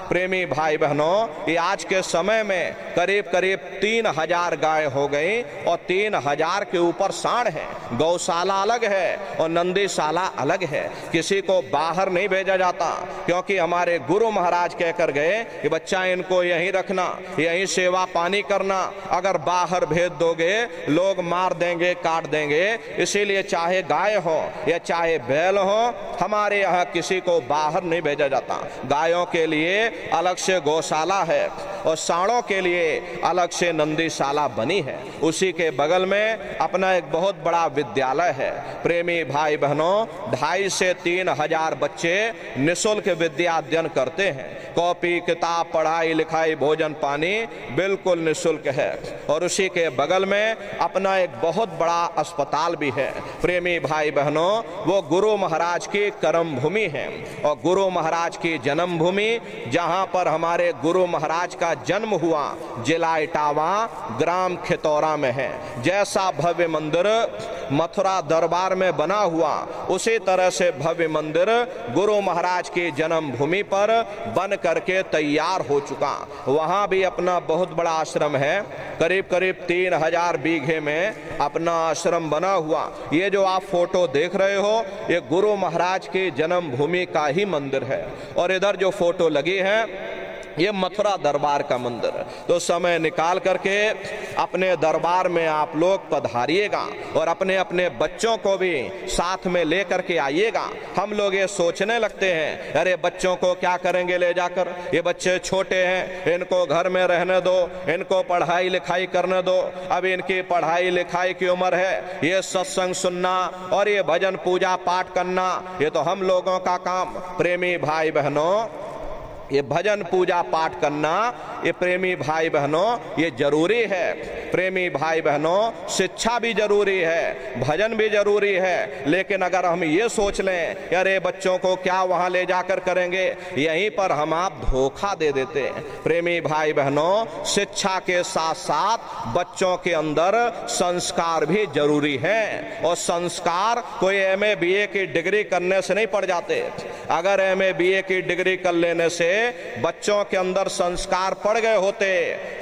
प्रेमी भाई बहनों, ये आज के समय में करीब करीब 3000 गाय हो गई और 3000 के ऊपर सांड है। गौशाला अलग है और नंदीशाला अलग है। किसी को बाहर नहीं भेजा जाता, क्योंकि हमारे गुरु महाराज कहकर गए कि बच्चा इनको यहीं रखना, यहीं सेवा पानी करना, अगर बाहर भेज दोगे लोग मार देंगे, काट देंगे। इसीलिए चाहे गाय हो या चाहे बैल हो, हमारे यहाँ किसी को बाहर नहीं भेजा जाता। गायों के लिए अलग से गौशाला है और सांडों के लिए अलग से नंदीशाला बनी है। उसी के बगल में अपना एक बहुत बड़ा विद्यालय है। प्रेमी भाई बहनों, 2,500 से 3,000 बच्चे निःशुल्क विद्या अध्ययन करते हैं। कॉपी किताब, पढ़ाई लिखाई, भोजन पानी बिल्कुल निःशुल्क है। और उसी के बगल में अपना एक बहुत बड़ा अस्पताल भी है। प्रेमी भाई बहनों, वो गुरु महाराज की कर्म भूमि है और गुरु महाराज की जन्म भूमि, जहां पर हमारे गुरु महाराज का जन्म हुआ, जिला इटावा, ग्राम खितौरा में है। जैसा भव्य मंदिर मथुरा दरबार में बना हुआ, उसी तरह से भव्य मंदिर गुरु महाराज की जन्म भूमि पर बन करके तैयार हो चुका। वहां भी अपना बहुत बड़ा आश्रम है, करीब करीब 3000 बीघे में अपना आश्रम बना हुआ। ये जो आप फोटो देख रहे हो, ये गुरु महाराज की जन्म भूमि का ही मंदिर है। और इधर जो फोटो लगी है, ये मथुरा दरबार का मंदिर। तो समय निकाल करके अपने दरबार में आप लोग पधारिएगा और अपने अपने बच्चों को भी साथ में लेकर के आइएगा। हम लोग ये सोचने लगते हैं, अरे बच्चों को क्या करेंगे ले जाकर, ये बच्चे छोटे हैं, इनको घर में रहने दो, इनको पढ़ाई लिखाई करने दो। अब इनकी पढ़ाई लिखाई की उम्र है, ये सत्संग सुनना और ये भजन पूजा पाठ करना, ये तो हम लोगों का काम। प्रेमी भाई बहनों, ये भजन पूजा पाठ करना, ये प्रेमी भाई बहनों ये जरूरी है। प्रेमी भाई बहनों, शिक्षा भी जरूरी है, भजन भी जरूरी है। लेकिन अगर हम ये सोच लें अरे बच्चों को क्या वहां ले जाकर करेंगे, यहीं पर हम आप धोखा दे देते हैं। प्रेमी भाई बहनों, शिक्षा के साथ साथ बच्चों के अंदर संस्कार भी जरूरी है। और संस्कार कोई MA BA की डिग्री करने से नहीं पड़ जाते। अगर MA BA की डिग्री कर लेने से बच्चों के अंदर संस्कार पड़ गए होते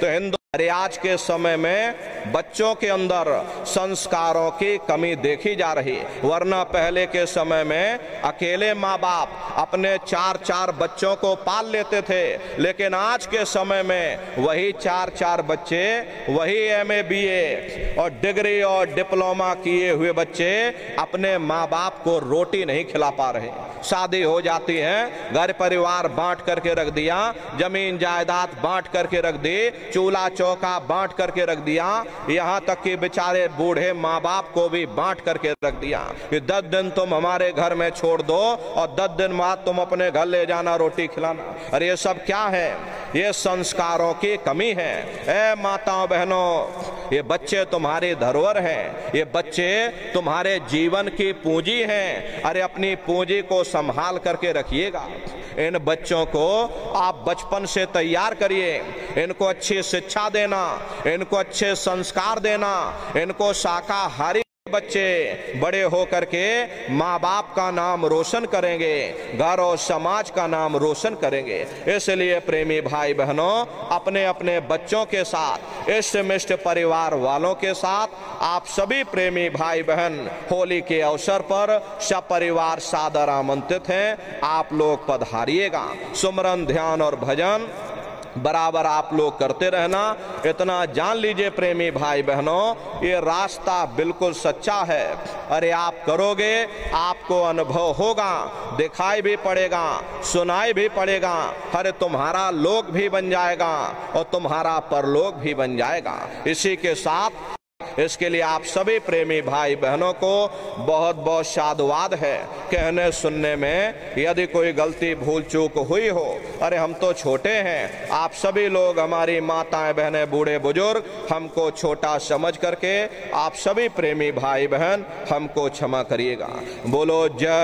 तो अरे आज के समय में बच्चों के अंदर संस्कारों की कमी देखी जा रही। वरना पहले के समय में अकेले माँ बाप अपने 4-4 बच्चों को पाल लेते थे, लेकिन आज के समय में वही 4-4 बच्चे, वही MA BA और डिग्री और डिप्लोमा किए हुए बच्चे अपने माँ बाप को रोटी नहीं खिला पा रहे। शादी हो जाती है, घर परिवार बांट करके रख दिया, जमीन जायदाद बांट करके रख दी, चूल्हा चौका बांट करके रख दिया, यहाँ तक कि बेचारे बूढ़े माँ बाप को भी बांट करके रख दिया कि 10 दिन तुम हमारे घर में छोड़ दो और 10 दिन बाद तुम अपने घर ले जाना रोटी खिलाना। अरे ये सब क्या है? ये संस्कारों की कमी है। ए माताओं बहनों, ये बच्चे तुम्हारी धरोहर हैं, ये बच्चे तुम्हारे जीवन की पूंजी हैं। अरे अपनी पूंजी को संभाल करके रखिएगा। इन बच्चों को आप बचपन से तैयार करिए, इनको अच्छी शिक्षा देना, इनको अच्छे संस्कार देना, इनको शाकाहारी बच्चे बड़े होकर के माँ बाप का नाम रोशन करेंगे, घर और समाज का नाम रोशन करेंगे। इसलिए प्रेमी भाई बहनों, अपने अपने बच्चों के साथ, इष्ट मिष्ट परिवार वालों के साथ आप सभी प्रेमी भाई बहन होली के अवसर पर सब परिवार सादर आमंत्रित हैं। आप लोग पधारिएगा। सुमरन, ध्यान और भजन बराबर आप लोग करते रहना। इतना जान लीजिए प्रेमी भाई बहनों, ये रास्ता बिल्कुल सच्चा है। अरे आप करोगे, आपको अनुभव होगा, दिखाई भी पड़ेगा, सुनाई भी पड़ेगा। अरे तुम्हारा लोक भी बन जाएगा और तुम्हारा परलोक भी बन जाएगा। इसी के साथ इसके लिए आप सभी प्रेमी भाई बहनों को बहुत बहुत साधुवाद है। कहने सुनने में यदि कोई गलती भूल चूक हुई हो, अरे हम तो छोटे हैं, आप सभी लोग हमारी माताएं बहनें बूढ़े बुजुर्ग हमको छोटा समझ करके आप सभी प्रेमी भाई बहन हमको क्षमा करिएगा। बोलो जय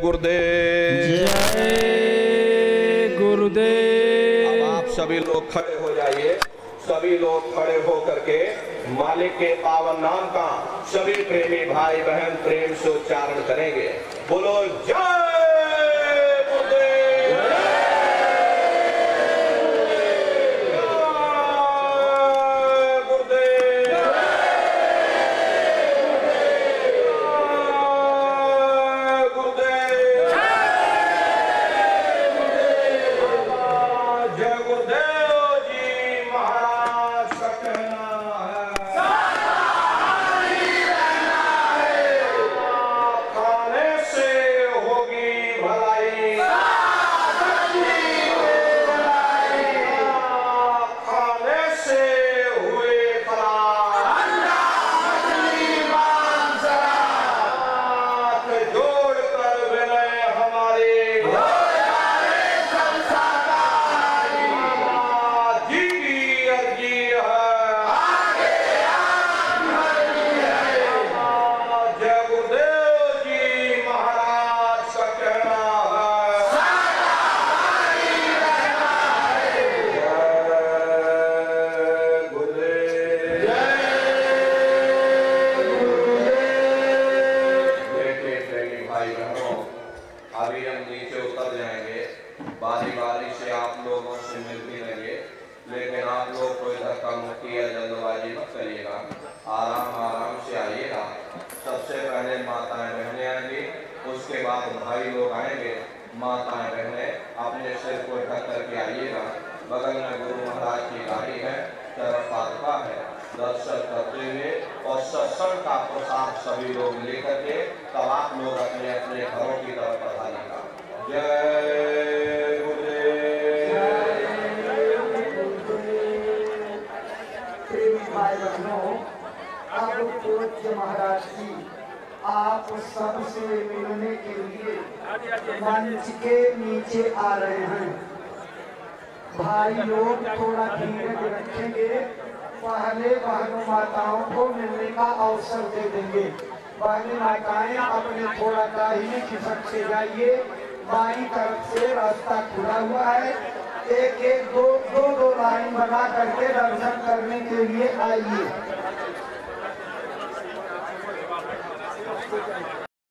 गुरुदेव, जय गुरुदेव। अब आप सभी लोग खड़े हो जाइए। सभी लोग खड़े हो करके मालिक के पावन नाम का सभी प्रेमी भाई बहन प्रेम से उच्चारण करेंगे। बोलो जय मंच के नीचे आ रहे हैं। भाई लोग थोड़ा धीरज रखेंगे, पहले बहनों माताओं को मिलने का अवसर दे देंगे। बहनें माताएं अपने थोड़ा दाहिने खिसक से जाइए, बाईं तरफ से रास्ता खुला हुआ है। एक एक दो लाइन बना करके दर्शन करने के लिए आइए।